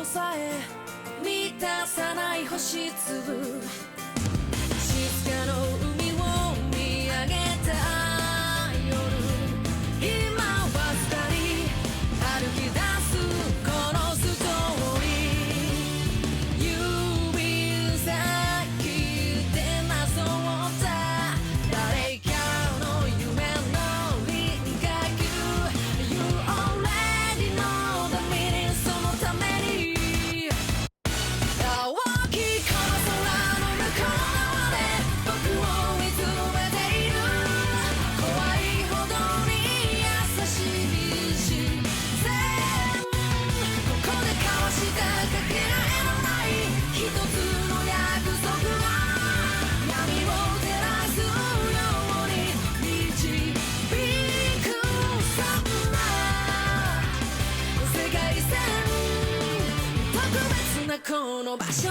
とさえ満たさない星粒、静かの海を見上げた夜、今は二人歩き出すこのストーリー、指先でなぞった誰かの夢の輪郭、 You already know the meaning、 そのために大きいこの空の向こう側で僕を見つめている、怖いほどに優しい視線、ここで交わしたかけがえのない一つの約束が闇を照らすように導く、そんな世界線、特別なこの場所、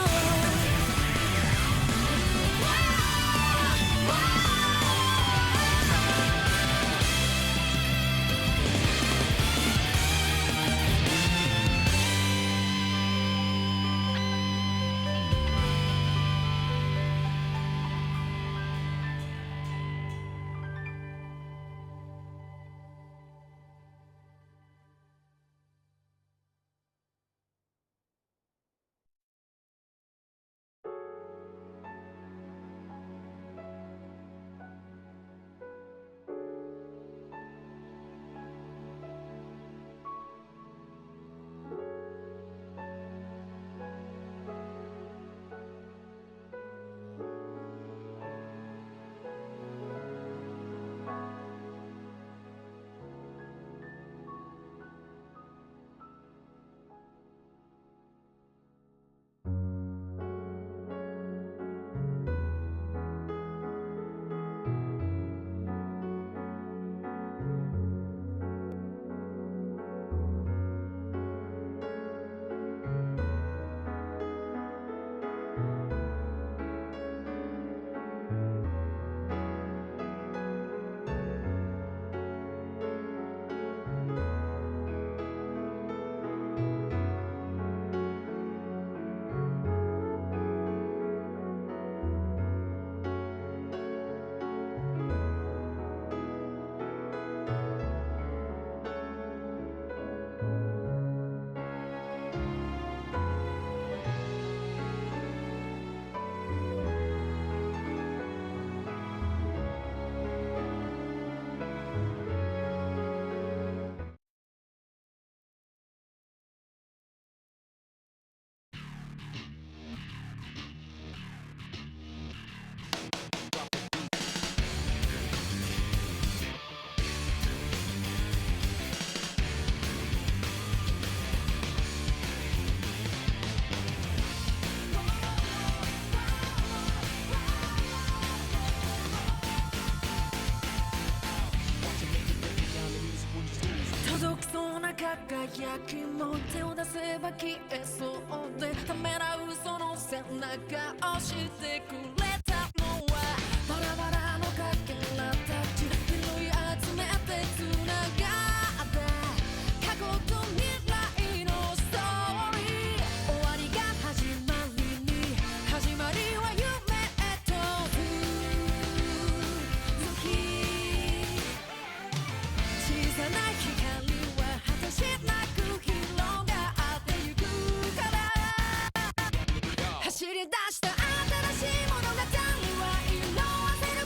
届きそうな輝きも手を出せば消えそうで、ためらうその背中押してくれたのはバラバラのかけらたち、拾い集めてつながった過去と未来のストーリー、終わりが始まりに始まりは夢へと続き、小さな光は果てしなく広がってゆくから、走り出した新しい物語は色あせる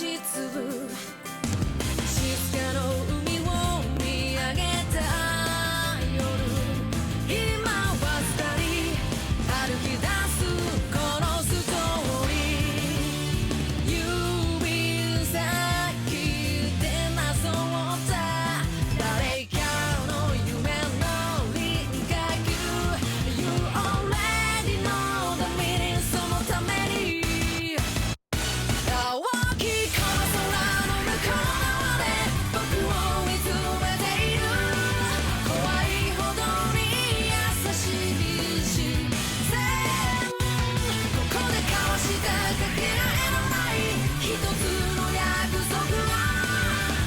し粒静かの海を見上げた夜今は二人歩き出すこのストーリー指先でなぞった誰かの夢の輪郭 You already know the meaning そのために大きいこの空の向こう側で僕を見つめている怖いほどに優しい視線ここで交わしたかけがえのない一つの約束は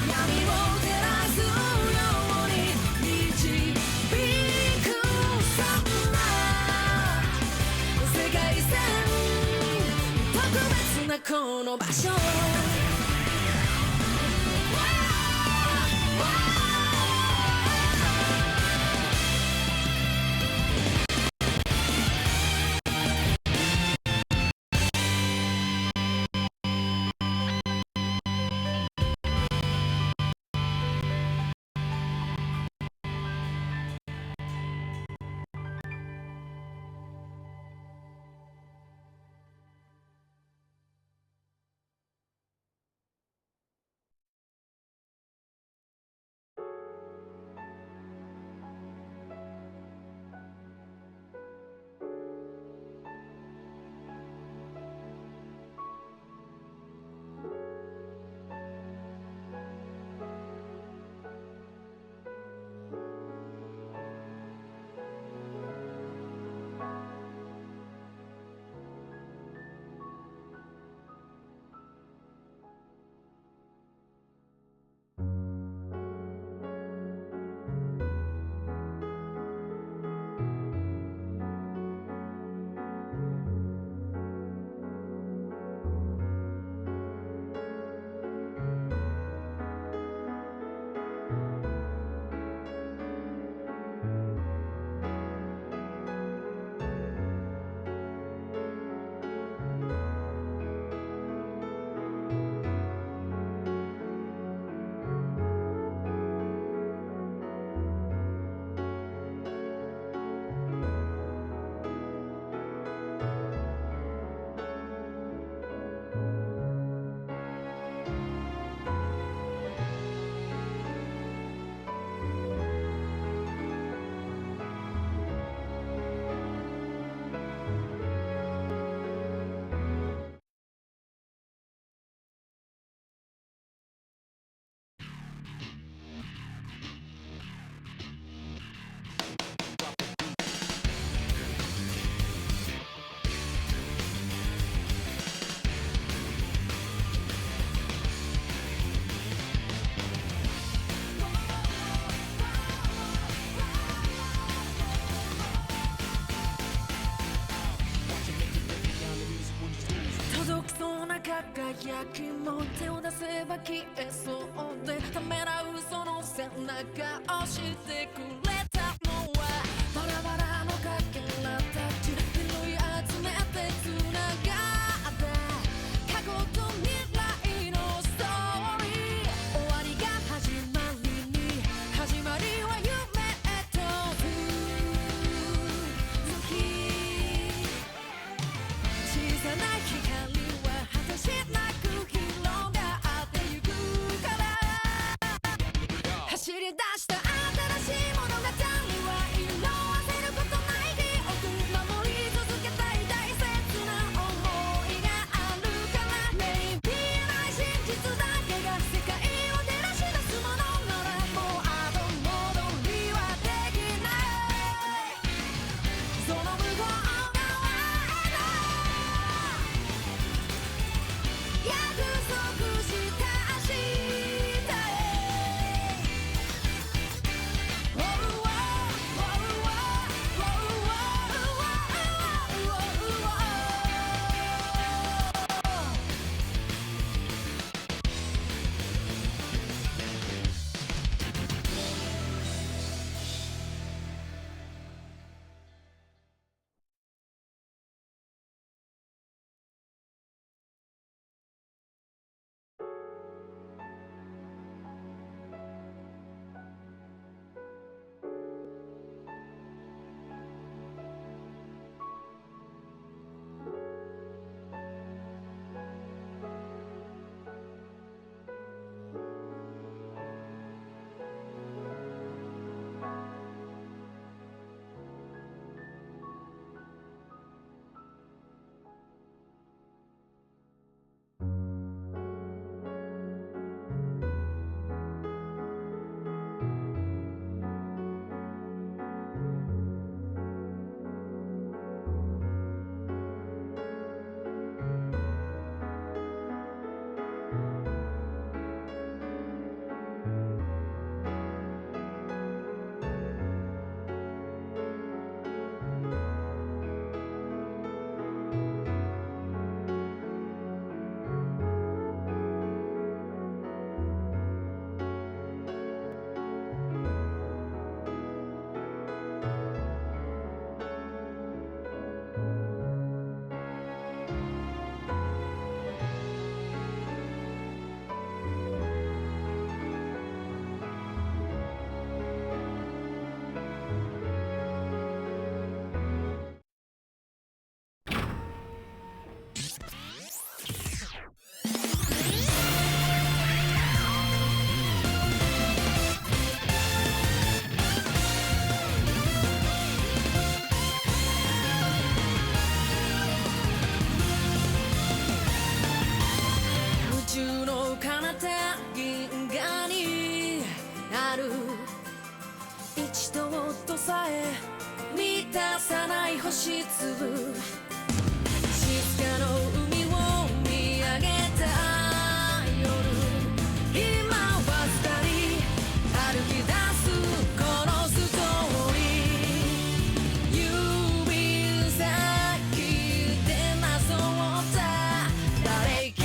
闇を照らすように導くそんな世界線特別なこの場所届きそうな輝きも手を出せば消えそうでためらうその背中をしてくれたのはバラバラのかけらたち拾い集めてつながって過去と未来のストーリー終わりが始まりに始まりは夢へと続き小さな光は果てしなく広がってゆくから走り出した新しいものがたさない星粒静かの海を見上げた夜今わずかに歩き出すこのストーリー指先でなぞった誰か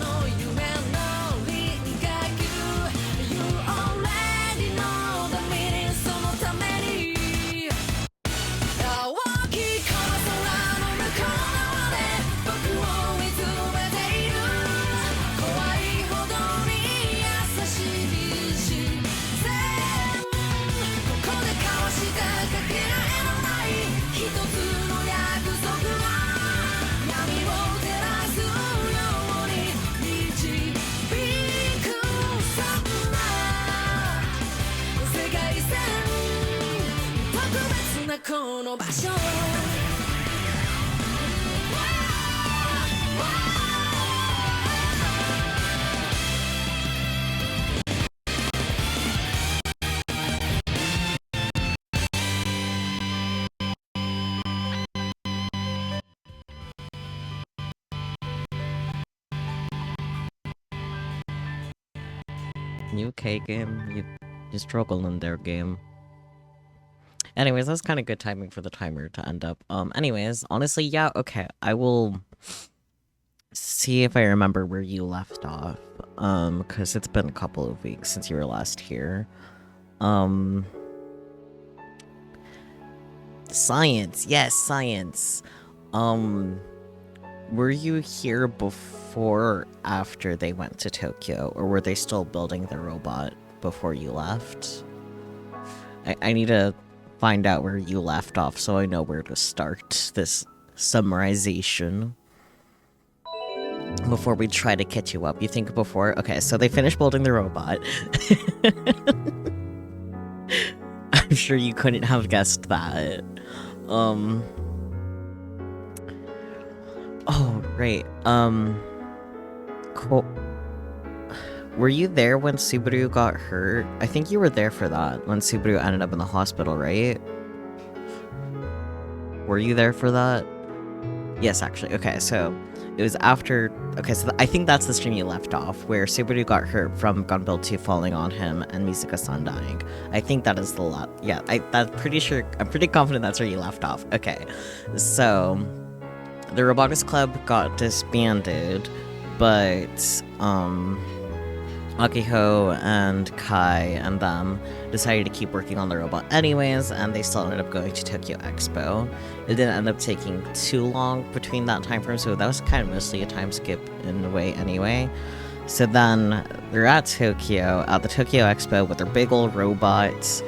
の夢の輪郭 You already know the meaning そのために大きいこの空の向こう側で僕を見つめている怖いほどに優しい視線ここで交わしたかけがえのない一つの約束は闇を照らすように導くそんな世界線特別なこの場所UK game, you struggle in their game. Anyways, that's kind of good timing for the timer to end up. Anyways, honestly, yeah, okay. I will see if I remember where you left off. Because it's been a couple of weeks since you were last here. Science, yes, science. Were you here before or after they went to Tokyo? Or were they still building the robot before you left? I need to find out where you left off so I know where to start this summarization before we try to catch you up. You think before? Okay, so they finished building the robot. I'm sure you couldn't have guessed that. Oh, right. Cool. Were you there when Subaru got hurt? I think you were there for that, when Subaru ended up in the hospital, right? Were you there for that? Yes, actually. Okay, so it was after... Okay, so I think that's the stream you left off, where Subaru got hurt from Gunbuild 2 falling on him and Mizuka-san dying. I think that is the lot. Yeah, I'm pretty confident that's where you left off. Okay, so... The Robotics Club got disbanded, but, Akiho and Kai and them decided to keep working on the robot anyways, and they still ended up going to Tokyo Expo. It didn't end up taking too long between that time frame, so that was kind of mostly a time skip in a way anyway. So then, they're at Tokyo, at the Tokyo Expo with their big old robots.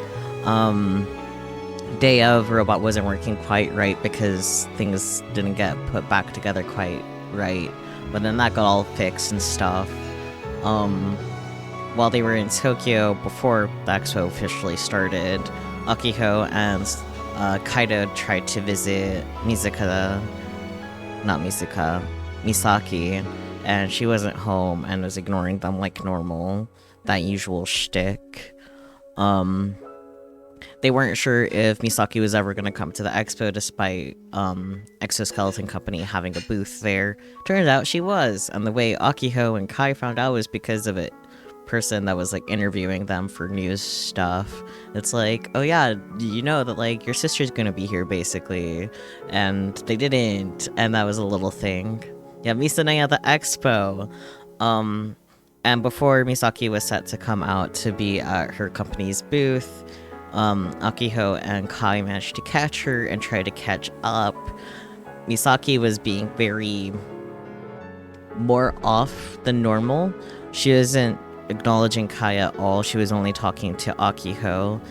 Day of, robot wasn't working quite right because things didn't get put back together quite right, but then that got all fixed and stuff. While they were in Tokyo, before the expo officially started, Akiho and Kaido tried to visit Misaki, and she wasn't home and was ignoring them like normal, that usual shtick. They weren't sure if Misaki was ever going to come to the expo despite Exoskeleton Company having a booth there. Turns out she was, and the way Akiho and Kai found out was because of a person that was like interviewing them for news stuff. It's like, oh yeah, you know that like your sister's gonna be here basically, and they didn't, and that was a little thing. Yeah, Misanai at the expo. And before Misaki was set to come out to be at her company's booth, Akiho and Kai managed to catch her and try to catch up. Misaki was being very more off than normal. She wasn't acknowledging Kai at all. She was only talking to Akiho.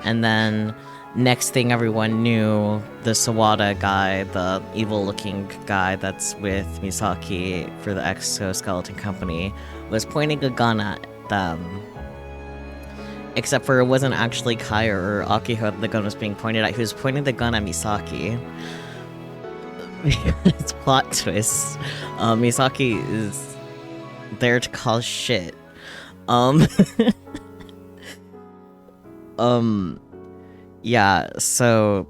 And then next thing everyone knew, the Sawada guy, the evil-looking guy that's with Misaki for the Exoskeleton Company, was pointing a gun at them. Except for it wasn't actually Kai or Akiho that the gun was being pointed at. He was pointing the gun at Misaki. It's plot twist. Misaki is there to cause shit. Yeah, so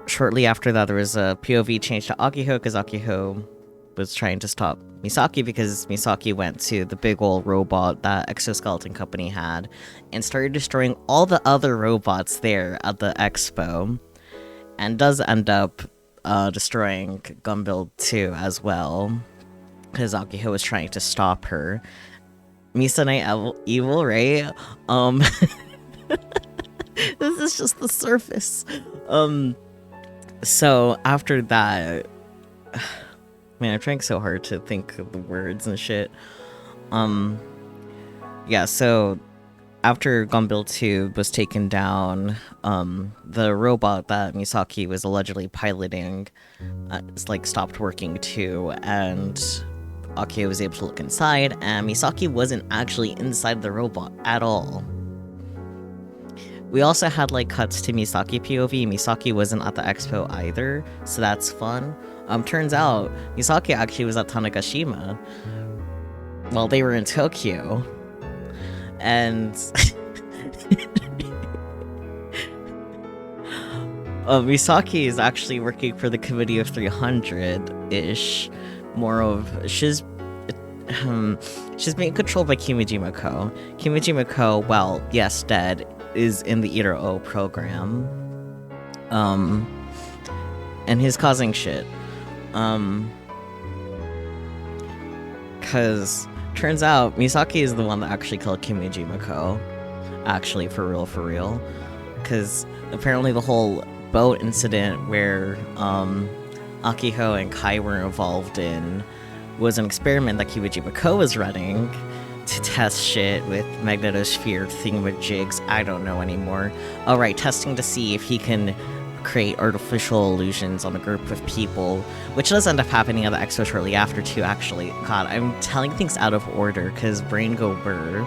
shortly after that, there was a POV change to Akiho, because Akiho was trying to stop Misaki, because Misaki went to the big old robot that Exoskeleton Company had and started destroying all the other robots there at the expo, and does end up destroying Gunbuild 2 as well, because Akiho was trying to stop her. Misa Knight Evil, right? This is just the surface. So after that, man, I'm trying so hard to think of the words and shit. Yeah, so after Gunbuild 2 was taken down, the robot that Misaki was allegedly piloting stopped working too, and Akio was able to look inside, and Misaki wasn't actually inside the robot at all. We also had cuts to Misaki POV. Misaki wasn't at the expo either, so that's fun. Turns out Misaki actually was at Tanegashima while they were in Tokyo, and Misaki is actually working for the Committee of 300-ish. More of she's being controlled by Kimijima-ko. Kimijima-ko, well, yes, dead, is in the Iro-O program. And he's causing shit. Cause turns out Misaki is the one that actually killed Kimijima-ko. Actually, for real. Cause apparently the whole boat incident where Akiho and Kai were involved in was an experiment that Kimijima-ko was running to test shit with magnetosphere thingamajigs. I don't know anymore. Alright, testing to see if he can create artificial illusions on a group of people, which does end up happening at the expo shortly after too, actually. God, I'm telling things out of order, because brain go burr.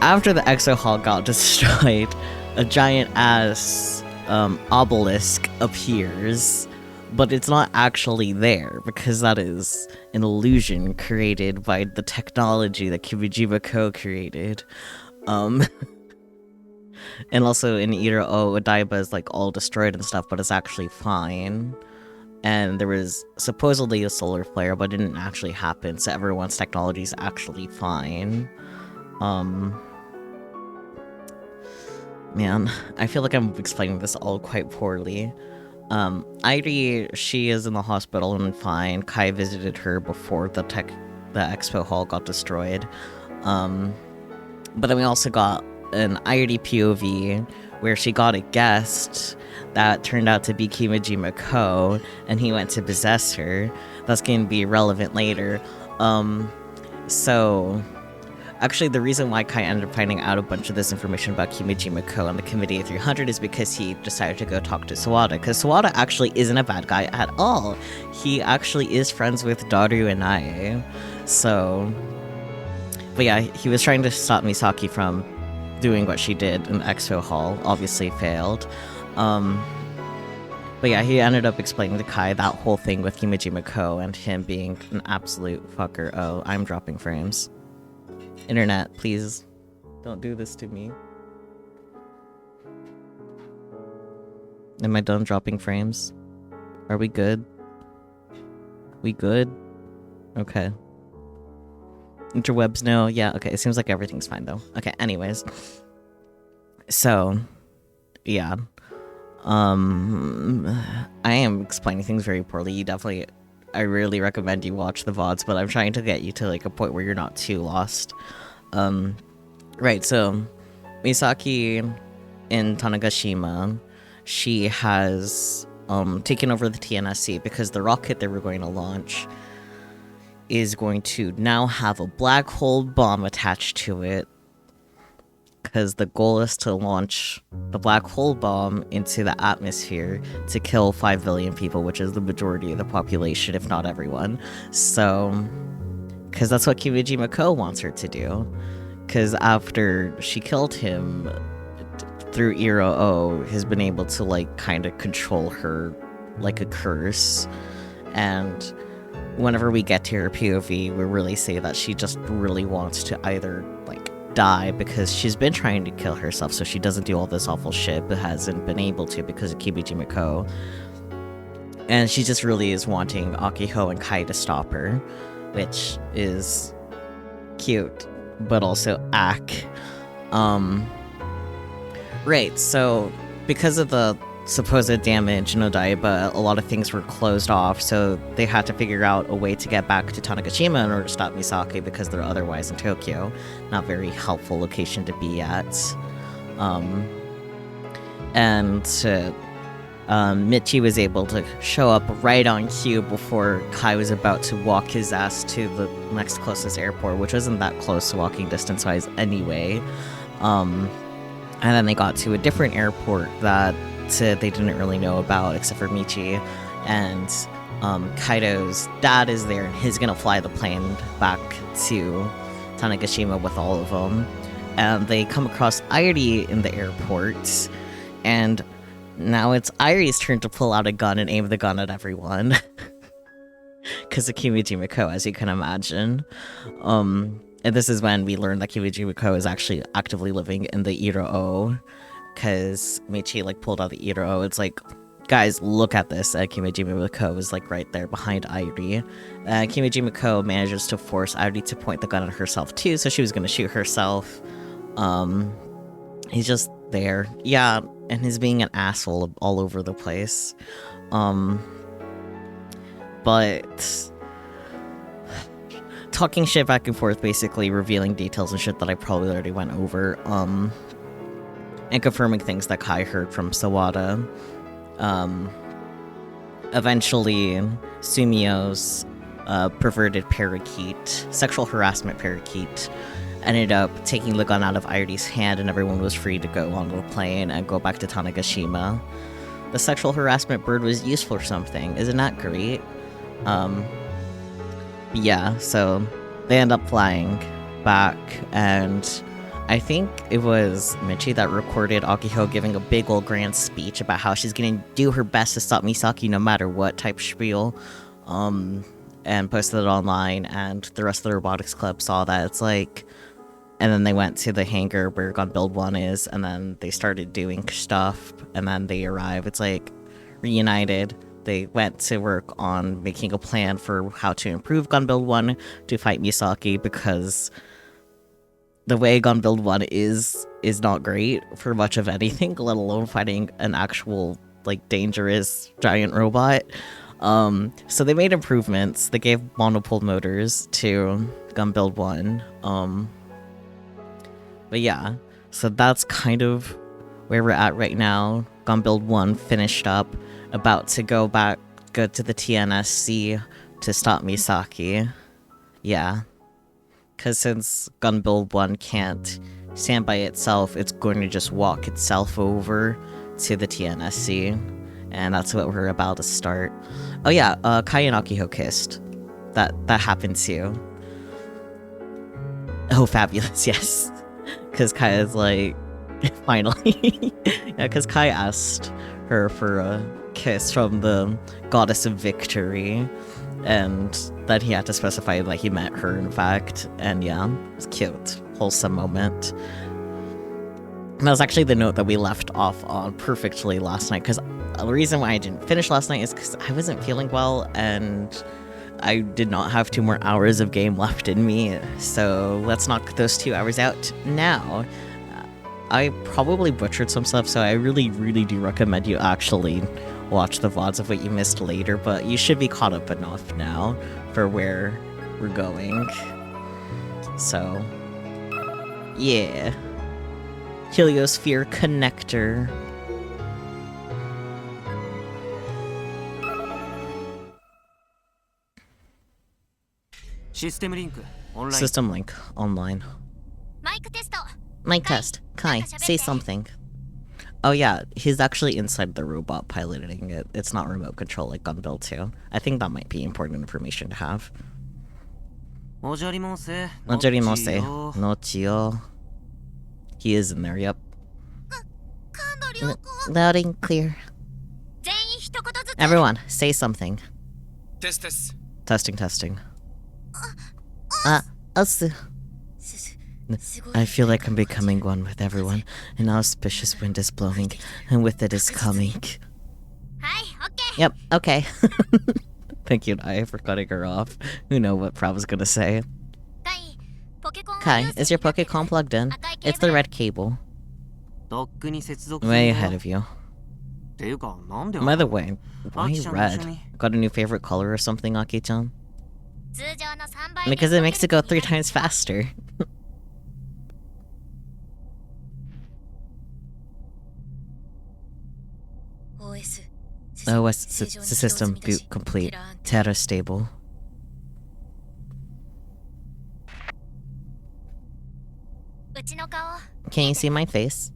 After the exo hall got destroyed, a giant ass obelisk appears, but it's not actually there, because that is an illusion created by the technology that Kimijima-ko created. And also in Iro-O, Odaiba is all destroyed and stuff, but it's actually fine. And there was supposedly a solar flare, but it didn't actually happen, so everyone's technology is actually fine. Man, I feel like I'm explaining this all quite poorly. Airi, she is in the hospital and fine. Kai visited her before the expo hall got destroyed. But then we also got an Airi POV where she got a guest that turned out to be Kimijima-ko, and he went to possess her. That's going to be relevant later. So actually, the reason why Kai ended up finding out a bunch of this information about Kimijima-ko and the Committee of 300 is because he decided to go talk to Sawada, because Sawada actually isn't a bad guy at all. He actually is friends with Daru and Ai. So, but yeah, he was trying to stop Misaki from doing what she did in the expo hall. Obviously failed. But yeah, he ended up explaining to Kai that whole thing with Kimijima-ko and him being an absolute fucker. Oh, I'm dropping frames. Internet, please don't do this to me. Am I done dropping frames? Are we good? We good? Okay. Interwebs, no? Yeah, okay. It seems like everything's fine, though. Okay, anyways. So, yeah. I am explaining things very poorly. I really recommend you watch the VODs, but I'm trying to get you to, a point where you're not too lost. Right, so, Misaki in Tanegashima, she has, taken over the TNSC because the rocket they were going to launch is going to now have a black hole bomb attached to it, because the goal is to launch the black hole bomb into the atmosphere to kill 5 billion people, which is the majority of the population, if not everyone. So, because that's what Kimijima-ko wants her to do. Because after she killed him, through Iro-O, has been able to, kind of control her like a curse. And whenever we get to her POV, we really say that she just really wants to either, die because she's been trying to kill herself so she doesn't do all this awful shit, but hasn't been able to because of Kibiji Miko. And she just really is wanting Akiho and Kai to stop her, which is cute, but also Right, so because of the supposed damage in Odaiba, a lot of things were closed off, so they had to figure out a way to get back to Tanegashima in order to stop Misaki because they're otherwise in Tokyo. Not very helpful location to be at. Michi was able to show up right on cue before Kai was about to walk his ass to the next closest airport, which wasn't that close walking distance-wise anyway. And then they got to a different airport that they didn't really know about except for Michi. And Kaido's dad is there and he's gonna fly the plane back to Tanegashima with all of them. And they come across Airi in the airport, and now it's Airi's turn to pull out a gun and aim the gun at everyone. Because of Kimiji Miko, as you can imagine. And this is when we learn that Kimiji Miko is actually actively living in the Iro-O. Because Michi, like, pulled out the Iro-O. It's like, guys, look at this. Kimiji Miko is, like, right there behind Airi. Kimiji Miko manages to force Airi to point the gun at herself, too, so she was going to shoot herself. He's just there. Yeah, and he's being an asshole all over the place. But talking shit back and forth, basically revealing details and shit that I probably already went over, and confirming things that Kai heard from Sawada. Eventually, Sumio's perverted parakeet, sexual harassment parakeet, ended up taking the gun out of Airi's hand, and everyone was free to go on the plane and go back to Tanegashima. The sexual harassment bird was used for something. Isn't that great? Yeah, so they end up flying back, and I think it was Michi that recorded Akiho giving a big old grand speech about how she's gonna do her best to stop Misaki no matter what type spiel, and posted it online, and the rest of the Robotics Club saw that. It's like, and then they went to the hangar where Gun Build 1 is, and then they started doing stuff, and then they arrive. It's like, reunited. They went to work on making a plan for how to improve Gun Build 1 to fight Misaki, because the way Gun Build 1 is not great for much of anything, let alone fighting an actual, like, dangerous giant robot. So they made improvements. They gave monopole motors to Gun Build 1. But yeah, so that's kind of where we're at right now. Gun Build 1 finished up, about to go to the TNSC to stop Misaki. Yeah. Because since Gun Build 1 can't stand by itself, it's going to just walk itself over to the TNSC. And that's what we're about to start. Oh yeah, Kai and Akiho kissed. That happened too. Oh, fabulous, yes. Because Kai is like, finally. Yeah, because Kai asked her for a kiss from the goddess of victory, and then he had to specify that he met her, in fact. And yeah, it was cute. Wholesome moment. And that was actually the note that we left off on perfectly last night, because the reason why I didn't finish last night is because I wasn't feeling well, and I did not have 2 more hours of game left in me, so let's knock those 2 hours out now. I probably butchered some stuff, so I really, really do recommend you actually watch the VODs of what you missed later, but you should be caught up enough now for where we're going. So, yeah. Heliosphere Connector. System link online. Mic test. Kai, say something. Oh yeah, he's actually inside the robot piloting it. It's not remote control like Gun Build 2. I think that might be important information to have. Mojorimose no chiyo. He is in there, yep. Loud and clear. Everyone, say something. Testing. Asu. I feel like I'm becoming one with everyone. An auspicious wind is blowing, and with it is coming. Yep, okay. Thank you, Naya, for cutting her off. Who know what Prav was gonna say. Kai, is your Pokécom plugged in? It's the red cable. Way ahead of you. By the way, why red? Got a new favorite color or something, Aki-chan? Because it makes it go 3 times faster. OS system boot complete. Terra stable. Can you see my face?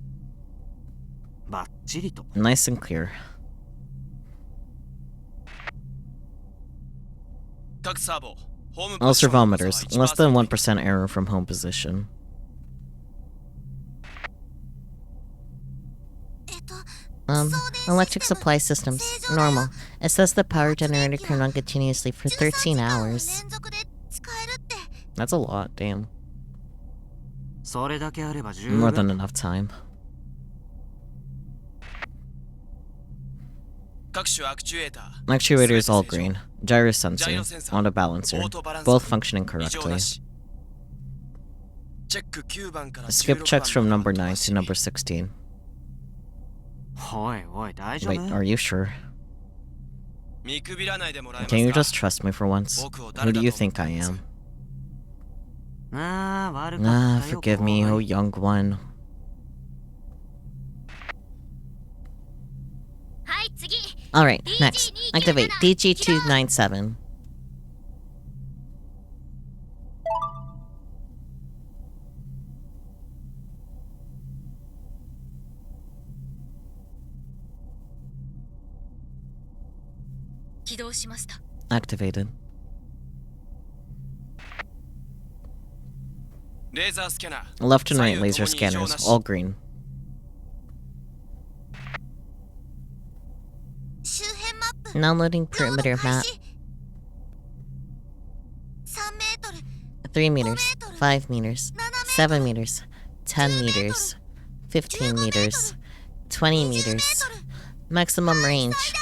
Nice and clear. All servometers, less than 1% error from home position. Electric supply systems, normal. It says the power generator can run continuously for 13 hours. That's a lot, damn. More than enough time. Actuator is all green. Gyro sensor, auto balancer, both functioning correctly. Skip checks from number 9 to number 16. Wait, are you sure? Can you just trust me for once? Who do you think I am? Forgive me, oh young one. Alright, next. Activate DG297. Activated. Left and right laser scanners, all green. Now loading perimeter map. 3 meters, 5 meters, 7 meters, 10 meters, 15 meters, 20 meters. Maximum range.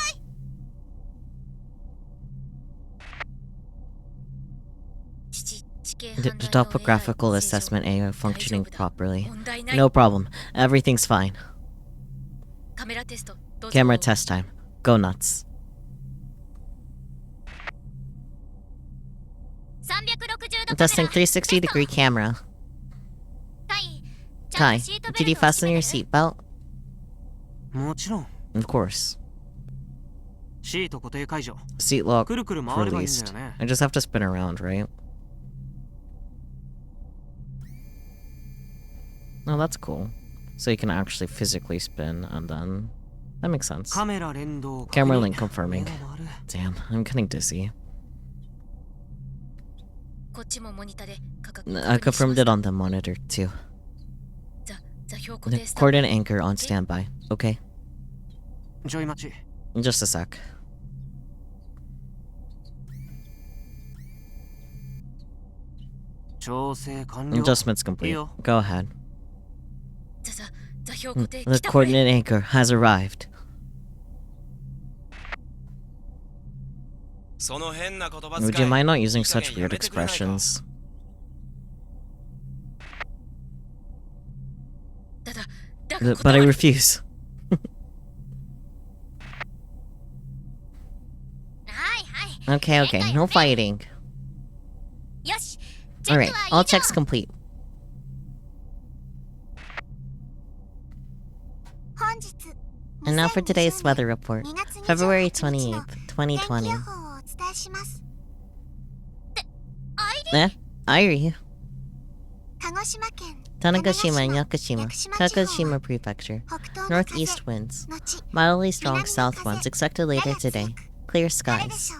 The topographical assessment AI functioning properly. No problem. Everything's fine. Camera test time. Go nuts. Testing 360-degree camera. Kai, did you fasten your seatbelt? Of course. Seat lock released. I just have to spin around, right? Oh, that's cool. So you can actually physically spin, and then... That makes sense. Camera link confirming. Damn, I'm getting dizzy. I confirmed it on the monitor, too. The coordinate anchor on standby, okay? Just a sec. Adjustments complete. Go ahead. The coordinate anchor has arrived. Would you mind not using such weird expressions? But I refuse. Okay, no fighting. Alright, all checks complete. And now for today's weather report. February 28th, 2020. Airi. Tanegashima and Yakushima, Kagoshima Prefecture. Northeast winds. Mildly strong south winds expected later today. Clear skies.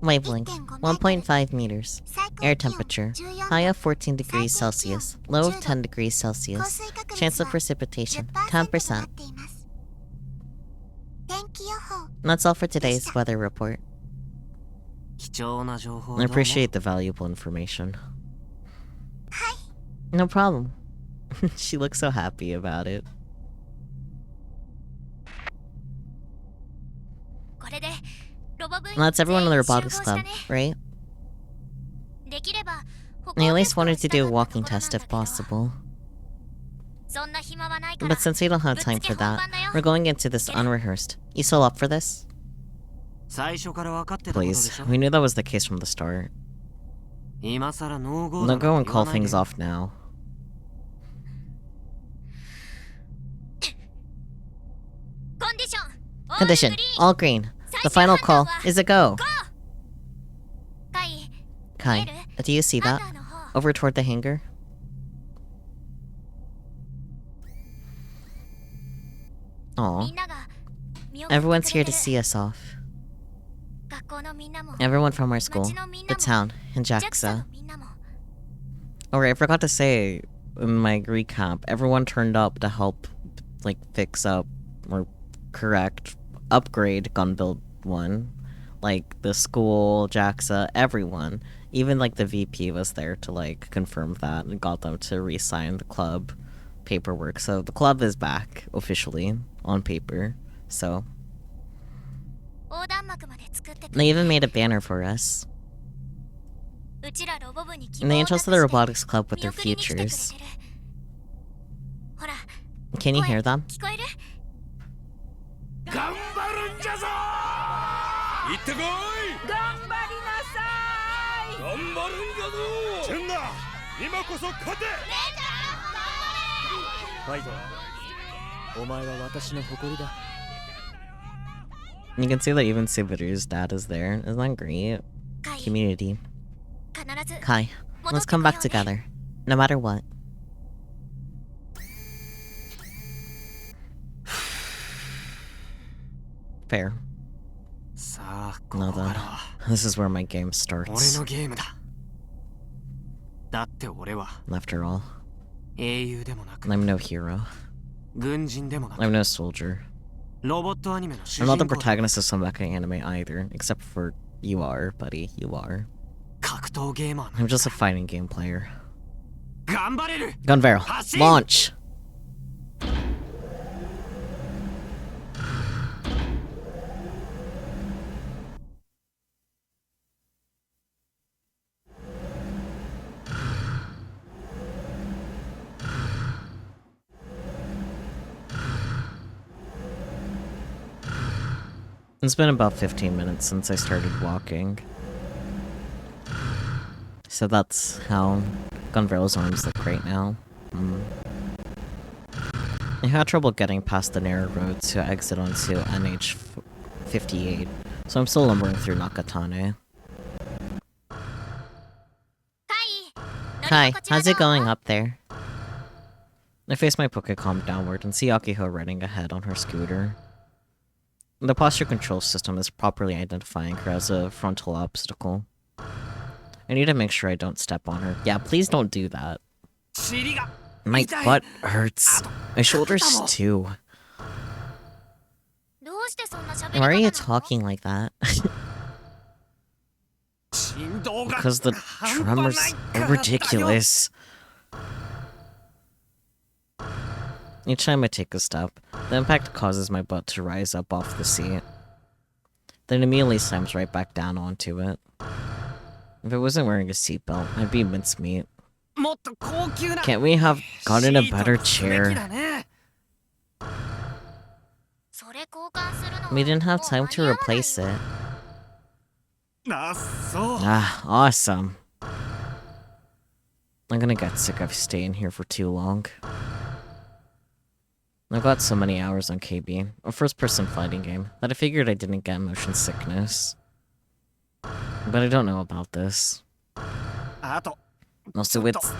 Wavelength 1.5 meters. Air temperature high of 14 degrees Celsius, low of 10 degrees Celsius. Chance of precipitation 10%. That's all for today's weather report. I appreciate the valuable information. No problem. She looks so happy about it. That's everyone in the Robotics Club, right? I at least wanted to do a walking test if possible. But since we don't have time for that, we're going into this unrehearsed. You still up for this? Please, we knew that was the case from the start. Don't go and call things off now. Condition, all green. The final call is a go. Kai, do you see that? Over toward the hangar? Aw. Everyone's here to see us off. Everyone from our school, the town, and JAXA. Alright, I forgot to say in my recap, everyone turned up to help, like, fix up, or correct, upgrade Gunbuild 1. Like, the school, JAXA, everyone. Even, like, the VP was there to, like, confirm that and got them to re-sign the club paperwork. So the club is back, officially, on paper, so... They even made a banner for us. And they entrusted the Robotics Club with their futures. Can you hear them? You can see that even Subaru's dad is there. Isn't that great? Community. Kai, let's come back together. No matter what. Fair. Now then, this is where my game starts. After all, I'm no hero. I'm no soldier. I'm not the protagonist of some mecha anime either, except for you are, buddy, you are. I'm just a fighting game player. Gun barrel, launch! It's been about 15 minutes since I started walking. So that's how Gunbarrel's arms look right now. I had trouble getting past the narrow road to exit onto NH58, so I'm still lumbering through Nakatane. Hi, how's it going up there? I face my Pokecom downward and see Akiho riding ahead on her scooter. The posture control system is properly identifying her as a frontal obstacle. I need to make sure I don't step on her. Yeah, please don't do that. My butt hurts. My shoulders too. Why are you talking like that? Because the tremors are ridiculous. Each time I take a step, the impact causes my butt to rise up off the seat. Then immediately slams right back down onto it. If I wasn't wearing a seatbelt, I'd be mincemeat. Can't we have gotten a better chair? We didn't have time to replace it. Ah, awesome. I'm gonna get sick of staying here for too long. I've got so many hours on KB, a first-person fighting game, that I figured I didn't get motion sickness. But I don't know about this. Also, it's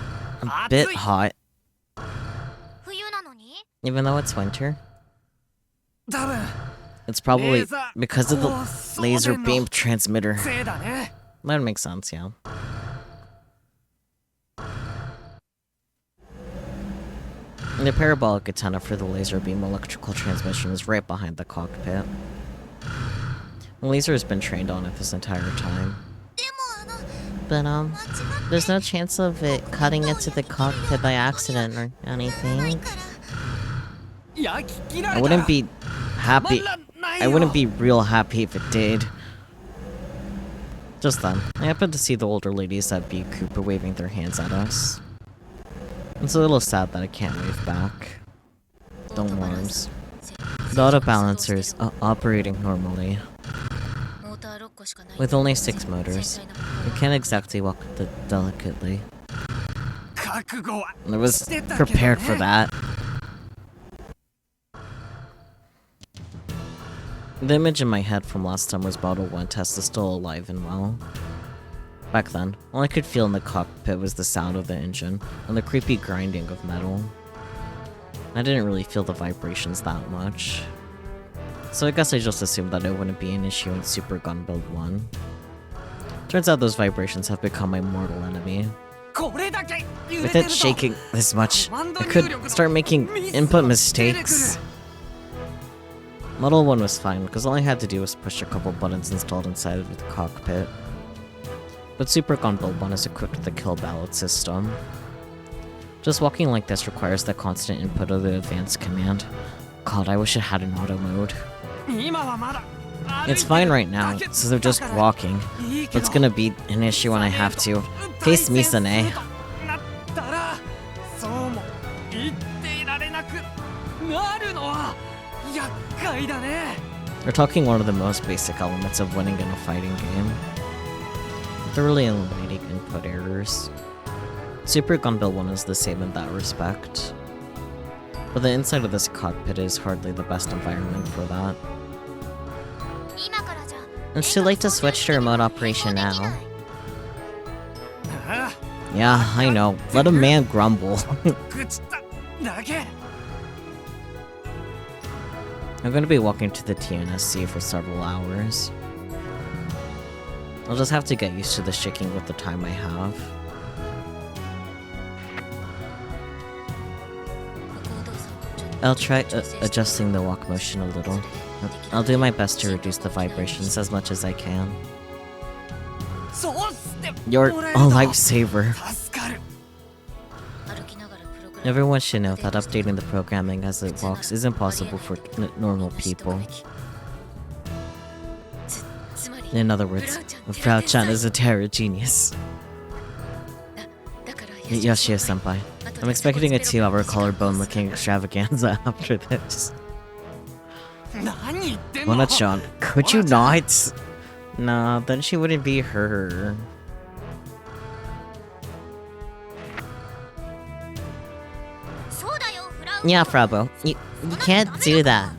a bit hot. Even though it's winter. It's probably because of the laser beam transmitter. That would make sense, yeah. The parabolic antenna for the laser beam electrical transmission is right behind the cockpit. The laser has been trained on it this entire time. But, there's no chance of it cutting into the cockpit by accident or anything. I wouldn't be happy. I wouldn't be real happy if it did. Just then, I happened to see the older ladies at B Cooper waving their hands at us. It's a little sad that I can't wave back. Don't worms. The auto balancer's operating normally. With only 6 motors, we can't exactly walk delicately. I was prepared for that. The image in my head from last summer's Bottle 1 test is still alive and well. Back then, all I could feel in the cockpit was the sound of the engine and the creepy grinding of metal. I didn't really feel the vibrations that much. So I guess I just assumed that it wouldn't be an issue in Super Gun Build 1. Turns out those vibrations have become my mortal enemy. With it shaking this much, I could start making input mistakes. Model 1 was fine, because all I had to do was push a couple buttons installed inside of the cockpit. But Super Gun Build 1 is equipped with a kill ballot system. Just walking like this requires the constant input of the advanced command. God, I wish it had an auto mode. It's fine right now, so they're just walking. But it's gonna be an issue when I have to face Misane. We're talking one of the most basic elements of winning in a fighting game. Thoroughly eliminating input errors. Super Gun Build 1 is the same in that respect. But the inside of this cockpit is hardly the best environment for that. It's too late to switch to remote operation now. Yeah, I know. Let a man grumble. I'm gonna be walking to the TNSC for several hours. I'll just have to get used to the shaking with the time I have. I'll try adjusting the walk motion a little. I'll do my best to reduce the vibrations as much as I can. You're a lifesaver. Everyone should know that updating the programming as it walks is impossible for normal people. In other words, Frau-chan is a terror genius. Yoshio-senpai, I'm expecting a 2-hour collarbone-looking extravaganza after this. Mona-chan, could you not? Nah, then she wouldn't be her. Yeah, Frabo, you can't do that.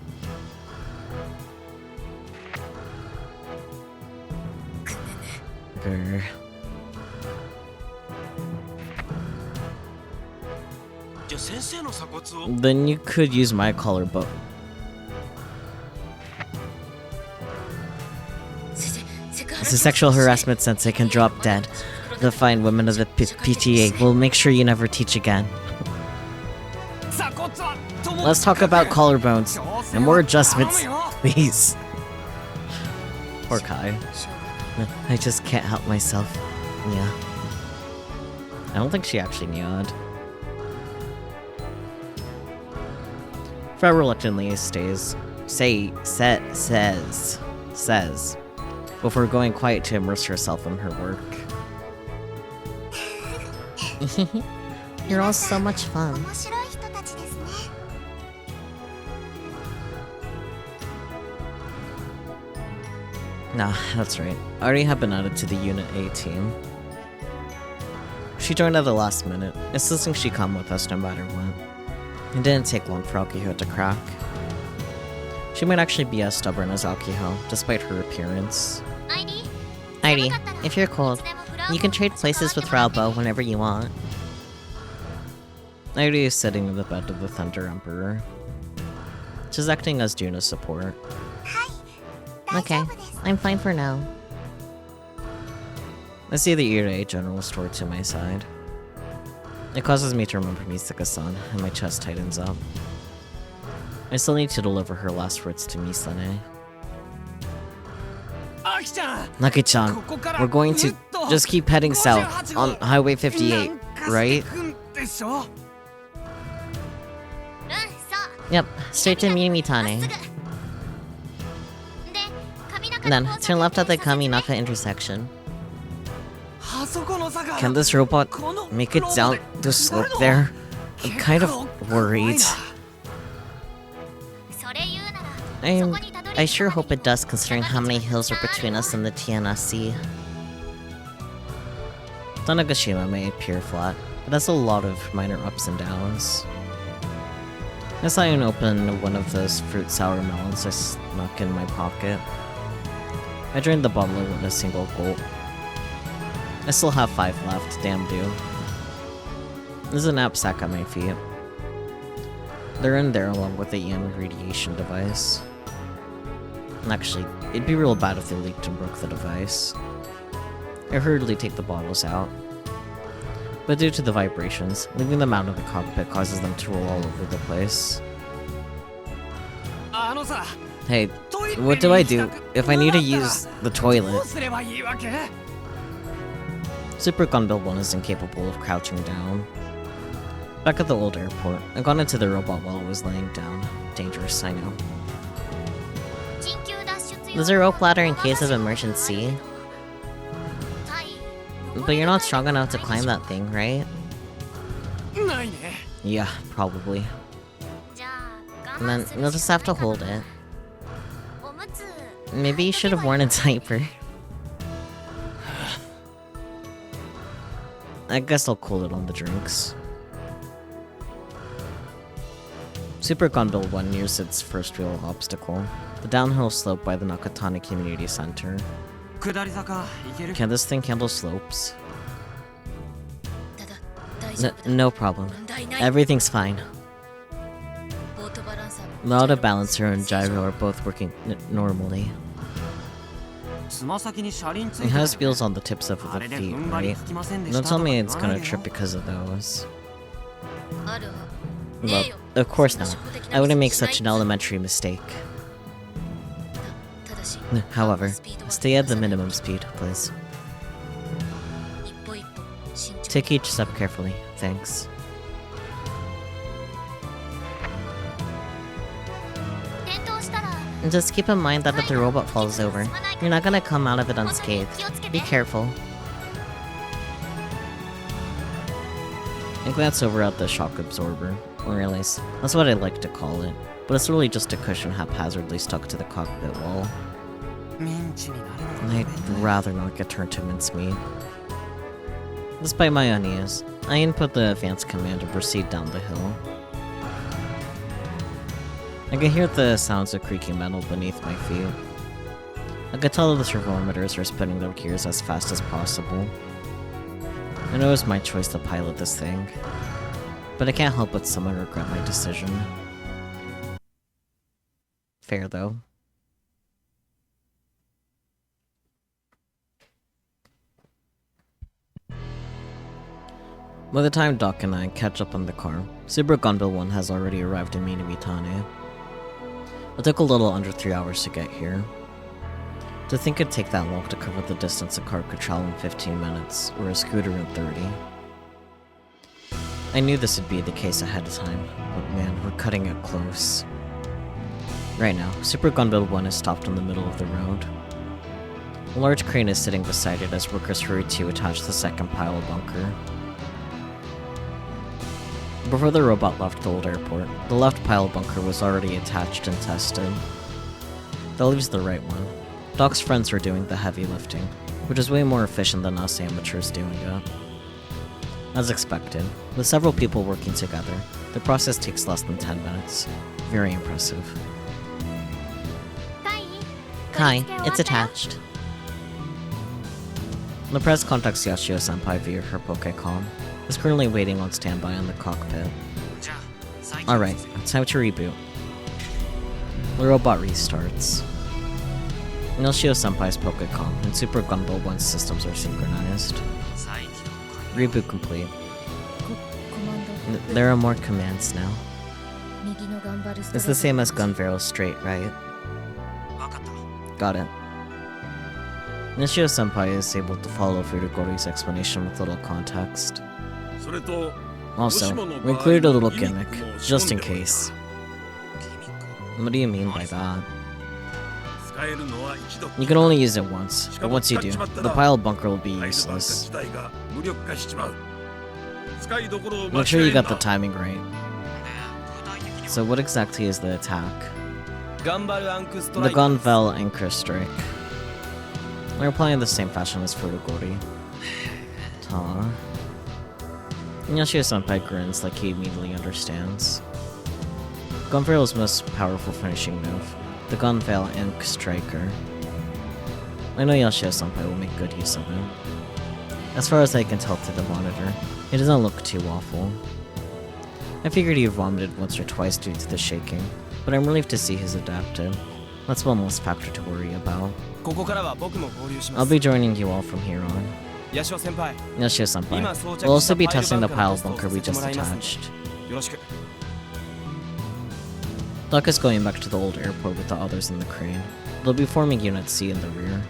Grr. Then you could use my collarbone. It's a sexual harassment sensei can drop dead. The fine women of the PTA will make sure you never teach again. Let's talk about collarbones and more adjustments, please. Poor Kai. I just can't help myself. Yeah. I don't think she actually meowed. Fred reluctantly says, before going quiet to immerse herself in her work. You're all so much fun. Nah, that's right. I already have been added to the Unit A team. She joined at the last minute, insisting she come with us no matter what. It didn't take long for Akiho to crack. She might actually be as stubborn as Akiho, despite her appearance. Heidi, if you're cold, you can trade places with Ralbo whenever you want. Heidi is sitting in the bed of the Thunder Emperor. She's acting as Juna's support. Okay, I'm fine for now. I see the Ira General Store to my side. It causes me to remember Misaka-san, and my chest tightens up. I still need to deliver her last words to Misane. Naki-chan, we're going to Just keep heading south on Highway 58, right? Yep, straight to Mimitane. Then, turn left at the Kaminaka intersection. Can this robot make it down the slope there? I'm kind of worried. I sure hope it does, considering how many hills are between us and the TNSC. Tanagashima may appear flat, but has a lot of minor ups and downs. I saw you open one of those fruit sour melons I snuck in my pocket. I drained the bottle with a single gulp. I still have 5 left, damn dude. There's a knapsack at my feet. They're in there along with the EM radiation device. And actually, it'd be real bad if they leaked and broke the device. I hurriedly take the bottles out. But due to the vibrations, leaving them out of the cockpit causes them to roll all over the place. Hey, what do I do if I need to use the toilet? Super Gunbill 1 is incapable of crouching down. Back at the old airport, I got into the robot while it was laying down. Dangerous, I know. There's a rope ladder in case of emergency. But you're not strong enough to climb that thing, right? Yeah, probably. And then you'll just have to hold it. Maybe you should have worn a diaper. I guess I'll cool it on the drinks. Super Gunbill 1 nears its first real obstacle, the downhill slope by the Nakatani Community Center. Can this thing handle slopes? No problem. Everything's fine. The auto balancer and gyro are both working normally. It has wheels on the tips of the feet, right? Don't tell me it's gonna trip because of those. Well, of course not. I wouldn't make such an elementary mistake. However, stay at the minimum speed, please. Take each step carefully, thanks. And just keep in mind that if the robot falls over, you're not gonna come out of it unscathed. Be careful. I glance over at the shock absorber, or at least, that's what I like to call it, but it's really just a cushion haphazardly stuck to the cockpit wall. I'd rather not get turned to mincemeat. Despite my unease, I input the advanced command to proceed down the hill. I can hear the sounds of creaking metal beneath my feet. I could tell that the servometers are spinning their gears as fast as possible. I know it was my choice to pilot this thing, but I can't help but somewhat regret my decision. Fair though. By the time Doc and I catch up on the car, Super Gunbill 1 has already arrived in Minamitane. It took a little under 3 hours to get here. To think it'd take that long to cover the distance a car could travel in 15 minutes, or a scooter in 30. I knew this would be the case ahead of time, but man, we're cutting it close. Right now, Super Gunbill 1 is stopped in the middle of the road. A large crane is sitting beside it as workers hurry to attach the second pile bunker. Before the robot left the old airport, the left pile bunker was already attached and tested. That leaves the right one. Doc's friends were doing the heavy lifting, which is way more efficient than us amateurs doing it. As expected, with several people working together, the process takes less than 10 minutes. Very impressive. Hi, it's attached. The press contacts Yashio-senpai via her Pokécom. Is currently waiting on standby in the cockpit. Alright, time to reboot. The robot restarts. Yashio-senpai's Pokécom and Super Gunbill 1's systems are synchronized. Reboot complete. There are more commands now. It's the same as gun barrel straight, right? Got it. Nishio-senpai is able to follow Furugori's explanation with little context. Also, we included a little gimmick, just in case. What do you mean by that? You can only use it once, but once you do, the pile bunker will be useless. Make sure you got the timing right. So what exactly is the attack? The Gonvel Anchor Strike. We're applying the same fashion as Furugori. Ta. Yoshio-senpai grins like he immediately understands. Gonveil's most powerful finishing move, the Gonveil Anchor Striker. I know Yoshio-senpai will make good use of it. As far as I can tell through the monitor, it doesn't look too awful. I figured he vomited once or twice due to the shaking, but I'm relieved to see he's adapted. That's one less factor to worry about. I'll be joining you all from here on. Yoshio-senpai. We'll also be testing the pile bunker we just attached. Duck is going back to the old airport with the others in the crane. They'll be forming Unit C in the rear.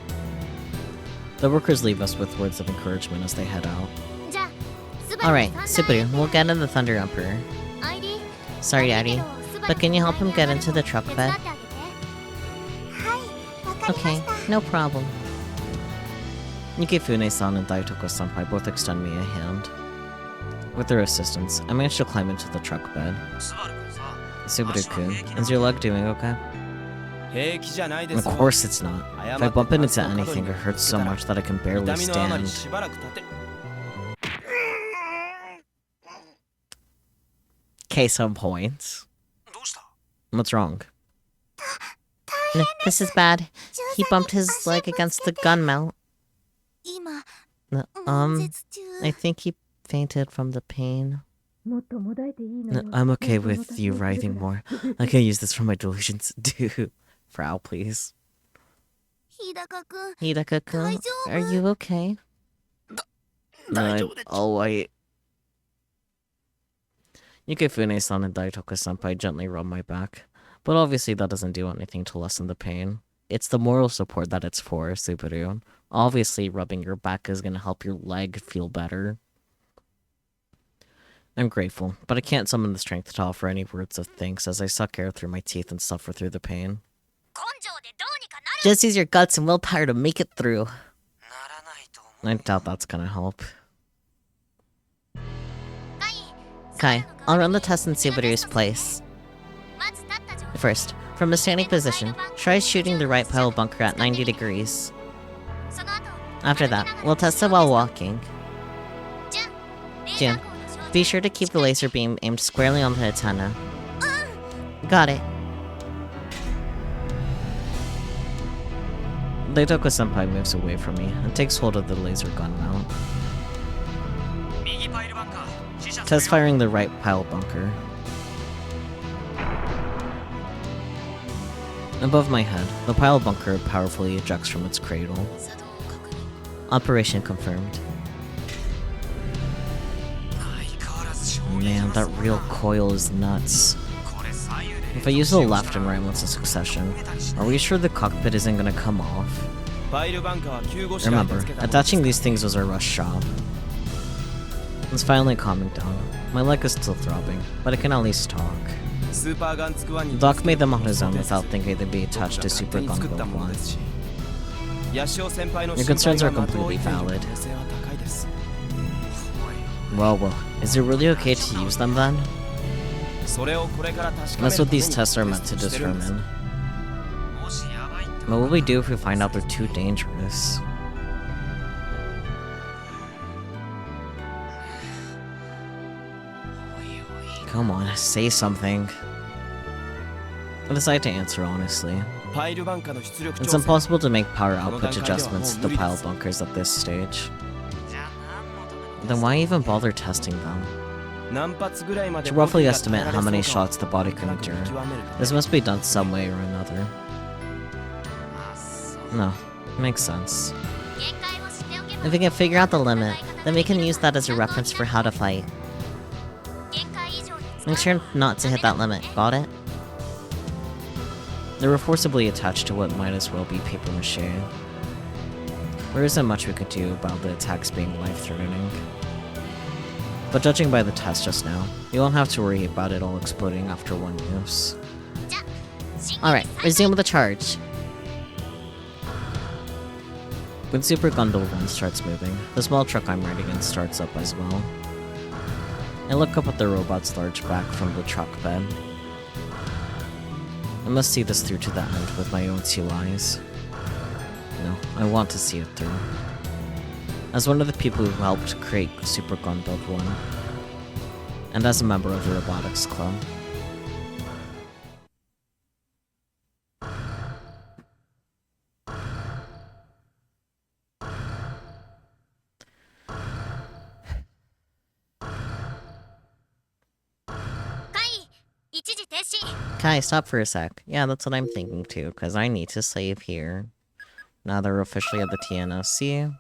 The workers leave us with words of encouragement as they head out. Alright, Subaru, we'll get in the Thunder Emperor. Sorry, Daddy, but can you help him get into the truck bed? Okay, no problem. Yukifune-san and Daitoko-senpai both extend me a hand. With their assistance, I managed to climb into the truck bed. Subaru-kun, is your leg doing okay? Of course it's not. If I bump into anything, it hurts so much that I can barely stand. Case on points. What's wrong? This is bad. He bumped his leg against the gun mount. I think he fainted from the pain. I'm okay with you writhing more. I can use this for my delusions. Do. Frau, please. Hidaka-kun, are you okay? I'll wait. Yukifune-san and Daitoko-senpai gently rub my back, but obviously that doesn't do anything to lessen the pain. It's the moral support that it's for, Subaru. Obviously, rubbing your back is gonna help your leg feel better. I'm grateful, but I can't summon the strength to offer any words of thanks as I suck air through my teeth and suffer through the pain. Just use your guts and willpower to make it through. I doubt that's gonna help. Kai, I'll run the test in Subaru's place. First, from a standing position, try shooting the right pile bunker at 90 degrees. After that, we'll test it while walking. Jun, be sure to keep the laser beam aimed squarely on the antenna. Got it. Daitoko-senpai moves away from me and takes hold of the laser gun mount. Test firing the right pile bunker. Above my head, the pile bunker powerfully ejects from its cradle. Operation confirmed. Man, that real coil is nuts. If I use the left and right ones in succession, are we sure the cockpit isn't gonna come off? Remember, attaching these things was a rush job. It's finally calming down. My leg is still throbbing, but I can at least talk. Doc made them on his own without thinking they'd be attached to Super Gunville 1. Your concerns are completely valid. Well, is it really okay to use them then? That's what these tests are meant to determine. What will we do if we find out they're too dangerous? Come on, say something. I decide to answer honestly. It's impossible to make power output adjustments to the pile bunkers at this stage. Then why even bother testing them? To roughly estimate how many shots the body can endure, this must be done some way or another. No, makes sense. If we can figure out the limit, then we can use that as a reference for how to fight. Make sure not to hit that limit, got it? They were forcibly attached to what might as well be paper mache. There isn't much we could do about the attacks being life-threatening. But judging by the test just now, you won't have to worry about it all exploding after one use. Alright, resume the charge. When Super Gundle 1 starts moving, the small truck I'm riding in starts up as well. I look up at the robot's large back from the truck bed. I must see this through to the end with my own two eyes. No, I want to see it through. As one of the people who helped create Super Gundle 1, and as a member of the Robotics Club. Kai, stop for a sec. Yeah, that's what I'm thinking too, because I need to save here. Now they're officially at the TNOC.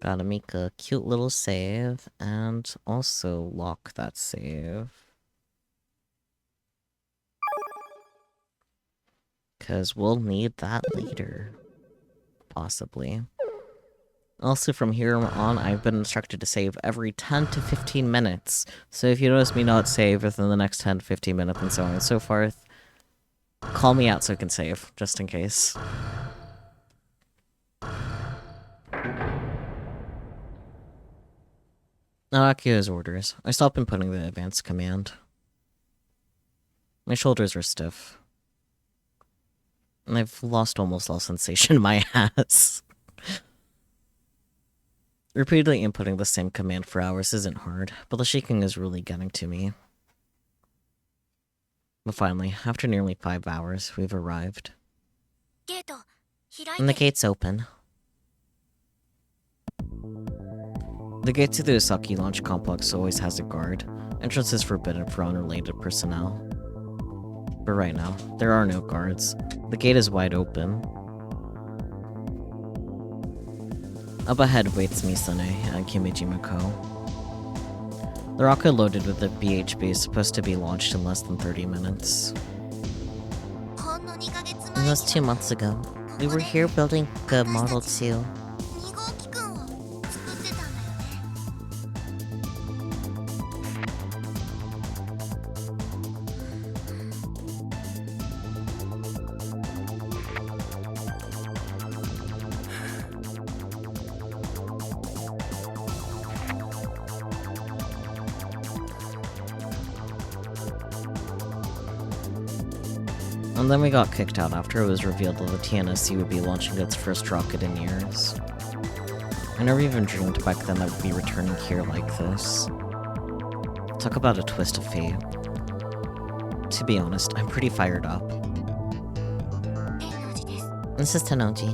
Gotta make a cute little save, and also lock that save. Because we'll need that later. Possibly. Also, from here on, I've been instructed to save every 10 to 15 minutes. So if you notice me not save within the next 10 to 15 minutes and so on and so forth, call me out so I can save, just in case. Now, Akio's orders. I stopped inputting the advanced command. My shoulders are stiff. And I've lost almost all sensation in my ass. Repeatedly inputting the same command for hours isn't hard, but the shaking is really getting to me. But finally, after nearly 5 hours, we've arrived. And the gate's open. The gate to the Osaki launch complex always has a guard. Entrance is forbidden for unrelated personnel. But right now, there are no guards. The gate is wide open. Up ahead waits Misane and Kimijimako. The rocket loaded with the BHB is supposed to be launched in less than 30 minutes. And that's 2 months ago. We were here building a Model 2. And then we got kicked out after it was revealed that the TNSC would be launching its first rocket in years. I never even dreamed back then that we'd be returning here like this. Talk about a twist of fate. To be honest, I'm pretty fired up. This is Tanoji.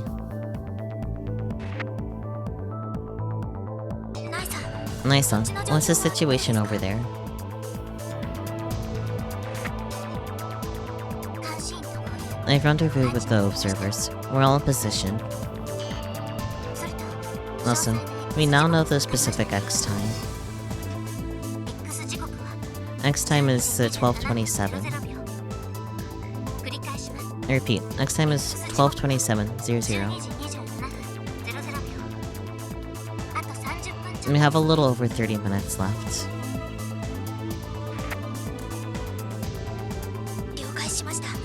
Nice-san, what's the situation over there? I've rendezvoused with the observers. We're all in position. Listen, we now know the specific X time. X time is 12:27. I repeat, X time is 12:27:00. We have a little over 30 minutes left.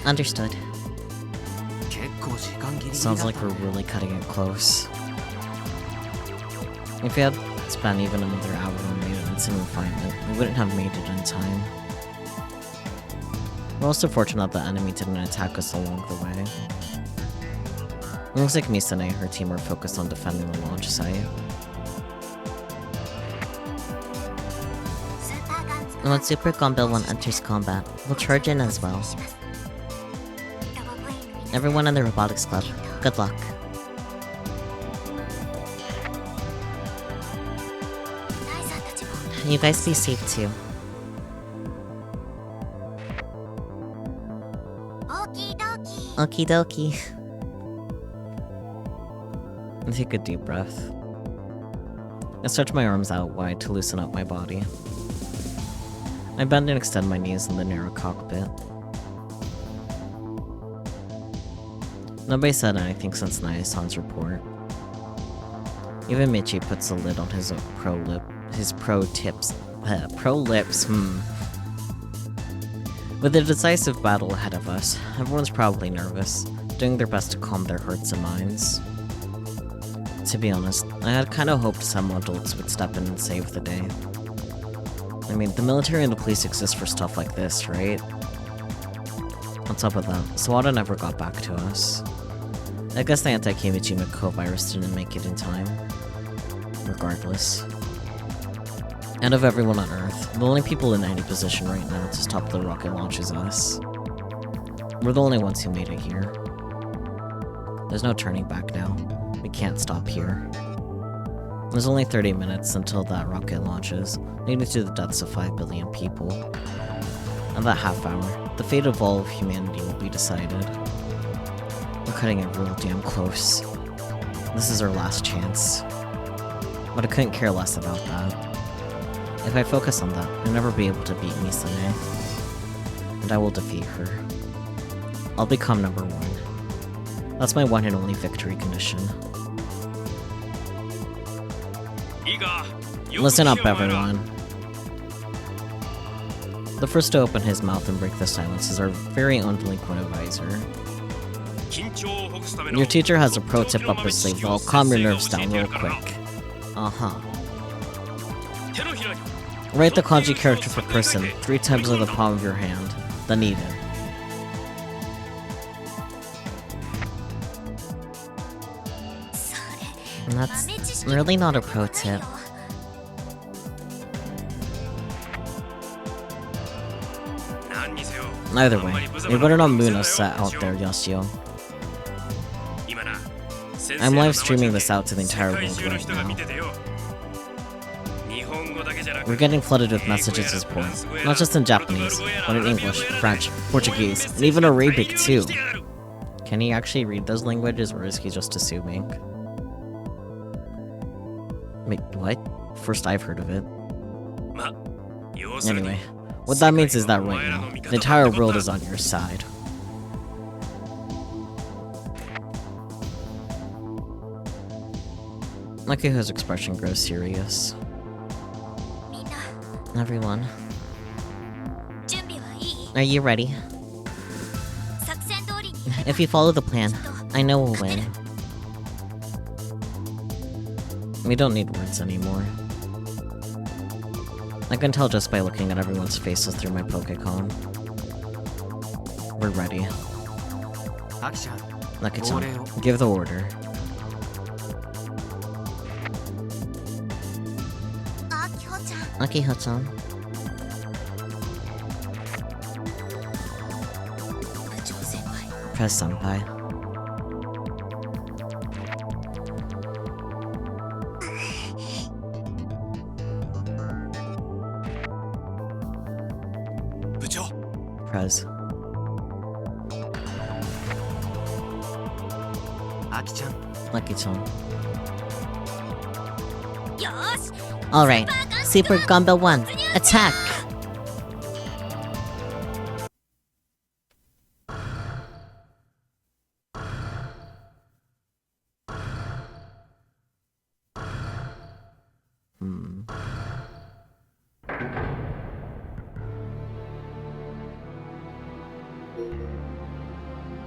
Understood. Sounds like we're really cutting it close. If we had spent even another hour on maintenance and refinement, we wouldn't have made it in time. We're also fortunate that the enemy didn't attack us along the way. It looks like Misane and her team are focused on defending the launch site. And when Super Gundle 1 enters combat, we'll charge in as well. Everyone in the Robotics Club, good luck. You guys be safe too. Okie dokie. I take a deep breath. I stretch my arms out wide to loosen up my body. I bend and extend my knees in the narrow cockpit. Nobody said anything since Naya-san's report. Even Michi puts a lid on his pro lips. With a decisive battle ahead of us, everyone's probably nervous, doing their best to calm their hearts and minds. To be honest, I had kinda hoped some adults would step in and save the day. I mean, the military and the police exist for stuff like this, right? On top of that, Sawada never got back to us. I guess the anti-Kimijima virus didn't make it in time. Regardless. Out of everyone on Earth, the only people in any position right now to stop the rocket launch is us. We're the only ones who made it here. There's no turning back now. We can't stop here. There's only 30 minutes until that rocket launches, leading to the deaths of 5 billion people. In that half hour, the fate of all of humanity will be decided. We're cutting it real damn close. This is our last chance. But I couldn't care less about that. If I focus on that, you'll never be able to beat Misane. And I will defeat her. I'll become number 1. That's my one and only victory condition. Listen up, everyone. The first to open his mouth and break the silence is our very own delinquent advisor. Your teacher has a pro tip up her sleeve that'll calm your nerves down real quick. Write the kanji character for person 3 times on the palm of your hand, then eat it. And that's really not a pro tip. Either way, you better not moon us out there, Yoshio. I'm live streaming this out to the entire world right now. We're getting flooded with messages at this point, not just in Japanese, but in English, French, Portuguese, and even Arabic too. Can he actually read those languages, or is he just assuming? Wait, what? First I've heard of it. Anyway, what that means is that right now, the entire world is on your side. Makiho's expression grows serious. Everyone. Are you ready? If you follow the plan, I know we'll win. We don't need words anymore. I can tell just by looking at everyone's faces through my Pokécon. We're ready. Naki-chan, give the order. Akiho-chan. Press Senpai. Press. Naki-chan. Alright, Super Gumbo 1, attack!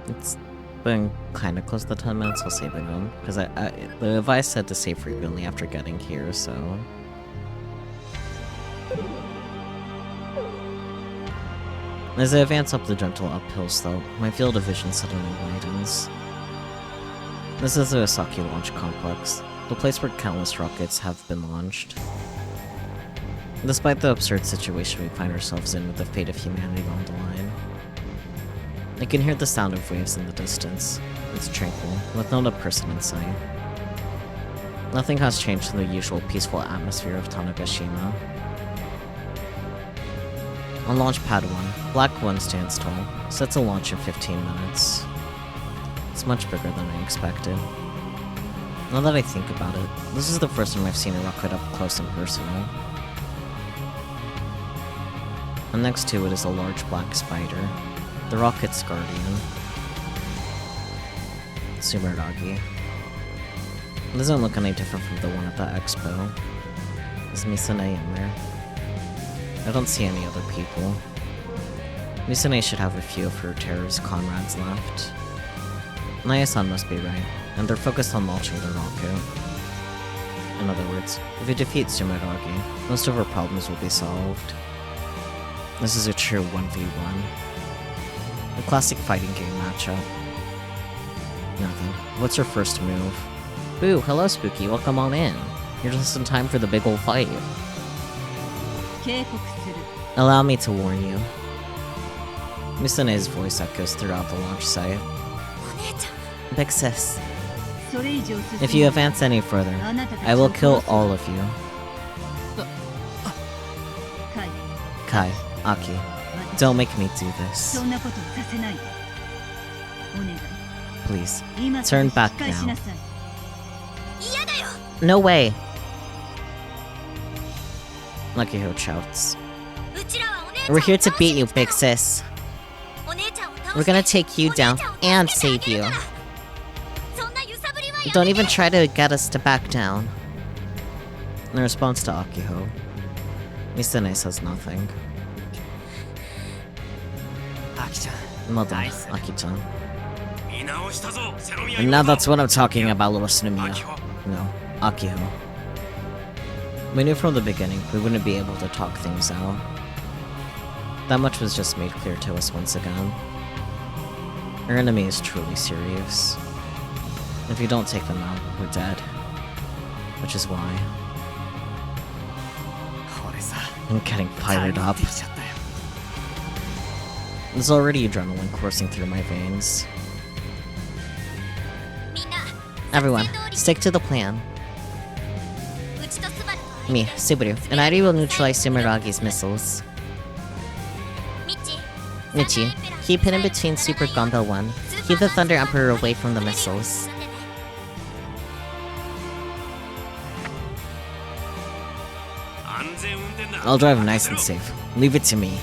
It's been kinda close to 10 minutes, I'll save again. Because the advice said to save frequently after getting here, so... As I advance up the gentle uphills though, my field of vision suddenly widens. This is the Osaki launch complex, the place where countless rockets have been launched. Despite the absurd situation we find ourselves in with the fate of humanity on the line, I can hear the sound of waves in the distance. It's tranquil, with not a person in sight. Nothing has changed in the usual peaceful atmosphere of Tanegashima. On launch pad 1, Black 1 stands tall, set to launch in 15 minutes. It's much bigger than I expected. Now that I think about it, this is the first time I've seen a rocket up close and personal. And next to it is a large black spider, the rocket's guardian. Sumeragi. It doesn't look any different from the one at the expo. Is Misane in there? I don't see any other people. Misane should have a few of her terrorist comrades left. Naya-san must be right, and they're focused on launching their knockout. In other words, if we defeat Sumeragi, most of our problems will be solved. This is a true 1v1. A classic fighting game matchup. Nothing. What's your first move? Boo, hello Spooky, welcome on in. You're just in time for the big ol' fight. Allow me to warn you. Misane's voice echoes throughout the launch site. Big sis, if you advance any further, I will kill all of you. Kai, Aki, don't make me do this. Please, turn back now. No way! Lucky-ho shouts. We're here to beat you, big sis. We're gonna take you down and save you. Don't even try to get us to back down. In response to Akiho, Misane says nothing. Well done, Aki-chan. And now that's what I'm talking about, little Sunomiya. No, Akiho. We knew from the beginning we wouldn't be able to talk things out. That much was just made clear to us once again. Our enemy is truly serious. If you don't take them out, we're dead. Which is why I'm getting fired up. There's already adrenaline coursing through my veins. Everyone, stick to the plan. Me, Subaru, and Iri will neutralize Sumeragi's missiles. Michi, keep hidden between Super Gumball 1. Keep the Thunder Emperor away from the missiles. I'll drive nice and safe. Leave it to me.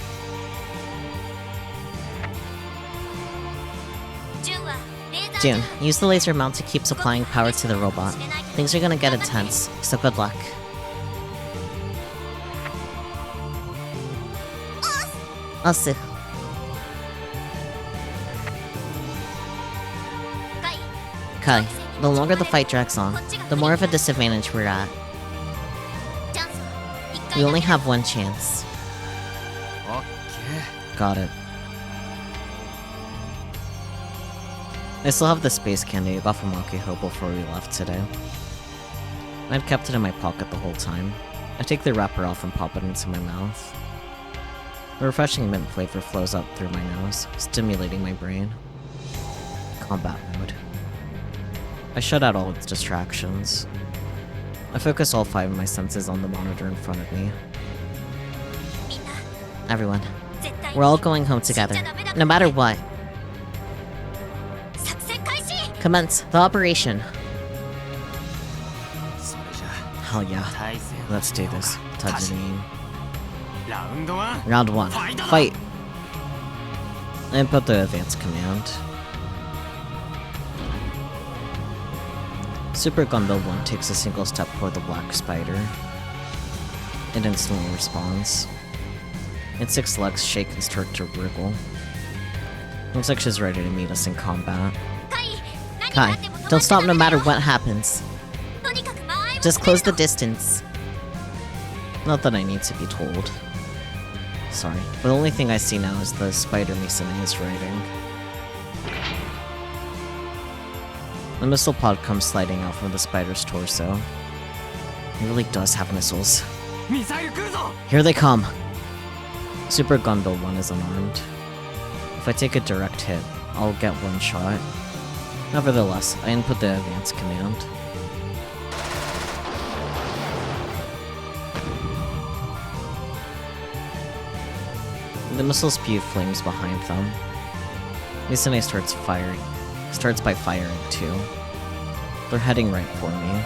June, use the laser mount to keep supplying power to the robot. Things are gonna get intense, so good luck. Asu. Kai, the longer the fight drags on, the more of a disadvantage we're at. We only have one chance. Got it. I still have the space candy I got from Akiho before we left today. I'd kept it in my pocket the whole time. I take the wrapper off and pop it into my mouth. A refreshing mint flavor flows up through my nose, stimulating my brain. Combat mode. I shut out all its distractions. I focus all 5 of my senses on the monitor in front of me. Everyone, we're all going home together, no matter what. Commence the operation. Hell yeah. Let's do this. Tajin. Round 1. Fight! Input the advanced command. Super Gumball 1 takes a single step toward the black spider. It instantly responds. Its 6 legs shake and start to wriggle. Looks like she's ready to meet us in combat. Kai, don't stop no matter what happens. Just close the distance. Not that I need to be told. Sorry, but the only thing I see now is the spider Misane is riding. The missile pod comes sliding out from the spider's torso. It really does have missiles. Here they come! Super Gumball 1 is unarmed. If I take a direct hit, I'll get one shot. Nevertheless, I input the advanced command. The missiles spew flames behind them. Misane starts by firing too. They're heading right for me.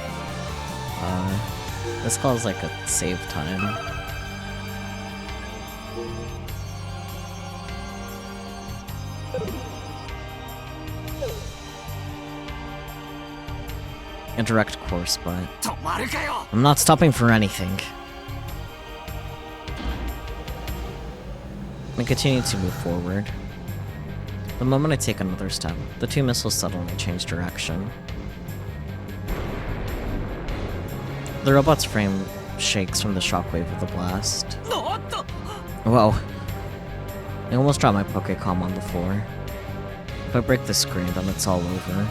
This calls like a save time. a direct course, but I'm not stopping for anything. I continue to move forward. The moment I take another step, the two missiles suddenly change direction. The robot's frame shakes from the shockwave of the blast. Whoa. I almost dropped my Pokécom on the floor. If I break the screen, then it's all over.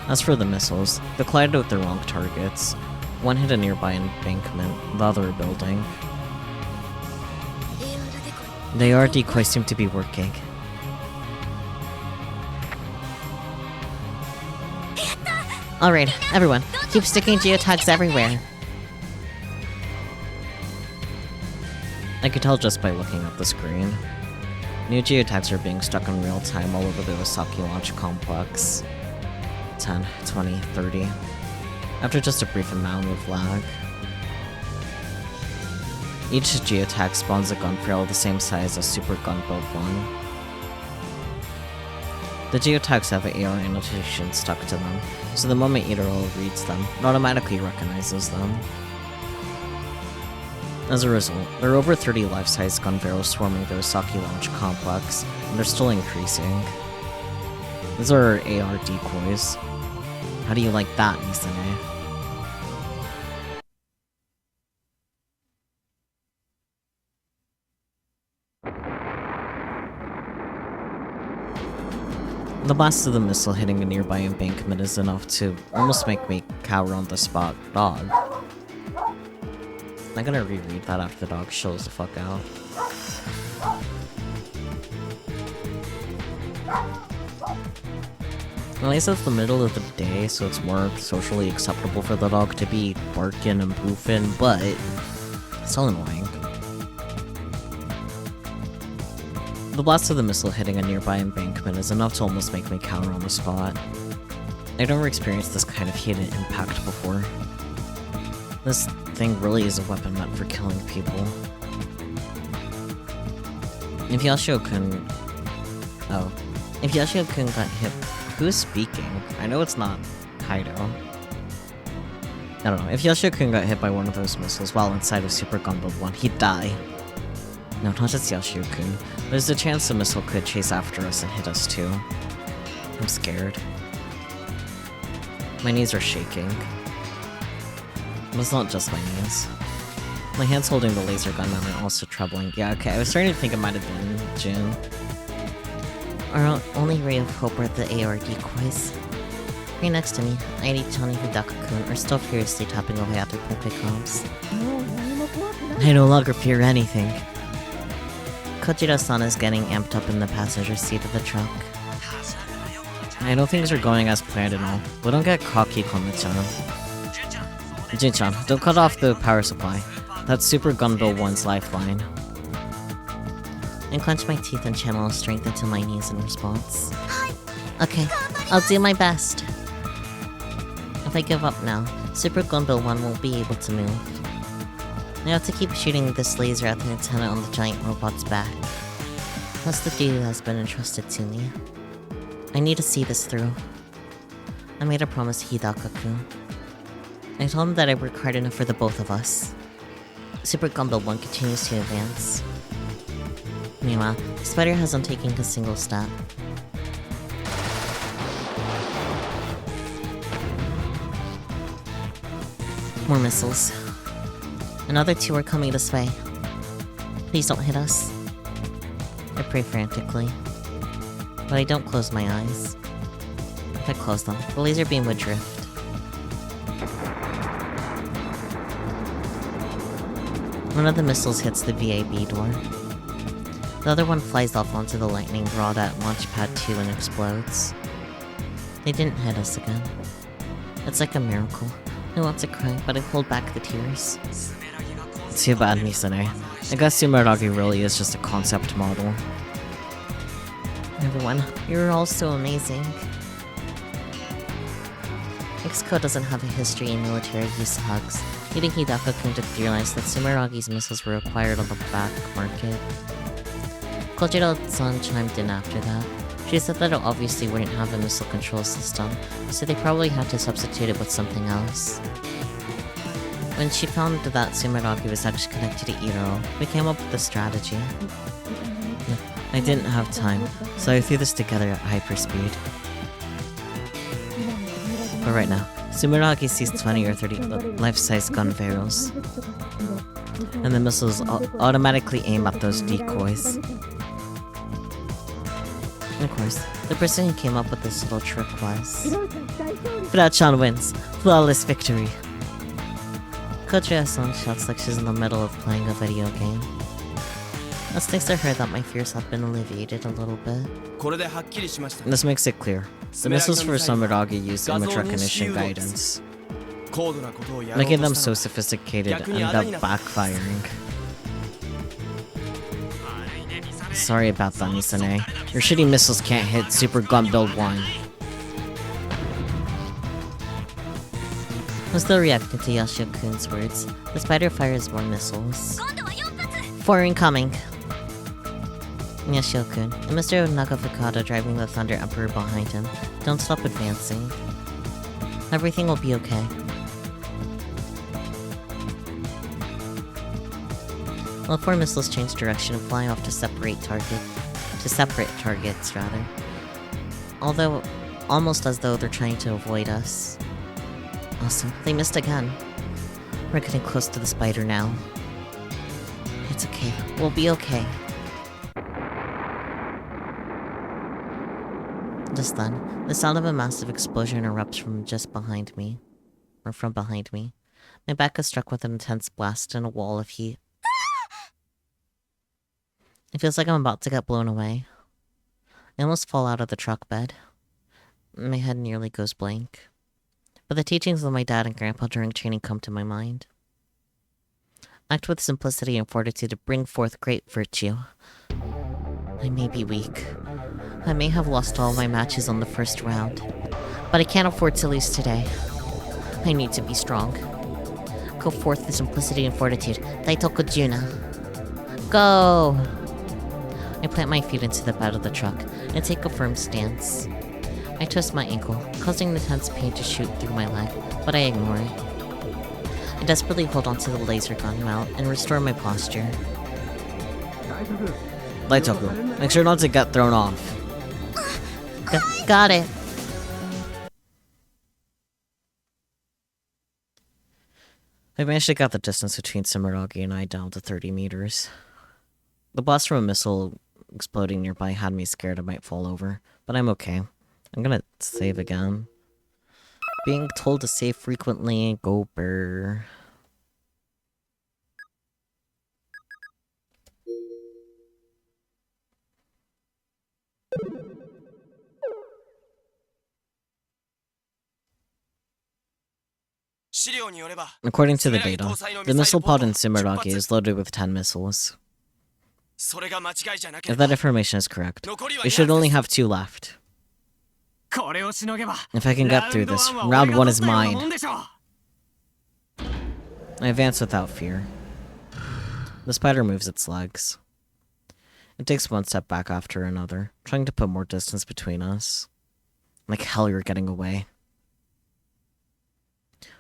As for the missiles, they collided with the wrong targets. One hit a nearby embankment, the other a building. The AR decoys seem to be working. Alright, everyone, keep sticking geotags everywhere. I could tell just by looking at the screen. New geotags are being stuck in real time all over the Osaki launch complex. 10, 20, 30. After just a brief amount of lag. Each geotag spawns a gun barrel the same size as Super Gun Build 1. The geotags have an AR annotation stuck to them, so the moment Itaro reads them, it automatically recognizes them. As a result, there are over 30 life-size gun barrels swarming the Osaki launch complex, and they're still increasing. These are AR decoys. How do you like that, Misane? The blast of the missile hitting a nearby embankment is enough to almost make me cower on the spot. Dog. I'm gonna reread that after the dog shows the fuck out. At least it's the middle of the day, so it's more socially acceptable for the dog to be barking and boofing, but it's still annoying. The blast of the missile hitting a nearby embankment is enough to almost make me cower on the spot. I've never experienced this kind of heated impact before. This thing really is a weapon meant for killing people. If Yashio-kun... Oh. If Yashio-kun got hit... Who's speaking? I know it's not Kaido. I don't know. If Yashio-kun got hit by one of those missiles while inside of Super Gun Build 1, he'd die. No, not just Yashio-kun. There's a chance the missile could chase after us and hit us too. I'm scared. My knees are shaking. But it's not just my knees. My hands holding the laser gun are also troubling. Yeah, okay, I was starting to think it might have been Jin. Our only ray of hope are the AR decoys. Right next to me, Airi-chan and Hidaka-kun are still furiously tapping away at their Pokécoms. I no longer fear anything. Kojiro-san is getting amped up in the passenger seat of the truck. I know things are going as planned and all, but don't get cocky, Kome-chan. Jin-chan, don't cut off the power supply. That's Super Gun Build 1's lifeline. I clench my teeth and channel strength into my knees in response. Okay, I'll do my best. If I give up now, Super Gun Build 1 won't be able to move. I have to keep shooting this laser at the antenna on the giant robot's back. That's the duty that has been entrusted to me. I need to see this through. I made a promise to Hidaka-kun. I told him that I work hard enough for the both of us. Super Gun Build 1 continues to advance. Meanwhile, the spider hasn't taken a single step. More missiles. Another two are coming this way. Please don't hit us. I pray frantically. But I don't close my eyes. If I close them, the laser beam would drift. One of the missiles hits the VAB door. The other one flies off onto the lightning rod at Launch Pad 2 and explodes. They didn't hit us again. It's like a miracle. I want to cry, but I hold back the tears. Too bad, Misane. I guess Sumeragi really is just a concept model. Everyone, you're all so amazing. X-Code doesn't have a history in military use hugs. Needing Hidaka-kun to realize that Sumeragi's missiles were acquired on the black market. Kojiro-san chimed in after that. She She said that it obviously wouldn't have a missile control system, so they probably had to substitute it with something else. When she found that Sumeragi was actually connected to Iro, we came up with a strategy. I didn't have time, so I threw this together at hyperspeed. But right now, Sumeragi sees 20 or 30 life-size gun barrels, and the missiles automatically aim at those decoys. And of course, the person who came up with this little trick was... Frachan wins! Flawless victory! Kodria-san shouts like she's in the middle of playing a video game. It's thanks to her that my fears have been alleviated a little bit. This makes it clear. The missiles for Sumeragi use image recognition guidance, making them so sophisticated and end up backfiring. Sorry about that, Misane. Your shitty missiles can't hit Super Gun Build 1. I'm still reacting to Yashio-kun's words. The spider fires more missiles. 4 incoming! Yashio-kun, and Mr. Nagafukada driving the Thunder Emperor behind him. Don't stop advancing. Everything will be okay. All 4 missiles change direction and fly off to separate targets, rather. Although, almost as though they're trying to avoid us. Awesome, they missed again. We're getting close to the spider now. It's okay, we'll be okay. Just then, the sound of a massive explosion erupts from just behind me. Or from behind me. My back is struck with an intense blast and a wall of heat. It feels like I'm about to get blown away. I almost fall out of the truck bed. My head nearly goes blank. But the teachings of my dad and grandpa during training come to my mind. Act with simplicity and fortitude to bring forth great virtue. I may be weak. I may have lost all my matches on the first round. But I can't afford to lose today. I need to be strong. Go forth with simplicity and fortitude. Daitoku Juna. Go! I plant my feet into the bed of the truck and take a firm stance. I twist my ankle, causing intense pain to shoot through my leg, but I ignore it. I desperately hold onto the laser gun mount and restore my posture. Daitoku, make sure not to get thrown off. Got it! I managed to get the distance between Sumeragi and I down to 30 meters. The blast from a missile exploding nearby had me scared I might fall over, but I'm okay. I'm gonna save again. Being told to save frequently, go burr. According to the data, the missile pod in Sumeragi is loaded with 10 missiles. If that information is correct, we should only have 2 left. If I can get through this, round 1 is mine. I advance without fear. The spider moves its legs. It takes one step back after another, trying to put more distance between us. Like hell you're getting away.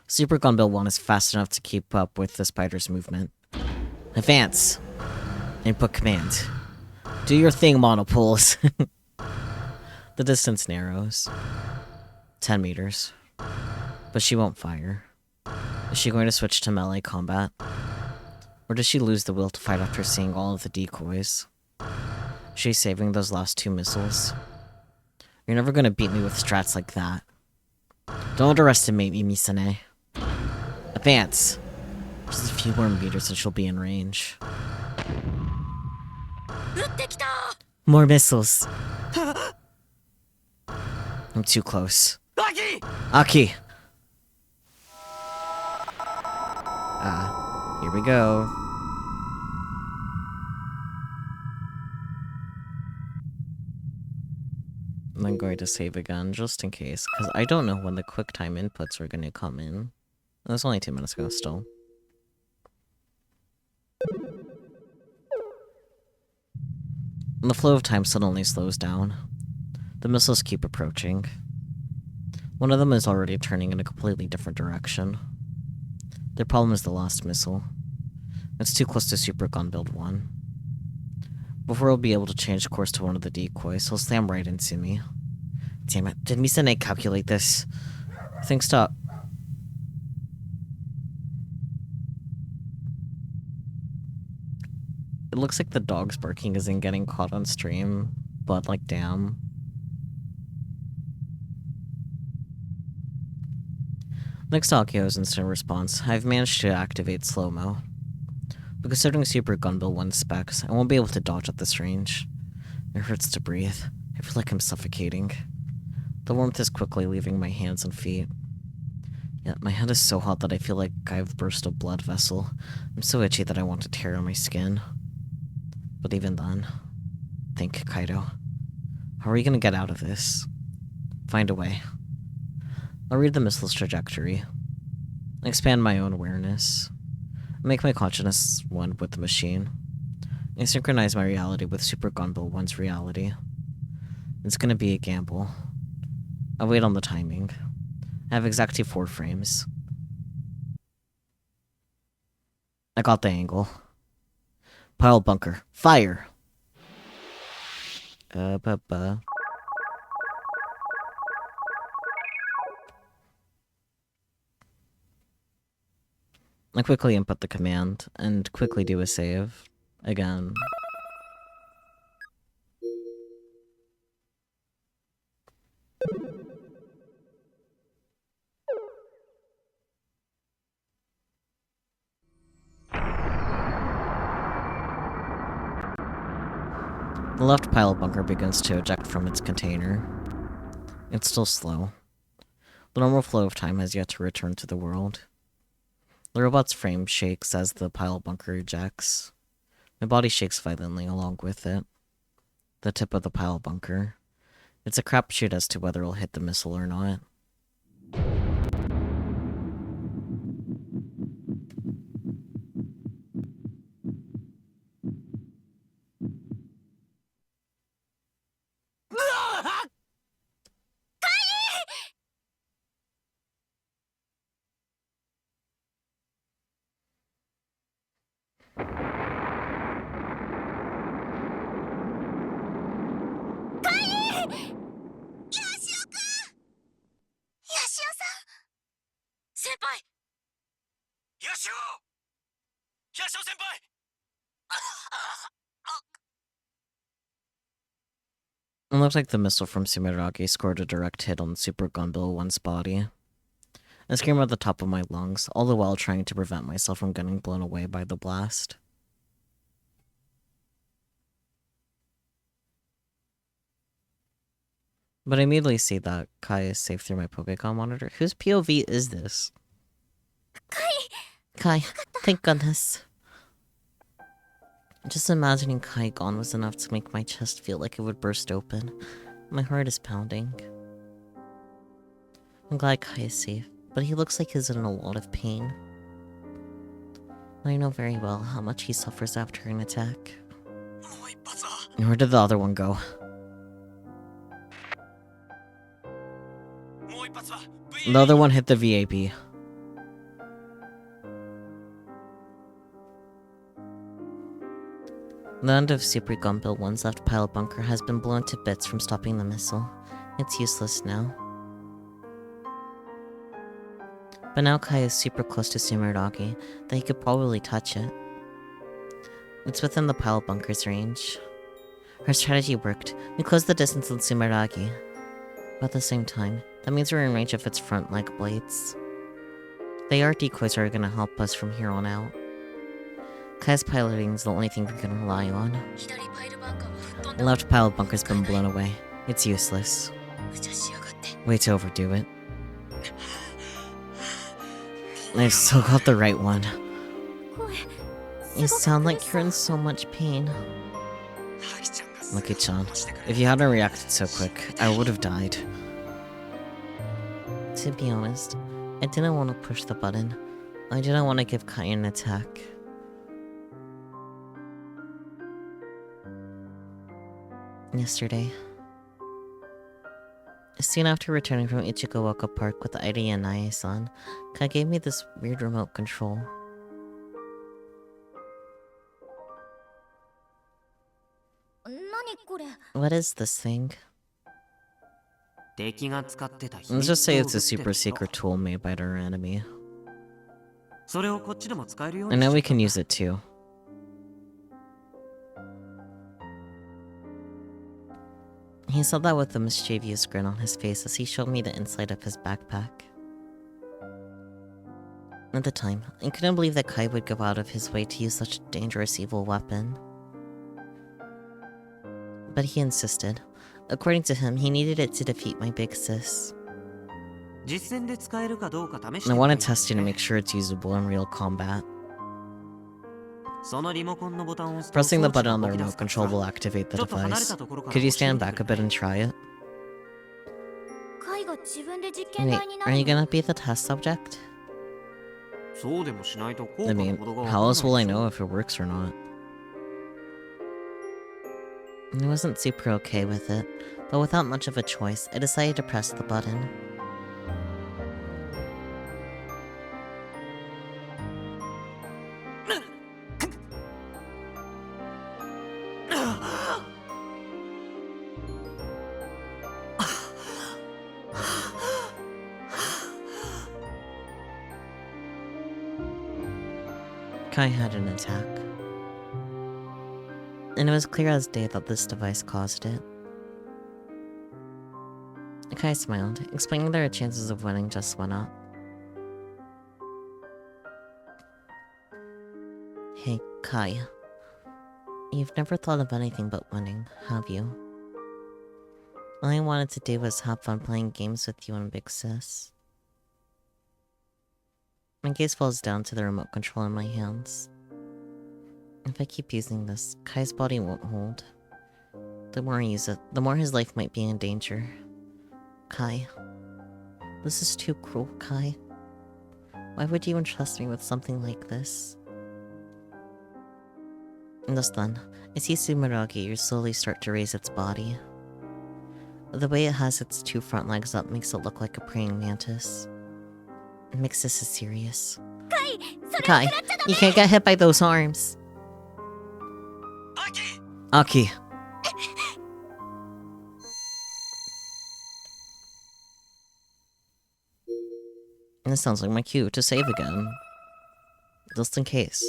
Super Gunbill 1 is fast enough to keep up with the spider's movement. Advance! Input command. Do your thing, monopools. The distance narrows. 10 meters. But she won't fire. Is she going to switch to melee combat? Or does she lose the will to fight after seeing all of the decoys? She's saving those last 2 missiles. You're never gonna beat me with strats like that. Don't underestimate me, Misane. Advance! Just a few more meters and she'll be in range. More missiles! I'm too close. Aki! Here we go. I'm going to save again, just in case, because I don't know when the QuickTime inputs are going to come in. It was only 2 minutes ago, still. And the flow of time suddenly slows down. The missiles keep approaching. One of them is already turning in a completely different direction. Their problem is the last missile. It's too close to Super Gun Build 1. Before he'll be able to change course to one of the decoys, he'll slam right into me. Damn it, did Misa calculate this? Think stop. It looks like the dog's barking isn't getting caught on stream, but like, damn. Next to Akio's instant response, I've managed to activate slow-mo. But considering Super Gun Build 1 specs, I won't be able to dodge at this range. It hurts to breathe. I feel like I'm suffocating. The warmth is quickly leaving my hands and feet. Yet my head is so hot that I feel like I've burst a blood vessel. I'm so itchy that I want to tear on my skin. But even then, think, Kaido. How are you gonna get out of this? Find a way. I'll read the missile's trajectory. Expand my own awareness. Make my consciousness one with the machine. I synchronize my reality with Super Gun Build 1's reality. It's gonna be a gamble. I'll wait on the timing. I have exactly 4 frames. I got the angle. Pile bunker. Fire! I quickly input the command, and quickly do a save. Again. The left pile bunker begins to eject from its container. It's still slow. The normal flow of time has yet to return to the world. The robot's frame shakes as the pile bunker ejects. My body shakes violently along with it. The tip of the pile bunker. It's a crapshoot as to whether it'll hit the missile or not. It looks like the missile from Sumeragi scored a direct hit on Super Gun Build 1's body. I scream at the top of my lungs, all the while trying to prevent myself from getting blown away by the blast. But I immediately see that Kai is safe through my Pokécon monitor. Whose POV is this? Kai, thank goodness. Just imagining Kai gone was enough to make my chest feel like it would burst open. My heart is pounding. I'm glad Kai is safe, but he looks like he's in a lot of pain. I know very well how much he suffers after an attack. Where did the other one go? The other one hit the VAB. The end of Super Gun Build 1's left pile bunker has been blown to bits from stopping the missile. It's useless now. But now Kai is super close to Sumeragi, that he could probably touch it. It's within the pile bunker's range. Our strategy worked. We closed the distance on Sumeragi. But at the same time, that means we're in range of its front leg blades. The AR decoys are gonna help us from here on out. Kai's piloting is the only thing we can rely on. The left pile bunker's been blown away. It's useless. Way to overdo it. I've still got the right one. You sound like you're in so much pain. Lucky-chan, if you hadn't reacted so quick, I would have died. To be honest, I didn't want to push the button. I didn't want to give Kai an attack. Yesterday, Soon after returning from Ichigawaka Park with Airi and Nae-san, Kai gave me this weird remote control. What is this thing? Let's just say it's a super secret tool made by our enemy. And now we can use it too. He said that with a mischievous grin on his face as he showed me the inside of his backpack. At the time, I couldn't believe that Kai would go out of his way to use such a dangerous evil weapon. But he insisted. According to him, he needed it to defeat my big sis. I want to test it to make sure it's usable in real combat. Pressing the button on the remote control will activate the device. Could you stand back a bit and try it? Wait, are you gonna be the test subject? I mean, how else will I know if it works or not? I wasn't super okay with it, but without much of a choice, I decided to press the button. Kai had an attack. And it was clear as day that this device caused it. Kai smiled, explaining that our chances of winning just went up. Hey, Kai. You've never thought of anything but winning, have you? All I wanted to do was have fun playing games with you and Big Sis. My gaze falls down to the remote control in my hands. If I keep using this, Kai's body won't hold. The more I use it, the more his life might be in danger. Kai. This is too cruel, Kai. Why would you entrust me with something like this? And just then, I see Sumeragi slowly start to raise its body. The way it has its two front legs up makes it look like a praying mantis. It makes this serious. Kai, you can't get hit by those arms. Aki. This sounds like my cue to save again. Just in case.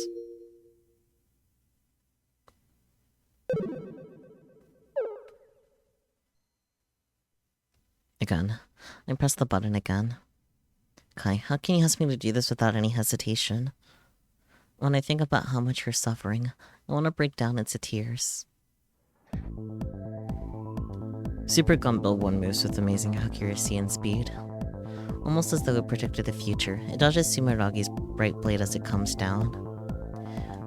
Again. I press the button again. Kai, how can you ask me to do this without any hesitation? When I think about how much you're suffering, I want to break down into tears. Super Gumball 1 moves with amazing accuracy and speed. Almost as though it predicted the future, it dodges Sumeragi's right blade as it comes down.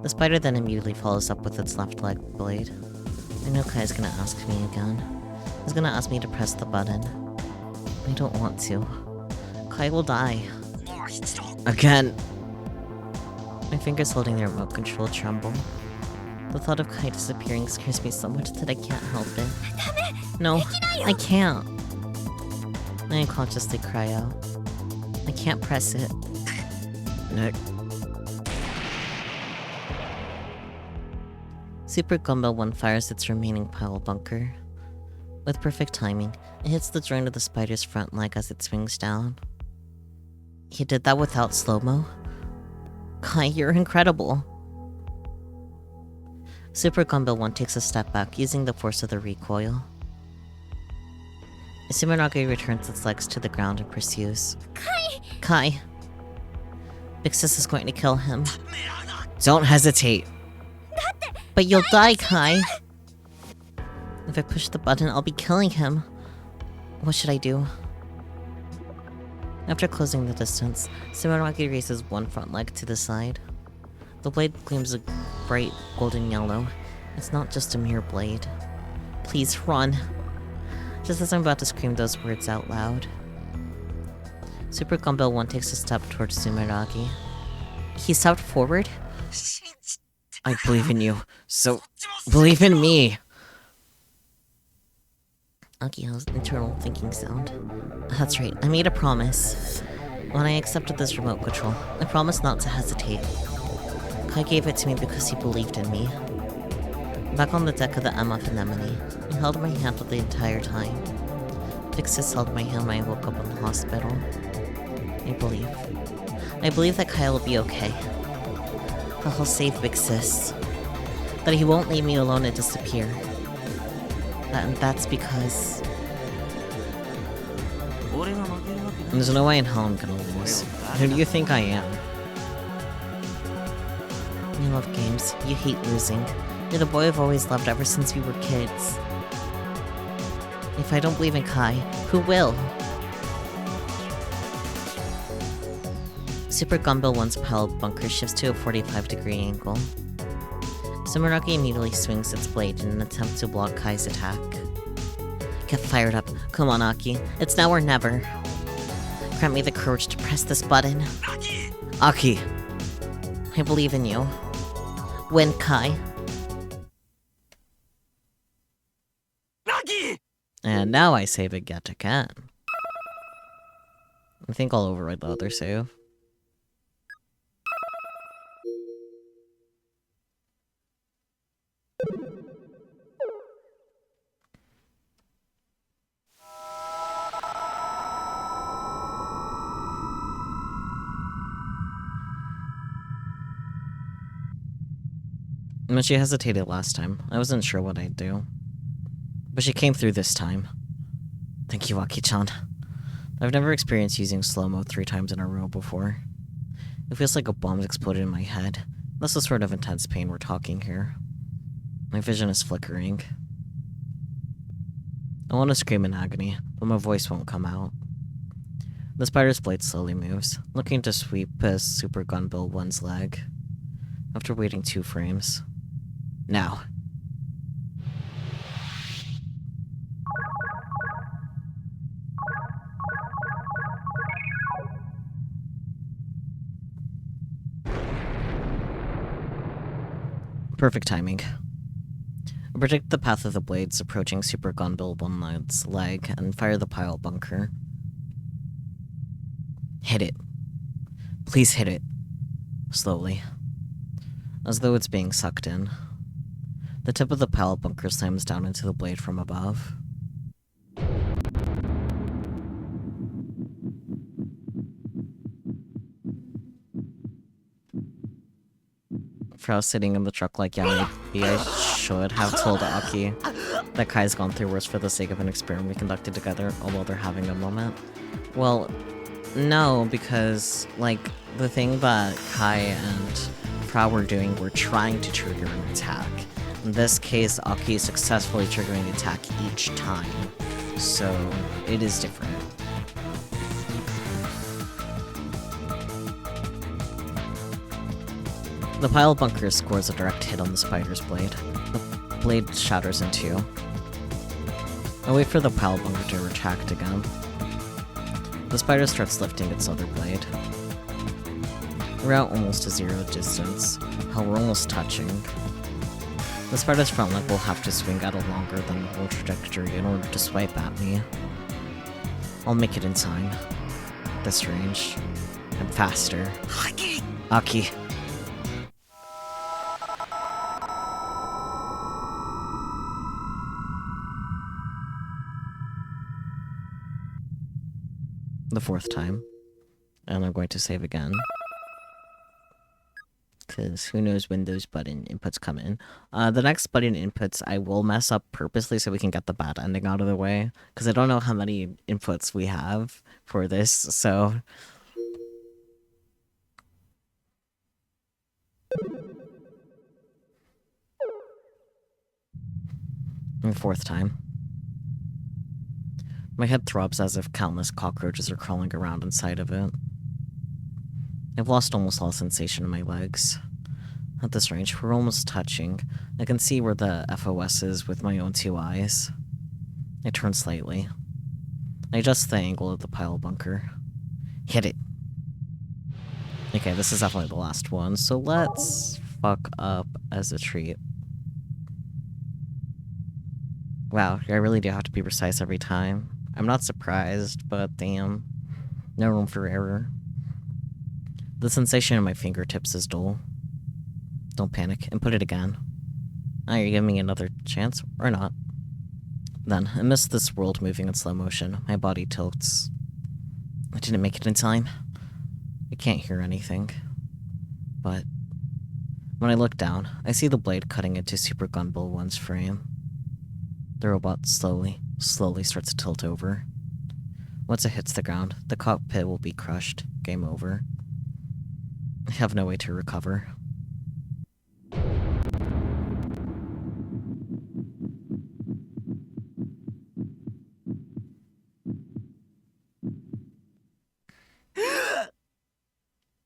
The spider then immediately follows up with its left leg blade. I know Kai is gonna ask me again. He's gonna ask me to press the button. I don't want to. Kai will die. Again. My fingers holding the remote control tremble. The thought of Kai disappearing scares me so much that I can't help it. No, I can't. I unconsciously cry out. I can't press it. Nick. Super Gumball 1 fires its remaining pile bunker. With perfect timing, it hits the joint of the spider's front leg as it swings down. He did that without slow-mo? Kai, you're incredible. Super Gumball 1 takes a step back, using the force of the recoil. Sumeragi returns its legs to the ground and pursues. Kai! Big Sis is going to kill him. Don't hesitate. But you'll die, Kai! If I push the button, I'll be killing him. What should I do? After closing the distance, Sumeragi raises one front leg to the side. The blade gleams a bright golden yellow. It's not just a mere blade. Please run. Just as I'm about to scream those words out loud, Super Gumball 1 takes a step towards Sumeragi. He stepped forward? I believe in you, so believe in me. Akiho's internal thinking sound. That's right, I made a promise. When I accepted this remote control, I promised not to hesitate. Kai gave it to me because he believed in me. Back on the deck of the MF Anemone, he held my hand the entire time. Big Sis held my hand when I woke up in the hospital. I believe that Kai will be okay. That he'll save Big Sis. That he won't leave me alone and disappear. And that's because... There's no way in hell I'm gonna lose. Who do you think I am? You love games. You hate losing. You're the boy I've always loved ever since we were kids. If I don't believe in Kai, who will? Super Gunbill 1's pile bunker shifts to a 45-degree angle. Sumeragi immediately swings its blade in an attempt to block Kai's attack. Get fired up. Come on, Aki. It's now or never. Grant me the courage to press this button. Aki! I believe in you. Win, Kai. And now I save it yet again. I think I'll override the other save. When she hesitated last time, I wasn't sure what I'd do. But she came through this time. Thank you, Aki-chan. I've never experienced using slow-mo 3 times in a row before. It feels like a bomb exploded in my head. That's the sort of intense pain we're talking here. My vision is flickering. I want to scream in agony, but my voice won't come out. The spider's blade slowly moves, looking to sweep past Super Gunbill 1's leg. After waiting 2 frames. Now. Perfect timing. I predict the path of the blades approaching Super Gunbill 1's leg and fire the pile bunker. Hit it. Please hit it. Slowly. As though it's being sucked in. The tip of the pile bunker slams down into the blade from above. For us sitting in the truck like, yeah, maybe I should have told Aki that Kai's gone through worse for the sake of an experiment we conducted together, although they're having a moment. Well, no, because, like, the thing that Kai and Frau were doing were trying to trigger an attack. In this case, Aki is successfully triggering the attack each time, so it is different. The pile bunker scores a direct hit on the spider's blade. The blade shatters in 2. I wait for the pile bunker to retract again. The spider starts lifting its other blade. We're out almost to 0 distance. Hell, we're almost touching. The spider's front leg will have to swing at a longer than normal trajectory in order to swipe at me. I'll make it in time. This range. And faster. Aki. The 4th time. And I'm going to save again. Because who knows when those button inputs come in. The next button inputs I will mess up purposely so we can get the bad ending out of the way. Because I don't know how many inputs we have for this, so... And 4th time. My head throbs as if countless cockroaches are crawling around inside of it. I've lost almost all sensation in my legs. At this range, we're almost touching. I can see where the FOS is with my own 2 eyes. I turn slightly. I adjust the angle of the pile bunker. Hit it. Okay, this is definitely the last one, so let's fuck up as a treat. Wow, I really do have to be precise every time. I'm not surprised, but damn. No room for error. The sensation in my fingertips is dull. Don't panic, and put it again. Ah, you're giving me another chance? Or not? Then, amidst this world moving in slow motion, my body tilts. I didn't make it in time. I can't hear anything. But when I look down, I see the blade cutting into Super Gunbill 1's frame. The robot slowly starts to tilt over. Once it hits the ground, the cockpit will be crushed. Game over. I have no way to recover.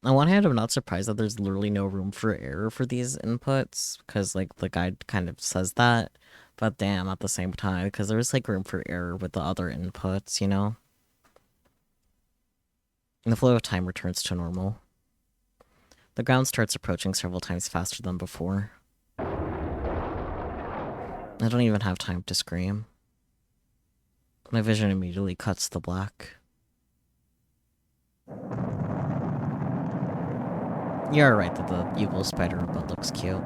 On one hand, I'm not surprised that there's literally no room for error for these inputs, because, like, the guide kind of says that, but damn, at the same time, because there's, like, room for error with the other inputs, you know? And the flow of time returns to normal. The ground starts approaching several times faster than before. I don't even have time to scream. My vision immediately cuts to black. You're right that the evil spider robot looks cute.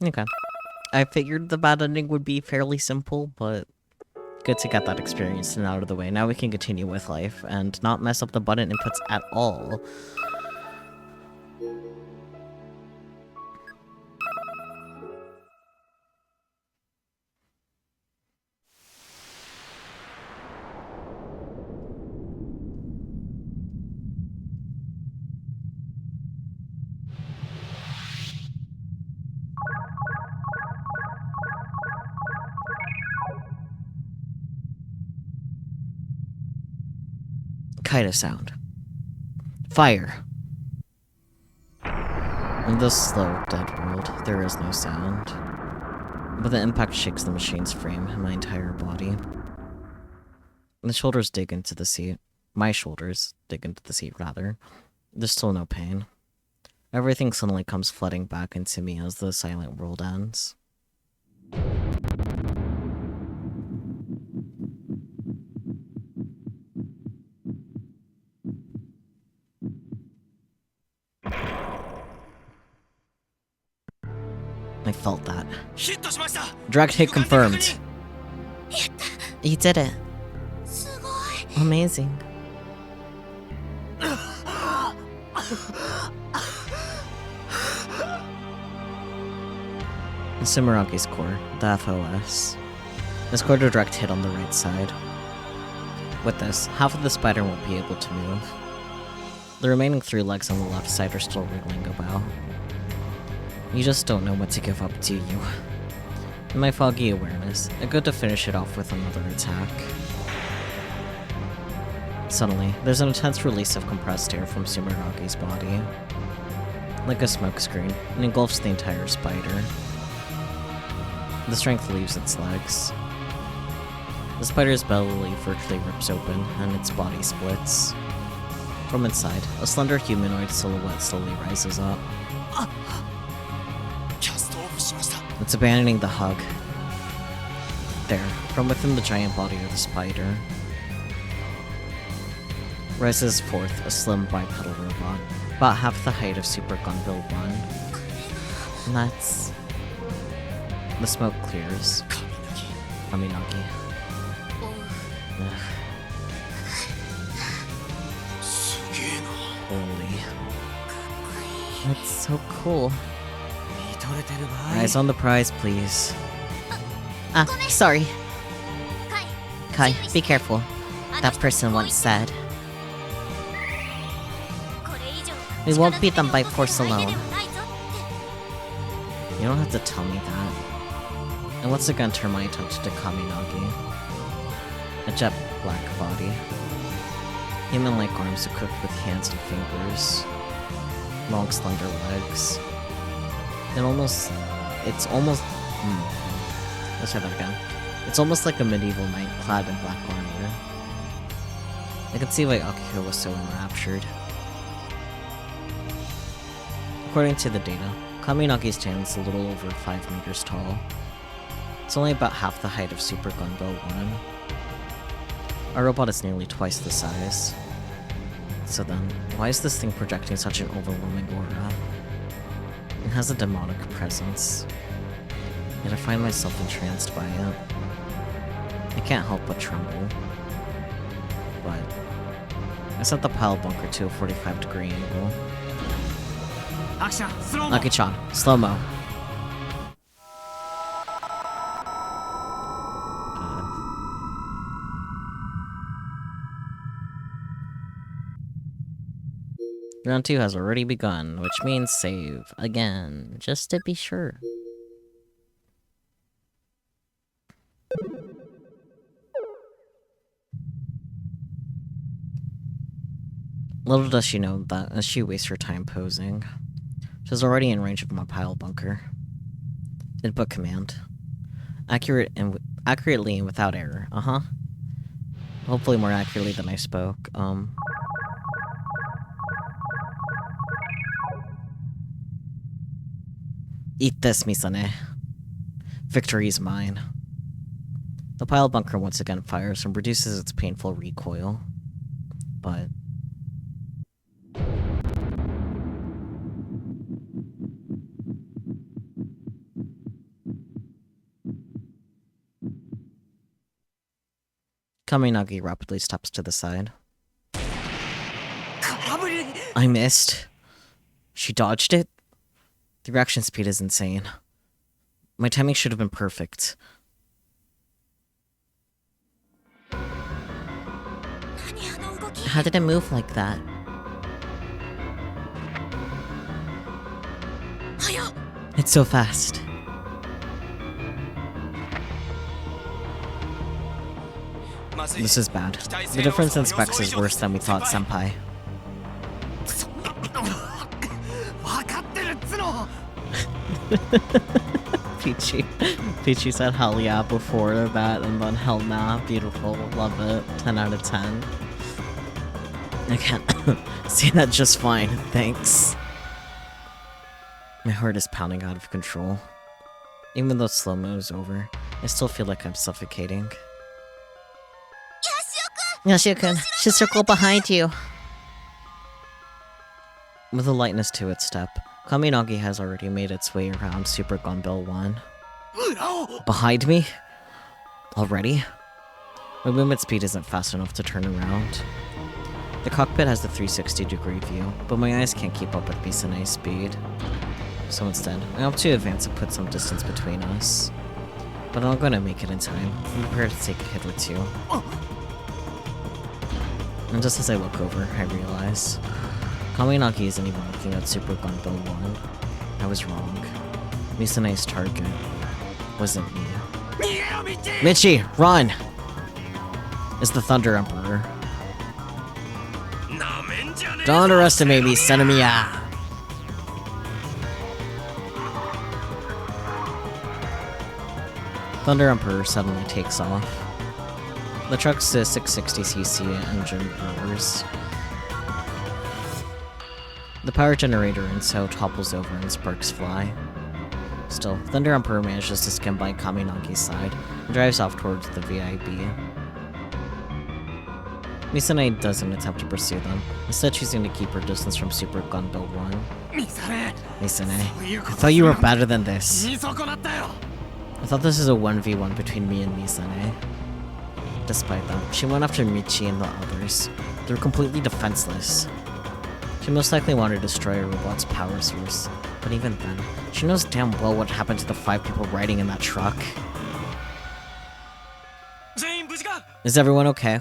Okay. I figured the bad ending would be fairly simple, but good to get that experience and out of the way. Now we can continue with life and not mess up the button inputs at all. Kind of sound. Fire. In this slow, dead world, there is no sound. But the impact shakes the machine's frame and my entire body. The shoulders dig into the seat. My shoulders dig into the seat, rather. There's still no pain. Everything suddenly comes flooding back into me as the silent world ends. I felt that. Direct hit confirmed. You did it. Amazing. Simuragi's core, the FOS. I scored a direct hit on the right side. With this, half of the spider won't be able to move. The remaining 3 legs on the left side are still wriggling about. You just don't know what to give up, do you? In my foggy awareness, I go to finish it off with another attack. Suddenly, there's an intense release of compressed air from Sumeragi's body. Like a smokescreen, it engulfs the entire spider. The strength leaves its legs. The spider's belly virtually rips open, and its body splits. From inside, a slender humanoid silhouette slowly rises up. It's abandoning the hug. There, from within the giant body of the spider, rises forth a slim bipedal robot, about half the height of Super Gunbill 1. And that's... The smoke clears. Kaminagi. Ugh. Holy. That's so cool. Eyes on the prize, please. Sorry. Kai, be careful. That person once said. We won't beat them by force alone. You don't have to tell me that. And once again turn my attention to Kaminagi. A jet black body. Human-like arms equipped with hands and fingers. Long slender legs. It's almost, let's try that again. It's almost like a medieval knight clad in black armor. I can see why Akiko was so enraptured. According to the data, Kaminagi's stand is a little over 5 meters tall. It's only about half the height of Super Gunbo 1. Our robot is nearly twice the size. So then, why is this thing projecting such an overwhelming aura? It has a demonic presence, yet I find myself entranced by it. I can't help but tremble. But I set the pile bunker to a 45-degree angle. Aki-chan, slow-mo. Round 2 has already begun, which means save again, just to be sure. Little does she know that as she wastes her time posing, she's already in range of my pile bunker. Input command. Accurately and without error. Hopefully more accurately than I spoke. Eat this, Misane. Victory is mine. The pile bunker once again fires and reduces its painful recoil. But Kaminagi rapidly steps to the side. I missed. She dodged it? The reaction speed is insane. My timing should have been perfect. How did it move like that? It's so fast. This is bad. The difference in specs is worse than we thought, senpai. Peachy said hell yeah before that, and then hell nah, beautiful, love it, 10 out of 10. I can't see that just fine, thanks. My heart is pounding out of control. Even though slow-mo is over, I still feel like I'm suffocating. Yoshio-kun, she's circled behind you. With a lightness to its step, Kaminagi has already made its way around Super Gunbill 1. Behind me? Already? My movement speed isn't fast enough to turn around. The cockpit has the 360-degree view, but my eyes can't keep up with Misane's speed. So instead, I opt to advance and put some distance between us. But I'm not going to make it in time. I'm prepared to take a hit or two. And just as I look over, I realize Kaminagi isn't even looking at Super Gunbill 1. I was wrong. Misane's target wasn't me. Michi, run! It's the Thunder Emperor. Don't underestimate me, Senemiya! Thunder Emperor suddenly takes off. The truck's a 660cc engine roars. The power generator in so topples over and sparks fly. Still, Thunder Emperor manages to skim by Kaminagi's side and drives off towards the VIB. Misane doesn't attempt to pursue them, instead choosing to keep her distance from Super Gunbill 1. Misane, I thought you were better than this. I thought this is a 1v1 between me and Misane. Despite that, she went after Michi and the others. They were completely defenseless. She most likely wanted to destroy a robot's power source, but even then, she knows damn well what happened to the 5 people riding in that truck. Is everyone okay?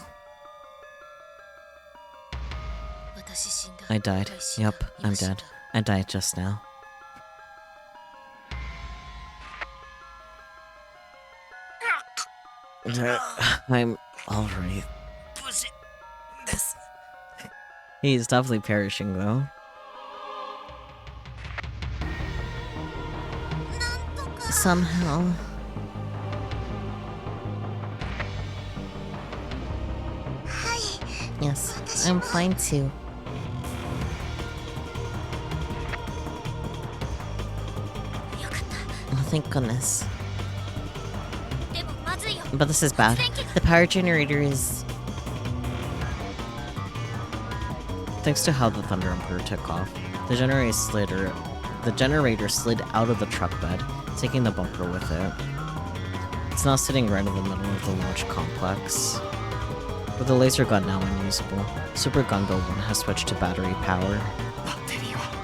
I died. Yup, I'm dead. I died just now. I'm alright. He's definitely perishing though. somehow. Yes, I'm fine too. Oh, thank goodness. But this is bad. The power generator is... Thanks to how the Thunder Emperor took off, the generator slid out of the truck bed, taking the bunker with it. It's now sitting right in the middle of the launch complex. With the laser gun now unusable, Super Gunbill 1 has switched to battery power.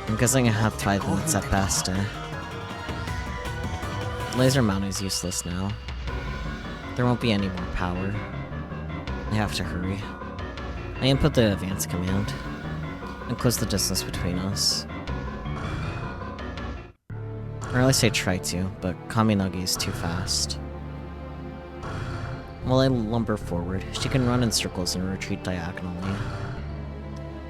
I'm guessing I have 5 minutes at best. Laser mount is useless now. There won't be any more power. I have to hurry. I input the advance command and close the distance between us. Or at least I try to, but Kaminagi is too fast. While I lumber forward, she can run in circles and retreat diagonally.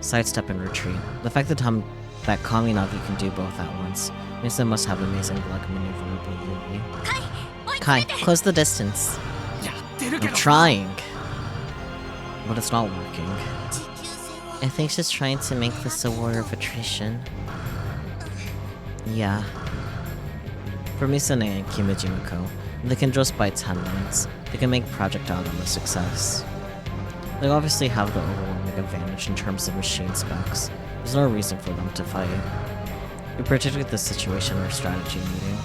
Sidestep and retreat. The fact that Kaminagi can do both at once means they must have amazing leg maneuverability. Kai, close the distance. I'm trying, but it's not working. I think she's trying to make this a war of attrition. Yeah. For Misane and Kimijimiko, they can just buy 10 minutes. They can make Project Autumn a success. They obviously have the overwhelming advantage in terms of machine specs. There's no reason for them to fight. We predicted this situation in our strategy meeting.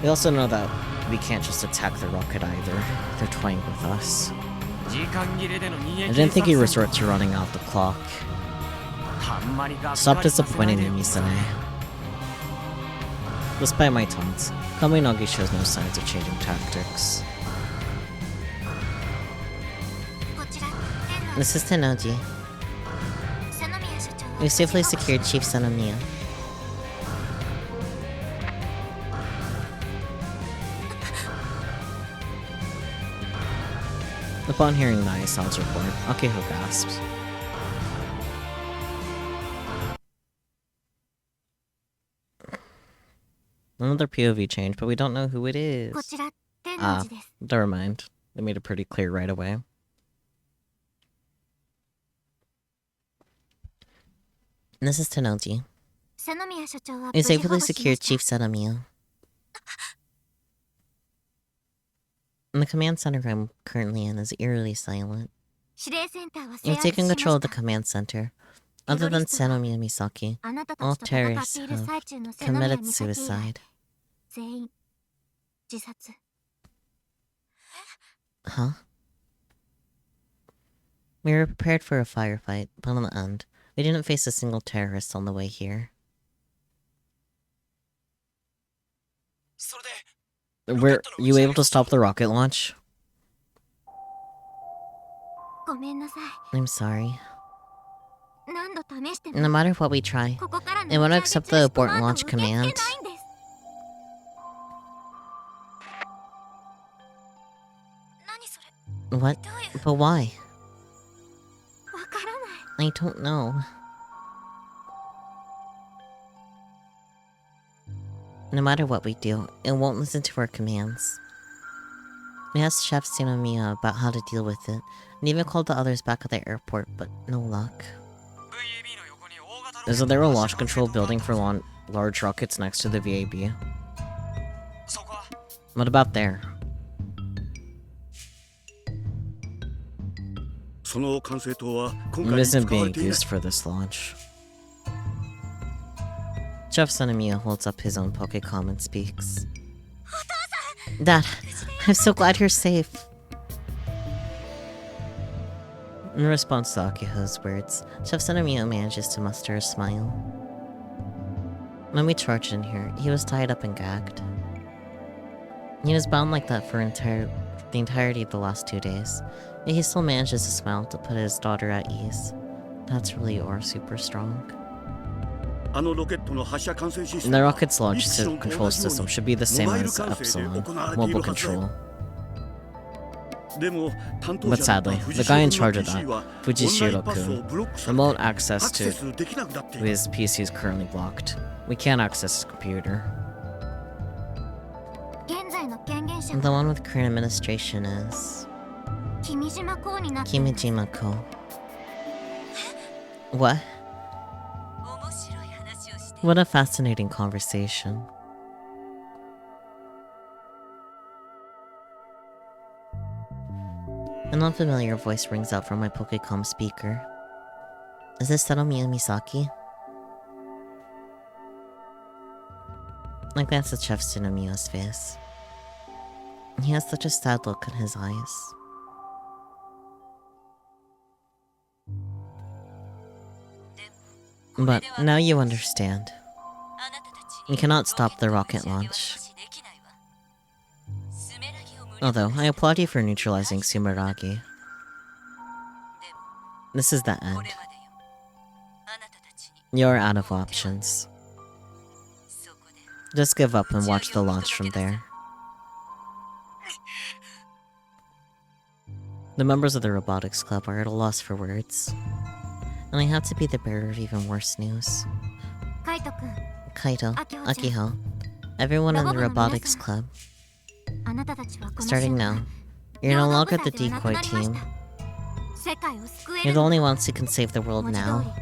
We also know that we can't just attack the rocket either. They're toying with us. I didn't think he'd resort to running out the clock. Stop disappointing me, Misane. Despite my taunts, Kaminagi shows no signs of changing tactics. This is Tennoji. We safely secured Chief Senomiya. Upon hearing Naisa's report, Akiho gasps. Another POV change, but we don't know who it is. Ah, never mind. They made it pretty clear right away. This is Tennoji. We safely secured Chief Senomiya. In the command center I'm currently in is eerily silent. You've taken control of the command center. Other than Senomiya Misaki, all terrorists have committed suicide. Huh? We were prepared for a firefight, but in the end, we didn't face a single terrorist on the way here. Were you able to stop the rocket launch? I'm sorry. No matter what we try, they won't accept the abort launch command. What? But why? I don't know. No matter what we do, it won't listen to our commands. We asked Chef Senomiya about how to deal with it, and even called the others back at the airport, but no luck. Isn't there a launch control building for large rockets next to the VAB? What about there? It isn't being used for this launch. Chef Senomiya holds up his own Pokécom and speaks. Dad, I'm so glad you're safe. In response to Akiho's words, Chef Senomiya manages to muster a smile. When we charged in here, he was tied up and gagged. He was bound like that for the entirety of the last 2 days, yet he still manages to smile to put his daughter at ease. That's really super strong. The rocket's launch control system should be the same as Epsilon, mobile control. But sadly, the guy in charge of that, Fujishiro-kun, remote access to his PC is currently blocked. We can't access his computer. The one with current administration is... Kimijima-ko. What? What a fascinating conversation. An unfamiliar voice rings out from my Pokecom speaker. Is this Senomiya Misaki? I glance at Chef Tsunomiya's face. He has such a sad look in his eyes. But now you understand. You cannot stop the rocket launch. Although, I applaud you for neutralizing Sumeragi. This is the end. You're out of options. Just give up and watch the launch from there. The members of the Robotics Club are at a loss for words. And I have to be the bearer of even worse news. Kaito, Akiho, everyone in the Robotics Club. Starting now, you're no longer the decoy team. You're the only ones who can save the world now.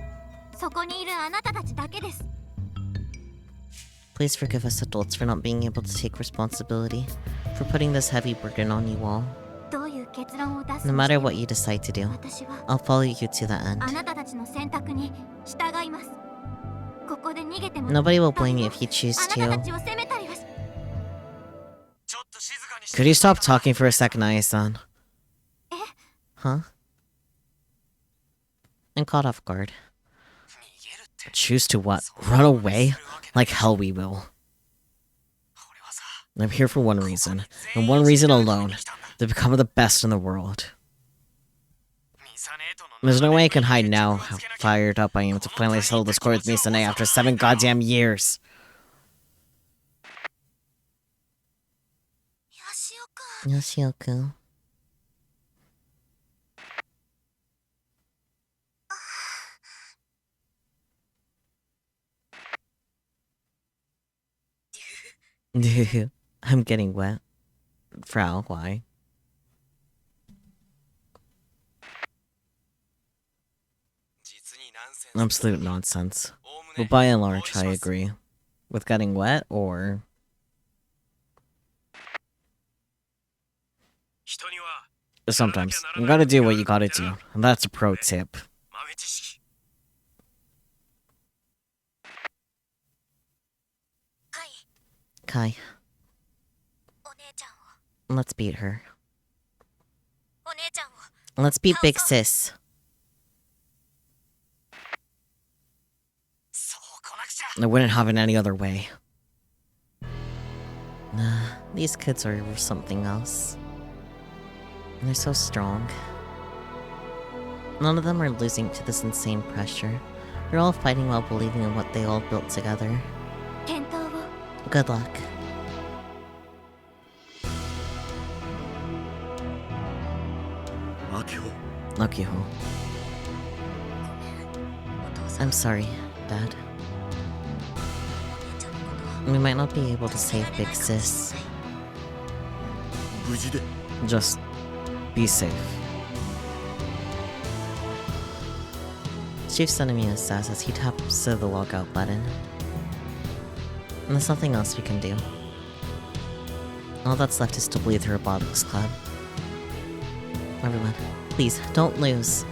Please forgive us adults for not being able to take responsibility, for putting this heavy burden on you all. No matter what you decide to do, I'll follow you to the end. Nobody will blame you if you choose to. Could you stop talking for a second, Aya-san? Huh? I'm caught off guard. Choose to what? Run away? Like hell we will. I'm here for one reason, and one reason alone. To become the best in the world. There's no way I can hide now how fired up I am to finally settle this score with Misane after 7 goddamn years. Yoshioku. I'm getting wet. Frau, why? Absolute nonsense. But by and large, I agree. With getting wet, or... Sometimes, you gotta do what you gotta do, and that's a pro tip. Kai. Let's beat her. Let's beat Big Sis. I wouldn't have it any other way. These kids are something else. They're so strong. None of them are losing to this insane pressure. They're all fighting while believing in what they all built together. Good luck. Akiho. I'm sorry, Dad. We might not be able to save Big Sis. Just be safe. Chief Senomiya says as he taps the logout button. And there's nothing else we can do. All that's left is to bleed the Robotics Club. Everyone, please, don't lose.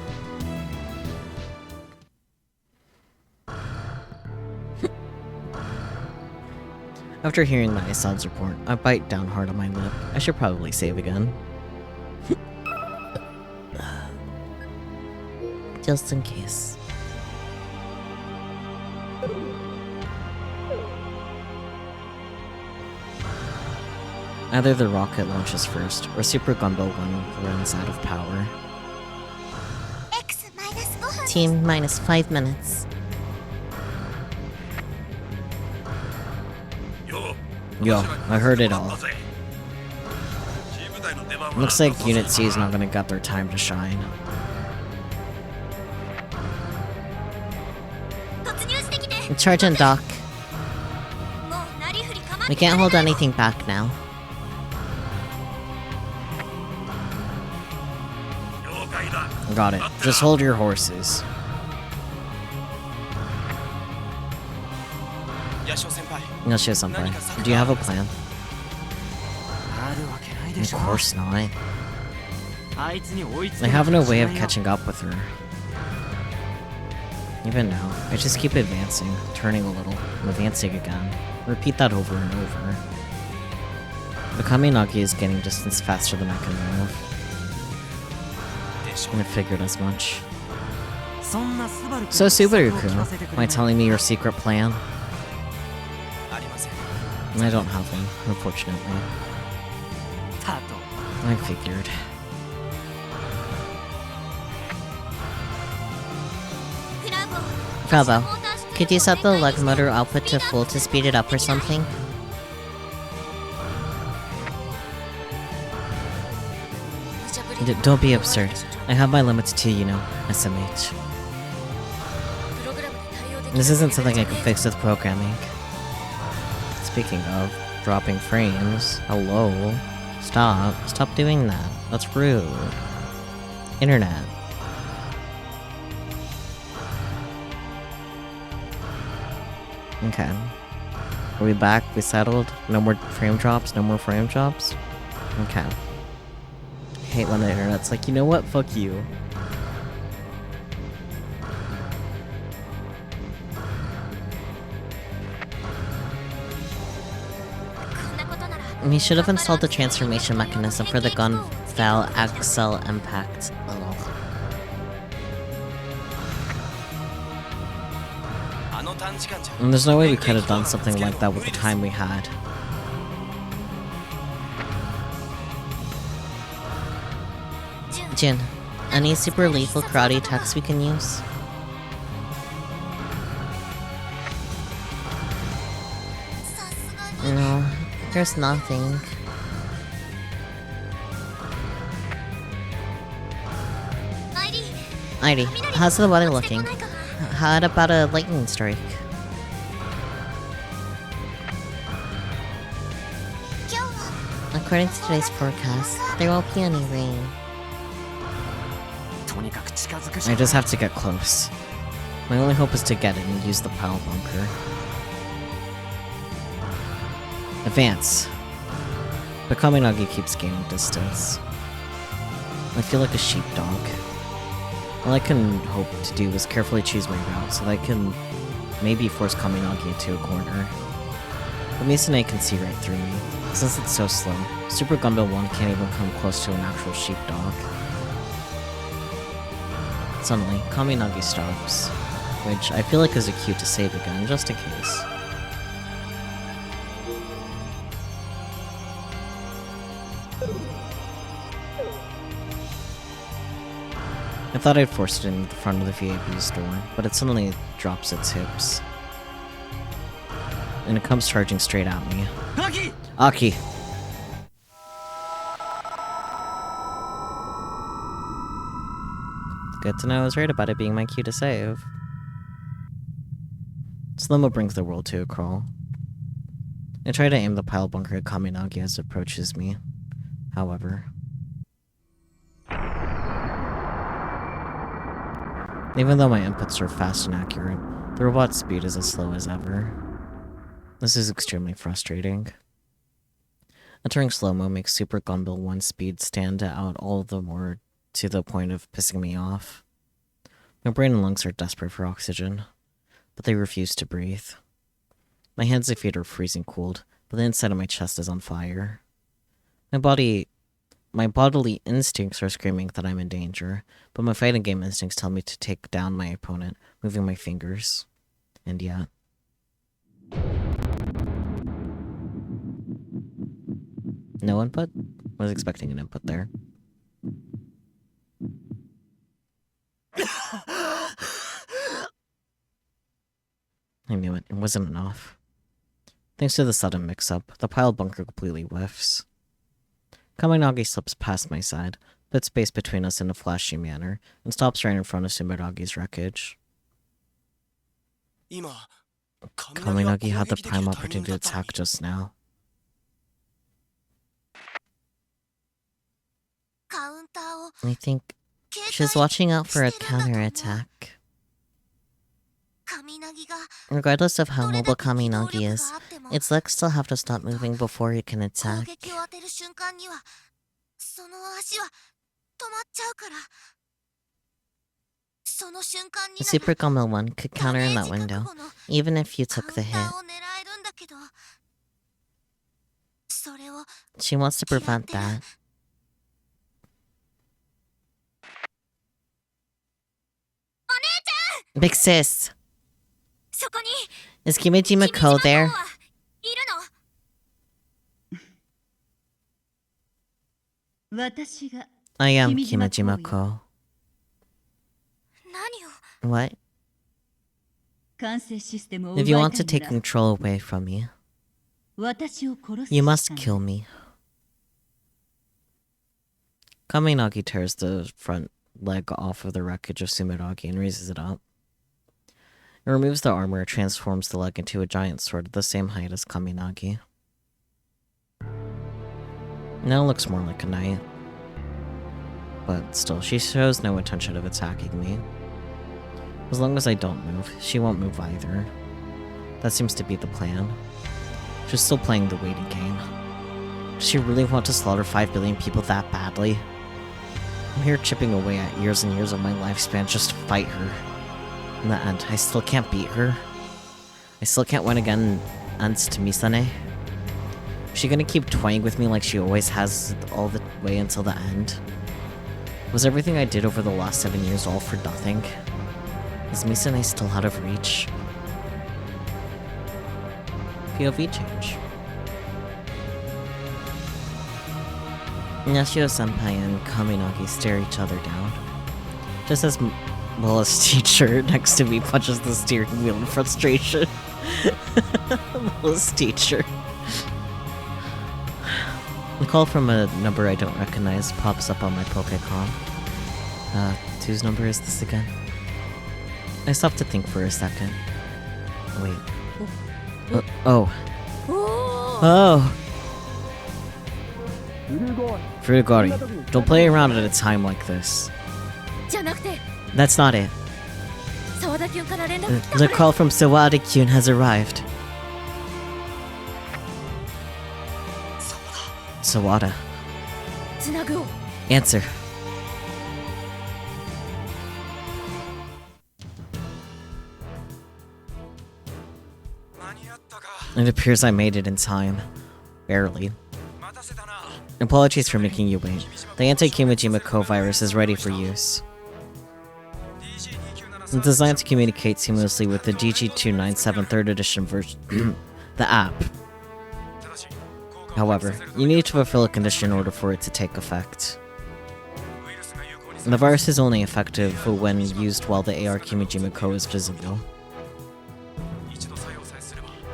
After hearing my son's report, I bite down hard on my lip. I should probably save again. Just in case. Either the rocket launches first, or Super Gunbo 1 runs out of power. Team minus 5 minutes. Yo, I heard it all. Looks like Unit C is not gonna get their time to shine. Charge and dock. We can't hold anything back now. Got it. Just hold your horses. Yashio-senpai, do you have a plan? Of course not. I have no way of catching up with her. Even now, I just keep advancing, turning a little, and advancing again. Repeat that over and over. The Kaminagi is gaining distance faster than I can move. And I figured as much. So Subaru-kun, am I telling me your secret plan? I don't have one, unfortunately. I figured. Bravo. Could you set the leg motor output to full to speed it up or something? Don't be absurd. I have my limits too, you know, SMH. This isn't something I can fix with programming. Speaking of dropping frames, hello? Stop doing that. That's rude. Internet. Okay. Are we back? We settled? No more frame drops? No more frame drops? Okay. I hate when the internet's like, you know what? Fuck you. We should have installed the transformation mechanism for the gun Val Axle Impact. And there's no way we could have done something like that with the time we had. Jin, any super lethal karate attacks we can use? No, there's nothing. Heidi, how's the weather looking? How about a lightning strike? According to today's forecast, there won't be any rain. I just have to get close. My only hope is to get it and use the pile bunker. Advance. But Kaminagi keeps gaining distance. I feel like a sheepdog. All I can hope to do is carefully choose my route so that I can maybe force Kaminagi into a corner. But Misane can see right through me. Since it's so slow, Super Gundam 1 can't even come close to an actual sheepdog. Suddenly, Kaminagi stops, which I feel like is a cue to save again, just in case. I thought I'd forced it in the front of the VAB's door, but it suddenly drops its hips. And it comes charging straight at me. Aki! Good to know I was right about it being my cue to save. Slow-mo brings the world to a crawl. I try to aim the pile bunker at Kaminagi as it approaches me. However... even though my inputs are fast and accurate, the robot's speed is as slow as ever. This is extremely frustrating. Entering slow-mo makes Super Gundam 1 speed stand out all the more to the point of pissing me off. My brain and lungs are desperate for oxygen, but they refuse to breathe. My hands and feet are freezing cold, but the inside of my chest is on fire. My bodily instincts are screaming that I'm in danger, but my fighting game instincts tell me to take down my opponent, moving my fingers. And yet... no input? I was expecting an input there. I knew it. It wasn't enough. Thanks to the sudden mix-up, the pile bunker completely whiffs. Kaminagi slips past my side, puts space between us in a flashy manner, and stops right in front of Sumeragi's wreckage. Kaminagi had the prime opportunity to attack just now. I think She's watching out for a counterattack. Regardless of how mobile Kaminagi is, its legs still have to stop moving before it can attack. The Super Combo 1 could counter in that window, even if you took the hit. She wants to prevent that. Big sis! Is Kimijima Ko there? I am Kimijima Ko. What? If you want to take control away from me, you must kill me. Kaminagi tears the front leg off of the wreckage of Sumeragi and raises it up. It removes the armor, transforms the leg into a giant sword the same height as Kaminagi. Now it looks more like a knight. But still, she shows no intention of attacking me. As long as I don't move, she won't move either. That seems to be the plan. She's still playing the waiting game. Does she really want to slaughter 5 billion people that badly? I'm here chipping away at years and years of my lifespan just to fight her. In the end, I still can't beat her. I still can't win against Misane. Is she gonna keep toying with me like she always has all the way until the end? Was everything I did over the last 7 years all for nothing? Is Misane still out of reach? POV change. Yashio-senpai and Kaminagi stare each other down. Just as Mulla's teacher next to me punches the steering wheel in frustration. Mulla's teacher. A call from a number I don't recognize pops up on my Pokécom. Whose number is this again? I stop to think for a second. Wait. Oh. Furugori, don't play around at a time like this. That's not it. The call from Sawada-kyun has arrived. Sawada. Answer. It appears I made it in time. Barely. Apologies for making you wait. The anti-Kimijima Ko virus is ready for use. It's designed to communicate seamlessly with the DG297 3rd edition version, the app. However, you need to fulfill a condition in order for it to take effect. The virus is only effective when used while the AR Kimijima Ko is visible.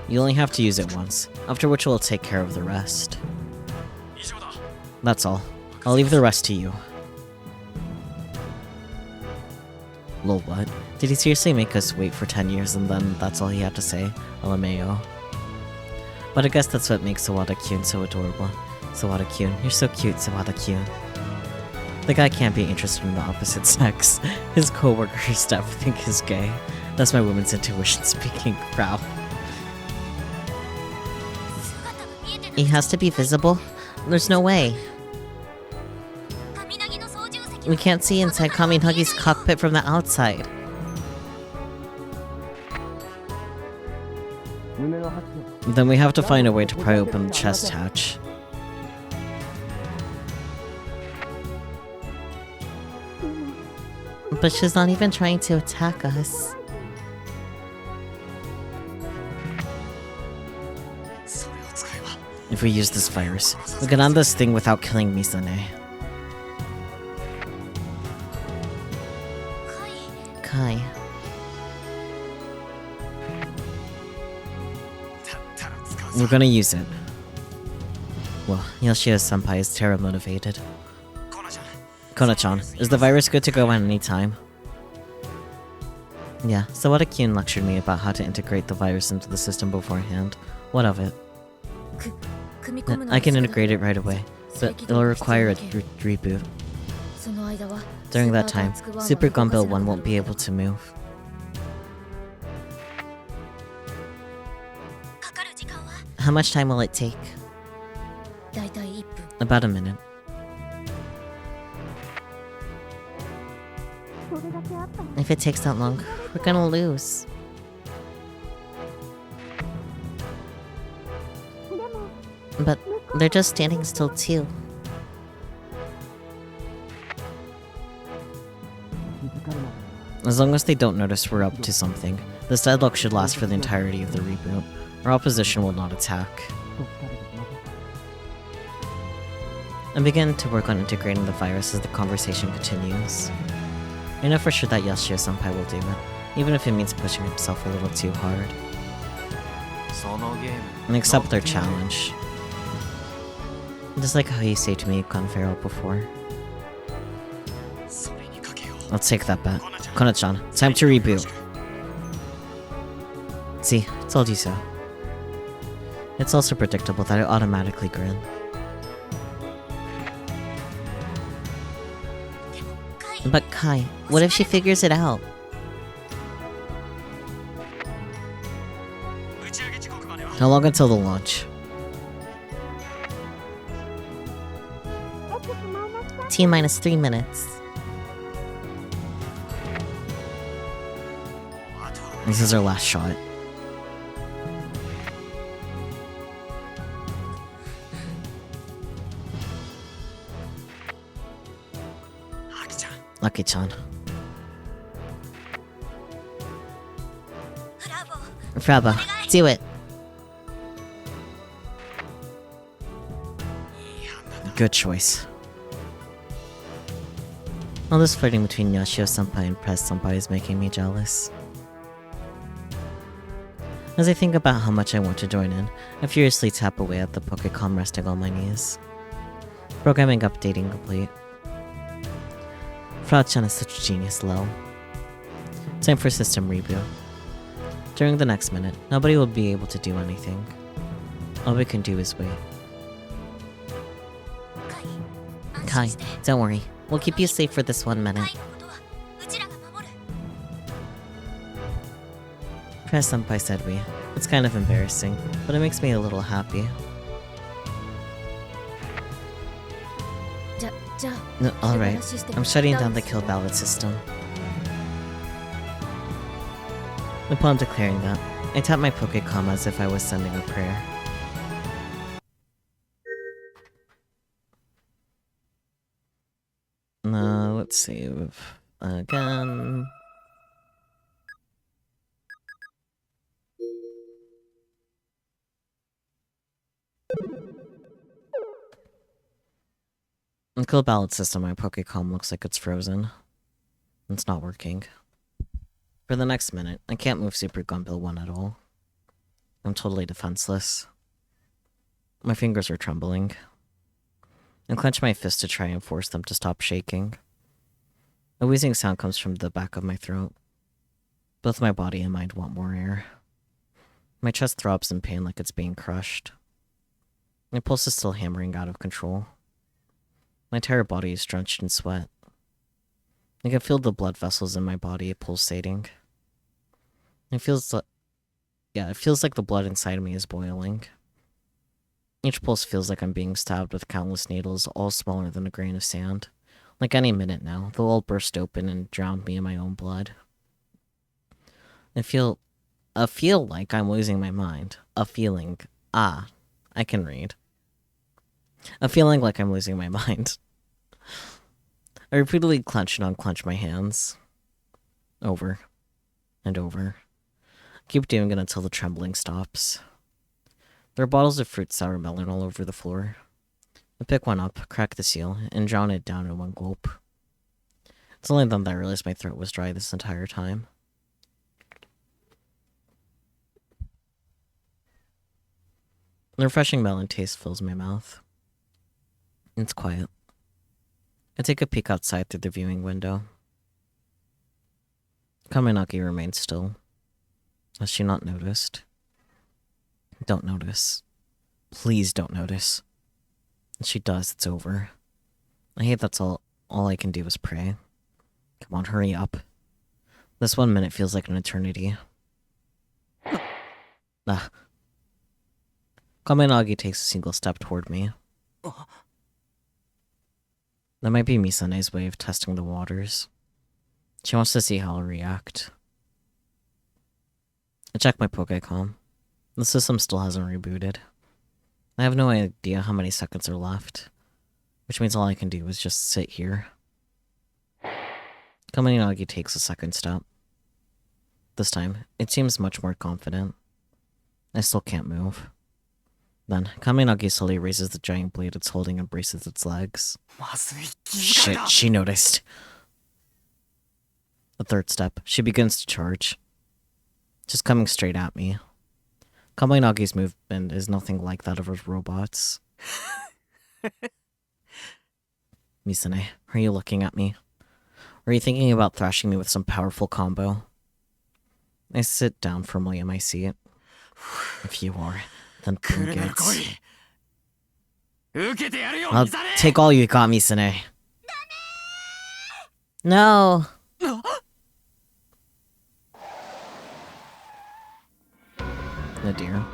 You only have to use it once, after which it will take care of the rest. That's all. I'll leave the rest to you. Lol, what? Did he seriously make us wait for 10 years and then that's all he had to say? LMAO. But I guess that's what makes Sawada-kyun so adorable. Sawada-kyun, you're so cute, Sawada-kyun. The guy can't be interested in the opposite sex. His co-workers definitely think he's gay. That's my woman's intuition speaking. Proud. He has to be visible? There's no way. We can't see inside Kaminagi's cockpit from the outside. Then we have to find a way to pry open the chest hatch. But she's not even trying to attack us. If we use this virus, we can end this thing without killing Misane. Kai. We're gonna use it. Well, Yoshio-senpai is terror motivated. Kona-chan, is the virus good to go at any time? Yeah, Sawada-kyun lectured me about how to integrate the virus into the system beforehand. What of it? I can integrate it right away, but it'll require a reboot. During that time, Super Gunbill 1 won't be able to move. How much time will it take? About a minute. If it takes that long, we're gonna lose. But they're just standing still too. As long as they don't notice we're up to something, this deadlock should last for the entirety of the reboot. Our opposition will not attack. I'm beginning to work on integrating the virus as the conversation continues. I know for sure that Yashio-senpai will do it, even if it means pushing himself a little too hard. And accept their challenge. Just like how you saved me at Conferro before. Let's take that bet. Kona-chan, time to reboot. See, told you so. It's also predictable that I automatically grin. But Kai, what if she figures it out? How long until the launch? T-minus 3 minutes. This is our last shot. Lucky-chan. Bravo, do it. Good choice. All this flirting between Yashio-senpai and Press-senpai is making me jealous. As I think about how much I want to join in, I furiously tap away at the Pokécom resting on my knees. Programming updating complete. Frau-chan is such a genius, lol. Time for system reboot. During the next minute, nobody will be able to do anything. All we can do is wait. Kai, don't worry. We'll keep you safe for this 1 minute. Press-senpai said we. It's kind of embarrassing, but it makes me a little happy. Alright, I'm shutting down the kill ballot system. Upon declaring that, I tapped my Pokécom as if I was sending a prayer. Let's save again. The kill ballot system on my Pokécom looks like it's frozen. It's not working. For the next minute, I can't move Super Gunbill 1 at all. I'm totally defenseless. My fingers are trembling. I clench my fist to try and force them to stop shaking. A wheezing sound comes from the back of my throat. Both my body and mind want more air. My chest throbs in pain like it's being crushed. My pulse is still hammering out of control. My entire body is drenched in sweat. I can feel the blood vessels in my body pulsating. It feels like the blood inside me is boiling. Each pulse feels like I'm being stabbed with countless needles, all smaller than a grain of sand. Like any minute now, they'll all burst open and drown me in my own blood. I feel like I'm losing my mind. A feeling. I can read. A feeling like I'm losing my mind. I repeatedly clench and unclench my hands. Over. And over. Keep doing it until the trembling stops. There are bottles of fruit sour melon all over the floor. I pick one up, crack the seal, and drown it down in one gulp. It's only then that I realized my throat was dry this entire time. The refreshing melon taste fills my mouth. It's quiet. I take a peek outside through the viewing window. Kaminaki remains still. Has she not noticed? Don't notice. Please don't notice. If she does, it's over. I hate that's all. all I can do is pray. Come on, hurry up. This 1 minute feels like an eternity. Ah. Kaminagi takes a single step toward me. That might be Misane's way of testing the waters. She wants to see how I'll react. I check my Pokécom. The system still hasn't rebooted. I have no idea how many seconds are left, which means all I can do is just sit here. Kaminagi takes a second step. This time, it seems much more confident. I still can't move. Then, Kaminagi slowly raises the giant blade it's holding and braces its legs. Shit, she noticed. The third step, she begins to charge. Just coming straight at me. Kaminagi's movement is nothing like that of her robots. Misane, are you looking at me? Or are you thinking about thrashing me with some powerful combo? I sit down firmly in my seat. If you are, then bring it. I'll take all you got, Misane. No! No dear.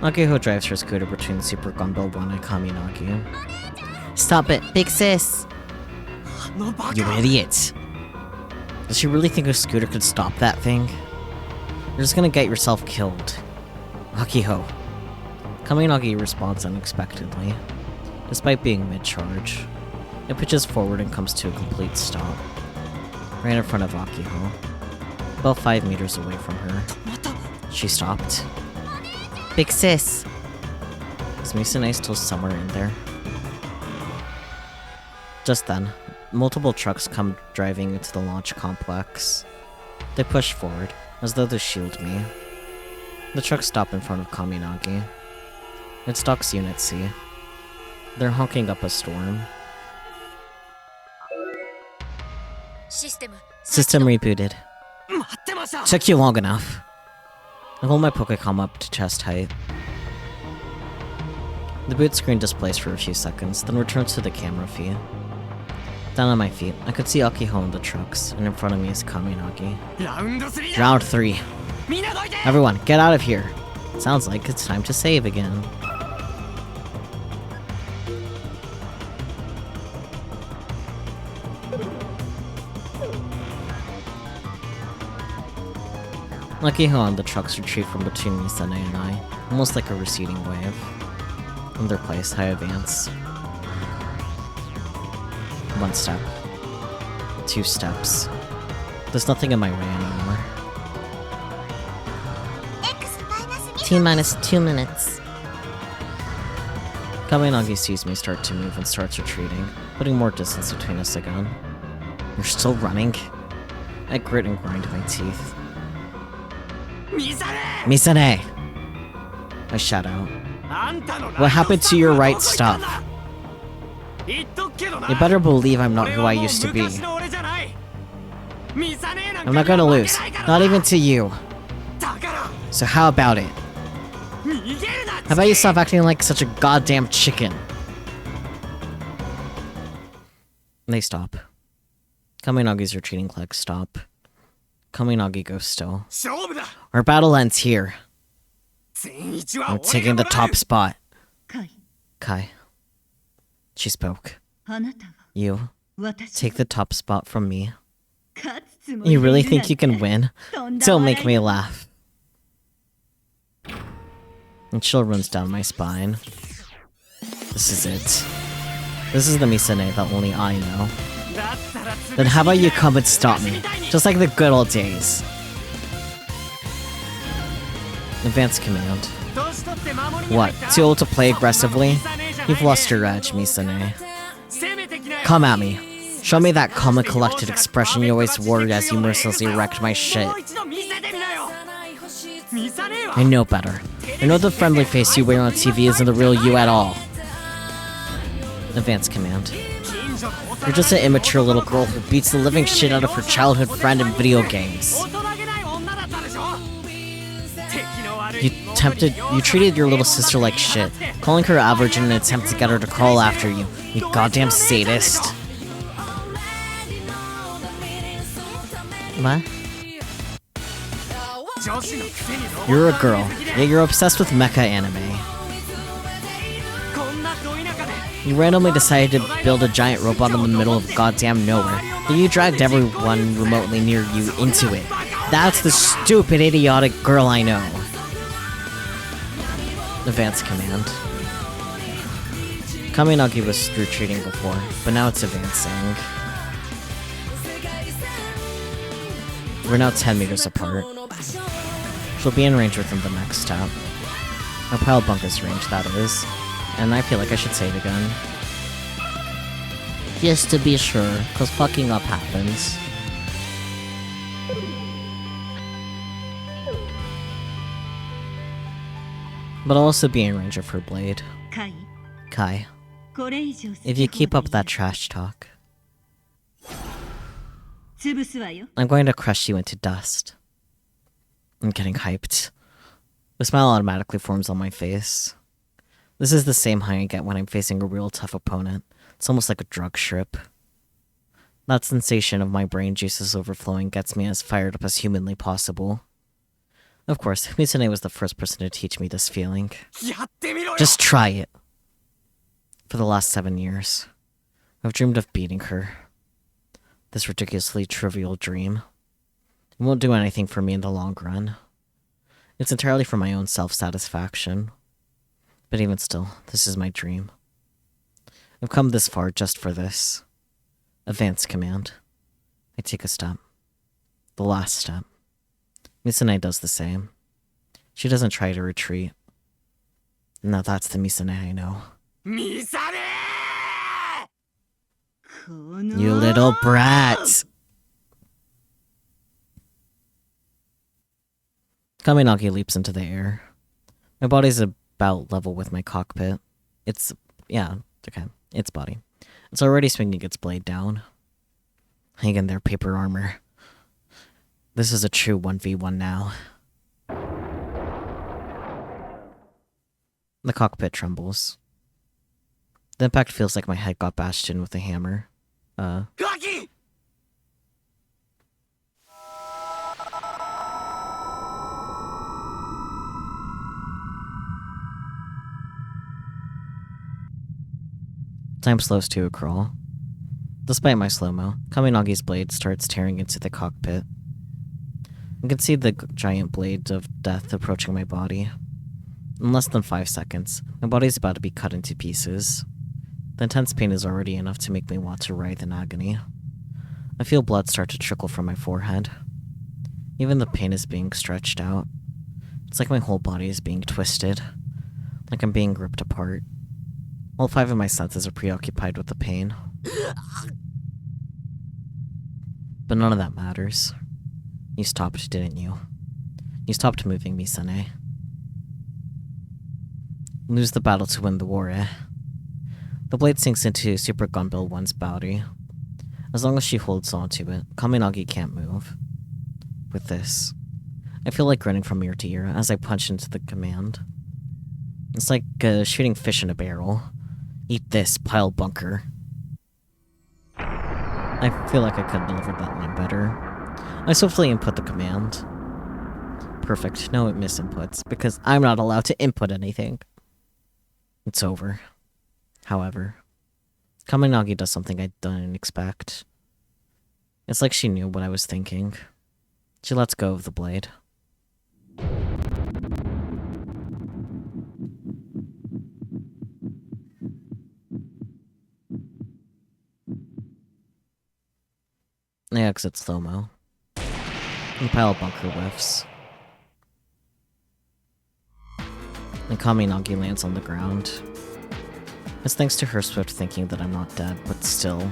Akiho drives her scooter between Super Gumball 1 and Kaminagi. Stop it, big sis! You idiot! Does she really think a scooter could stop that thing? You're just gonna get yourself killed. Akiho. Kaminagi responds unexpectedly. Despite being mid-charge, it pitches forward and comes to a complete stop. Right in front of Akiho. About 5 meters away from her. She stopped. Big sis! Is Misane still somewhere in there? Just then, multiple trucks come driving into the launch complex. They push forward, as though to shield me. The trucks stop in front of Kaminagi. It's Doc's Unit C. They're honking up a storm. System rebooted. Took you long enough. I hold my Pokécom up to chest height. The boot screen displays for a few seconds, then returns to the camera feed. Down on my feet, I could see Akiho in the trucks, and in front of me is Kaminagi. Round 3. Everyone, get out of here. Sounds like it's time to save again. Akiho and the trucks retreat from between Misane and I, almost like a receding wave. In their place, I advance. 1 step. 2 steps. There's nothing in my way anymore. T-minus 2 minutes. Kaminagi sees me start to move and starts retreating, putting more distance between us again. You're still running? I grit and grind my teeth. Misane! I shout out. What happened to your right stuff? You better believe I'm not who I used to be. I'm not gonna lose. Not even to you. So how about it? How about you stop acting like such a goddamn chicken? They stop. Kaminagi's retreating legs stop. Kaminagi goes still. Our battle ends here. I'm taking the top spot. Kai. She spoke. You. Take the top spot from me. You really think you can win? Don't make me laugh. And chill runs down my spine. This is it. This is the Misane that only I know. Then how about you come and stop me? Just like the good old days. Advanced command. What? Too old to play aggressively? You've lost your edge, Misane. Come at me. Show me that calm and collected expression you always wore as you mercilessly wrecked my shit. I know better. I know the friendly face you wear on TV isn't the real you at all. Advanced command. You're just an immature little girl who beats the living shit out of her childhood friend in video games. You treated your little sister like shit, calling her average in an attempt to get her to crawl after you, you goddamn sadist. What? You're a girl, yet you're obsessed with mecha anime. You randomly decided to build a giant robot in the middle of goddamn nowhere. Then you dragged everyone remotely near you into it. That's the stupid, idiotic girl I know. Advanced command. Kaminagi was retreating before, but now it's advancing. We're now 10 meters apart. She'll be in range within the next step. Our pile bunker's range, that is. And I feel like I should save again. Just to be sure, cause fucking up happens. But I'll also be in range of her blade. Kai, if you keep up that trash talk, I'm going to crush you into dust. I'm getting hyped. The smile automatically forms on my face. This is the same high I get when I'm facing a real tough opponent. It's almost like a drug trip. That sensation of my brain juices overflowing gets me as fired up as humanly possible. Of course, Mitsune was the first person to teach me this feeling. Just try it. For the last 7 years, I've dreamed of beating her. This ridiculously trivial dream. It won't do anything for me in the long run. It's entirely for my own self-satisfaction. But even still, this is my dream. I've come this far just for this. Advanced command. I take a step. The last step. Mitsune does the same. She doesn't try to retreat. Now that's the Mitsune I know. You little brat! Kaminagi leaps into the air. My body's about level with my cockpit. Its body. It's already swinging its blade down. Hang in there, paper armor. This is a true 1v1 now. The cockpit trembles. The impact feels like my head got bashed in with a hammer. Time slows to a crawl. Despite my slow-mo, Kaminagi's blade starts tearing into the cockpit. I can see the giant blade of death approaching my body. In less than 5 seconds, my body's about to be cut into pieces. The intense pain is already enough to make me want to writhe in agony. I feel blood start to trickle from my forehead. Even the pain is being stretched out. It's like my whole body is being twisted. Like I'm being ripped apart. All 5 of my senses are preoccupied with the pain. But none of that matters. You stopped, didn't you? You stopped moving, Mitsune. Lose the battle to win the war, eh? The blade sinks into Super Gunbill 1's body. As long as she holds onto it, Kaminagi can't move. With this, I feel like grinning from ear to ear as I punch into the command. It's like shooting fish in a barrel. Eat this, pile bunker. I feel like I could have delivered that line better. I swiftly input the command. Perfect, no misinputs, because I'm not allowed to input anything. It's over. However, Kaminagi does something I didn't expect. It's like she knew what I was thinking. She lets go of the blade. I exit slow-mo. The pile bunker whiffs. And Kaminagi lands on the ground. It's thanks to her swift thinking that I'm not dead, but still.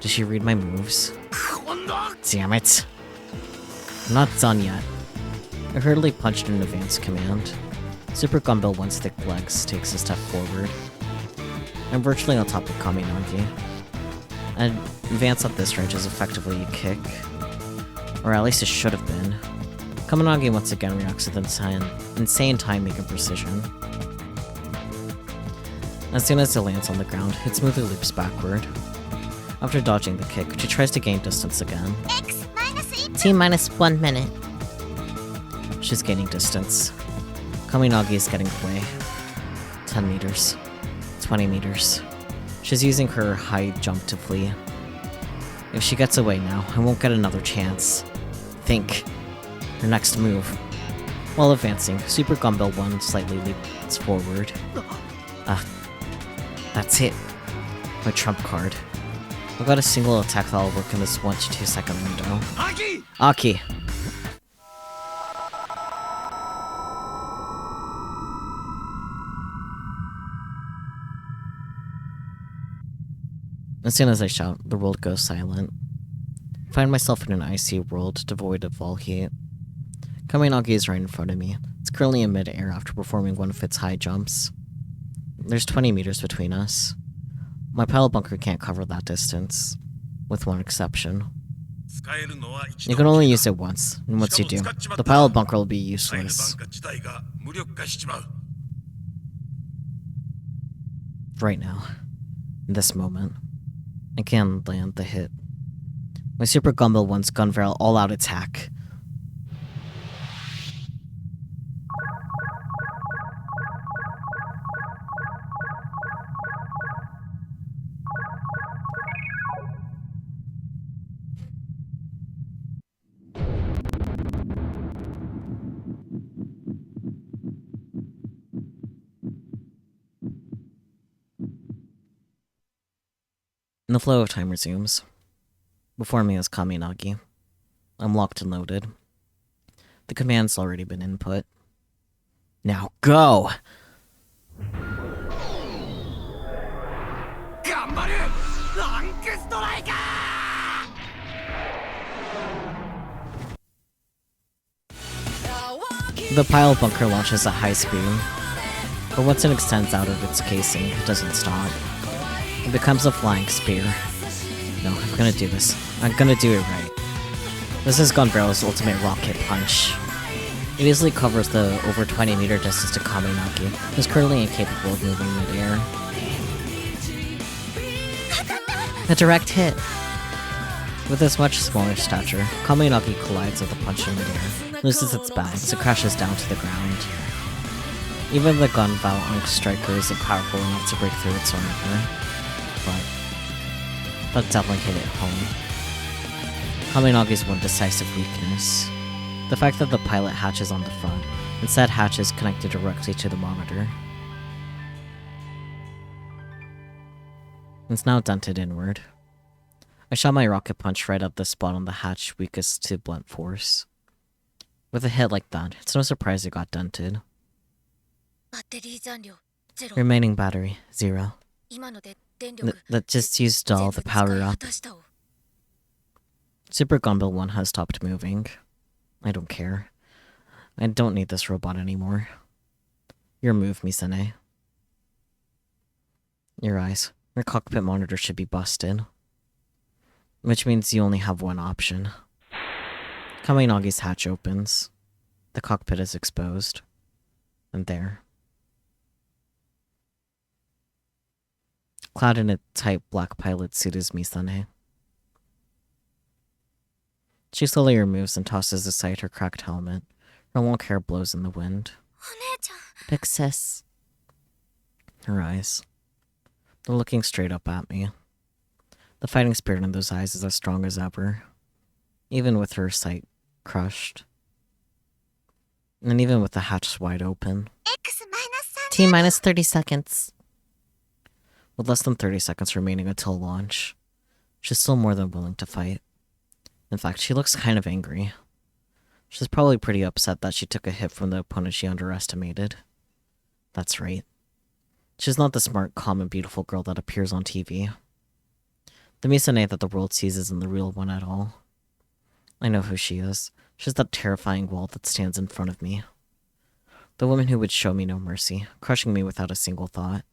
Does she read my moves? Damn it. I'm not done yet. I hurriedly punched an advanced command. Super Gunbill 1's thick legs takes a step forward. I'm virtually on top of Kaminagi. An advance at this range is effectively a kick. Or at least it should have been. Kaminagi once again reacts with insane timing and precision. As soon as it lands on the ground, it smoothly leaps backward. After dodging the kick, she tries to gain distance again. X minus T-minus 1 minute. She's gaining distance. Kaminagi is getting away. 10 meters. 20 meters. She's using her high jump to flee. If she gets away now, I won't get another chance. Think. Her next move. While advancing, Super Gumball 1 slightly leaps forward. That's it. My trump card. I've got a single attack that'll work in this 1 to 2 second window. Aki! As soon as I shout, the world goes silent. I find myself in an icy world devoid of all heat. Kaminagi is right in front of me. It's currently in mid-air after performing one of its high jumps. There's 20 meters between us. My pile bunker can't cover that distance, with one exception. You can only use it once, and once you do, the pile bunker will be useless. Right now, in this moment, I can land the hit. My Super Gumball 1's gun barrel all-out attack. And the flow of time resumes. Before me is Kaminagi. I'm locked and loaded. The command's already been input. Now go! The pile bunker launches at high speed, but once it extends out of its casing, it doesn't stop. It becomes a flying spear. No, I'm gonna do this. I'm gonna do it right. This is Gun Barrel's ultimate rocket punch. It easily covers the over 20 meter distance to Kaminagi, who's currently incapable of moving mid-air. A direct hit. With its much smaller stature, Kaminagi collides with the punch in midair, loses its balance, and crashes down to the ground. Even the gun barrel striker isn't powerful enough to break through its armor, but that definitely hit it home. Kaminagi's one decisive weakness: the fact that the pilot hatch is on the front, and said hatch is connected directly to the monitor. It's now dented inward. I shot my rocket punch right at the spot on the hatch weakest to blunt force. With a hit like that, it's no surprise it got dented. Remaining battery, 0. That just used all the power up. Super Gumball 1 has stopped moving. I don't care. I don't need this robot anymore. Your move, Misane. Your eyes. Your cockpit monitor should be busted. Which means you only have one option. Kaminagi's hatch opens. The cockpit is exposed. And there. Clad in a tight black pilot suit is Misane. She slowly removes and tosses aside her cracked helmet. Her long hair blows in the wind. Big sis. Her eyes. They're looking straight up at me. The fighting spirit in those eyes is as strong as ever. Even with her sight crushed. And even with the hatch wide open. T-minus 30 seconds. With less than 30 seconds remaining until launch, she's still more than willing to fight. In fact, she looks kind of angry. She's probably pretty upset that she took a hit from the opponent she underestimated. That's right. She's not the smart, calm, and beautiful girl that appears on TV. The Misane that the world sees isn't the real one at all. I know who she is. She's that terrifying wall that stands in front of me. The woman who would show me no mercy, crushing me without a single thought.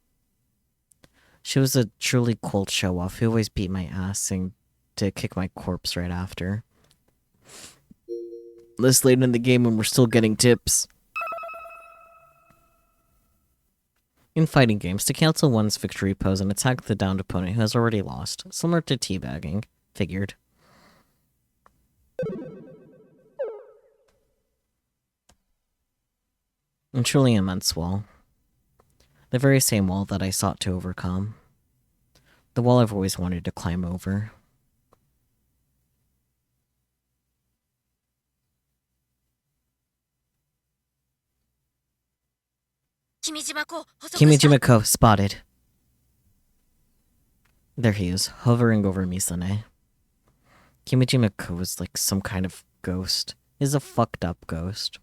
She was a truly cold show-off who always beat my ass and to kick my corpse right after. This late in the game when we're still getting tips. In fighting games, to cancel one's victory pose and attack the downed opponent who has already lost, similar to teabagging, figured. A truly immense wall. The very same wall that I sought to overcome. The wall I've always wanted to climb over. Kimijima-ko spotted. There he is, hovering over Misane. Kimijima-ko is like some kind of ghost. He's a fucked up ghost.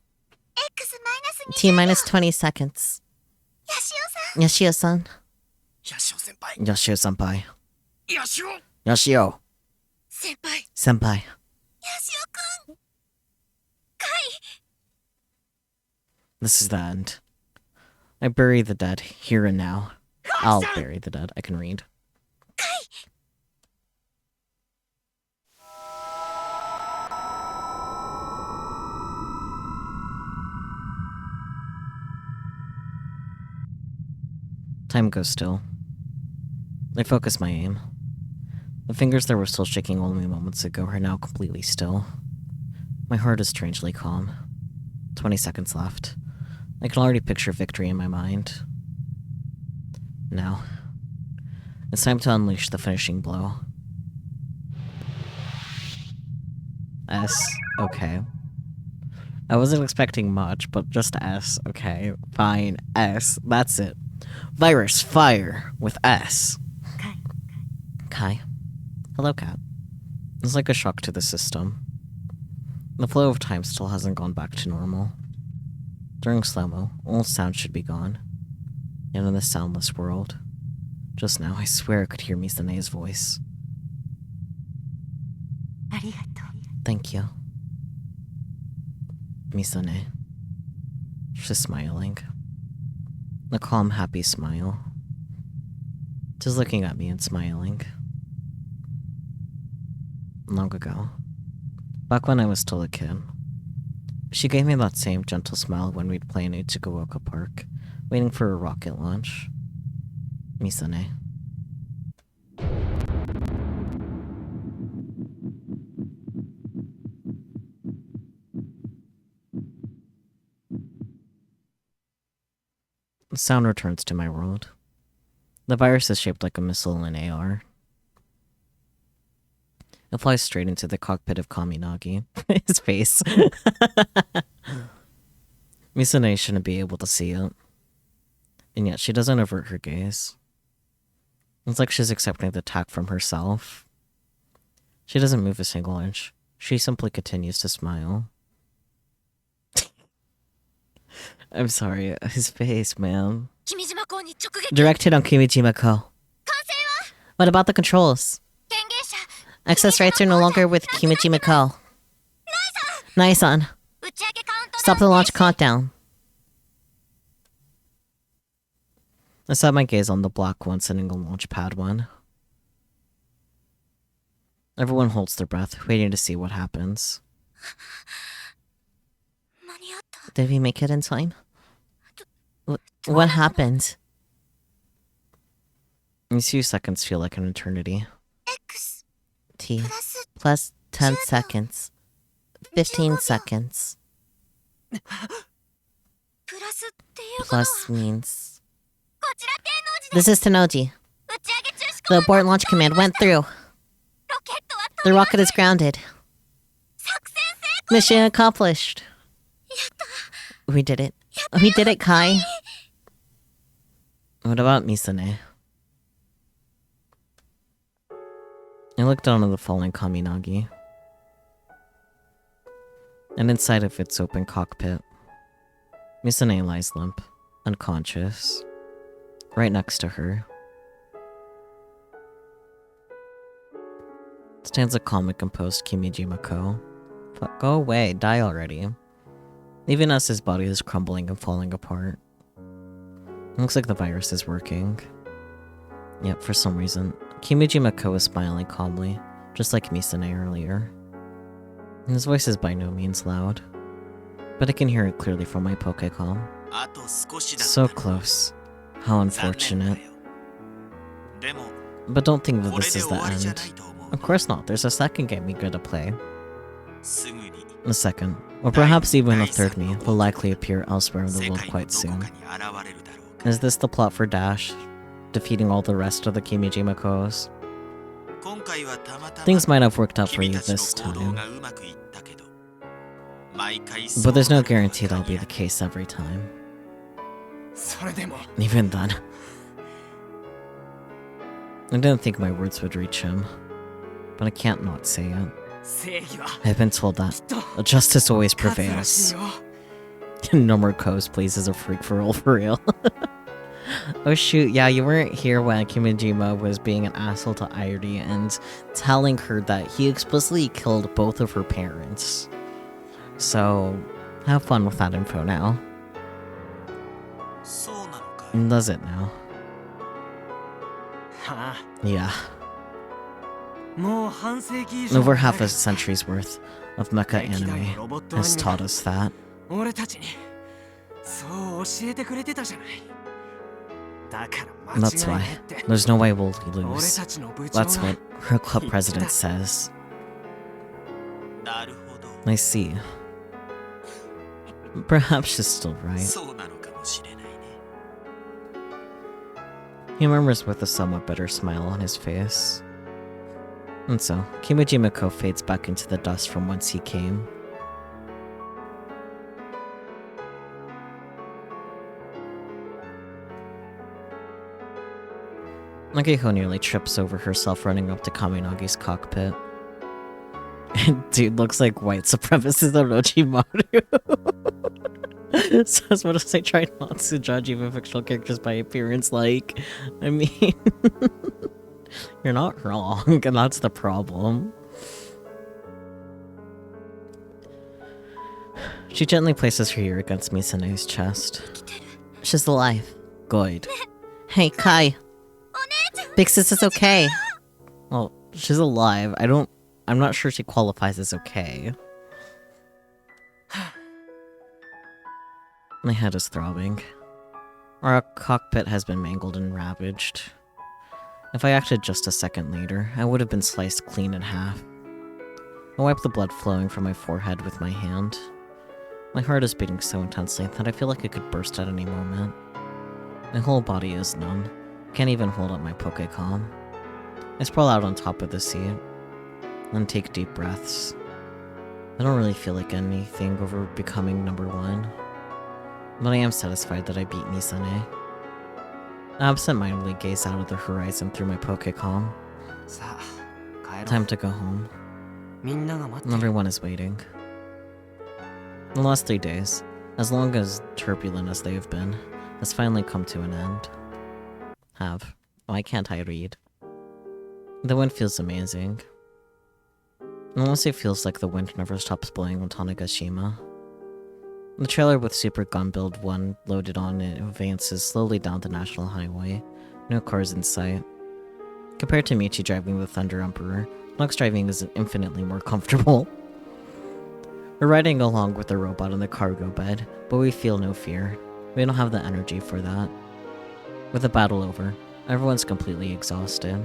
T minus 20 seconds. Yashio-san. Yashio-senpai. Yashio. Senpai. This is the end. I bury the dead, here and now. I'll bury the dead, I can read. Time goes still. I focus my aim. The fingers that were still shaking only moments ago are now completely still. My heart is strangely calm. 20 seconds left. I can already picture victory in my mind. Now, it's time to unleash the finishing blow. S, okay. I wasn't expecting much, but just S, okay. Fine, S, that's it. Virus, fire, with S. Kai. Hello, Cat. It's like a shock to the system. The flow of time still hasn't gone back to normal. During slow-mo, all sound should be gone. Yet in this soundless world, just now I swear I could hear Misane's voice. Thank you. Misane. She's smiling. A calm, happy smile. Just looking at me and smiling. Long ago, back when I was still a kid, she gave me that same gentle smile when we'd play in Uchikuoka Park, waiting for a rocket launch. Misane. The sound returns to my world. The virus is shaped like a missile in AR. It flies straight into the cockpit of Kaminagi. His face. Misane shouldn't be able to see it. And yet she doesn't avert her gaze. It's like she's accepting the attack from herself. She doesn't move a single inch. She simply continues to smile. I'm sorry, his face, man. Direct hit on Kimijima-ko. What about the controls? Access rights are no longer with Kimijima-ko. Nai-san. Stop the launch countdown. I set my gaze on the black one sitting on launch pad 1. Everyone holds their breath, waiting to see what happens. Did we make it in time? What happened? These few seconds feel like an eternity. T plus 10 seconds. 15 seconds. Plus means... This is Tenoji. The abort launch command went through. The rocket is grounded. Mission accomplished. We did it. We did it, Kai. What about Misane? I looked down at the falling Kaminagi. And inside of its open cockpit, Misane lies limp, unconscious, right next to her. Stands a calm and composed Kimijima-ko. Fuck, go away, die already. Even as his body is crumbling and falling apart. It looks like the virus is working. Yet, for some reason, Kimijima-ko is smiling calmly, just like Misane earlier. And his voice is by no means loud, but I can hear it clearly from my Pokecom. So close. How unfortunate. But don't think that this is the end. Of course not, there's a second game we gotta play. A second, or perhaps even a third me, will likely appear elsewhere in the world quite soon. Is this the plot for Dash? Defeating all the rest of the Kimijima-kos? Things might have worked out for you this time, but there's no guarantee that'll be the case every time. Even then. I didn't think my words would reach him, but I can't not say it. I've been told that justice always prevails. No more cosplays as a freak for real. Oh shoot, yeah, you weren't here when Kimijima was being an asshole to Airi and telling her that he explicitly killed both of her parents. So, have fun with that info now. Does it now? Yeah. Over half a century's worth of mecha anime has taught us that. That's why. There's no way we'll lose. That's what her club president says. I see. Perhaps she's still right. He murmurs with a somewhat bitter smile on his face. And so, Kimijima-ko fades back into the dust from whence he came. Nagiko nearly trips over herself running up to Kaminagi's cockpit. Dude looks like white supremacist Orochimaru. So as much as I try not to judge even fictional characters by appearance, like, I mean, you're not wrong, and that's the problem. She gently places her ear against Misane's chest. She's alive. Good. Hey, Kai. Big sis is okay. Well, she's alive. I'm not sure she qualifies as okay. My head is throbbing. Our cockpit has been mangled and ravaged. If I acted just a second later, I would have been sliced clean in half. I wipe the blood flowing from my forehead with my hand. My heart is beating so intensely that I feel like it could burst at any moment. My whole body is numb. Can't even hold up my Pokécom. I sprawl out on top of the seat, then take deep breaths. I don't really feel like anything over becoming number 1. But I am satisfied that I beat Misane. I absent-mindedly gaze out of the horizon through my Pokécom. Time to go home. Everyone is waiting. The last 3 days, as long as turbulent as they have been, has finally come to an end. Why can't I read? The wind feels amazing. Unless it feels like the wind never stops blowing on Tanegashima. The trailer with Super Gun Build 1 loaded on it advances slowly down the national highway. No cars in sight. Compared to Michi driving the Thunder Emperor, Lux driving is infinitely more comfortable. We're riding along with the robot in the cargo bed, but we feel no fear. We don't have the energy for that. With the battle over, everyone's completely exhausted.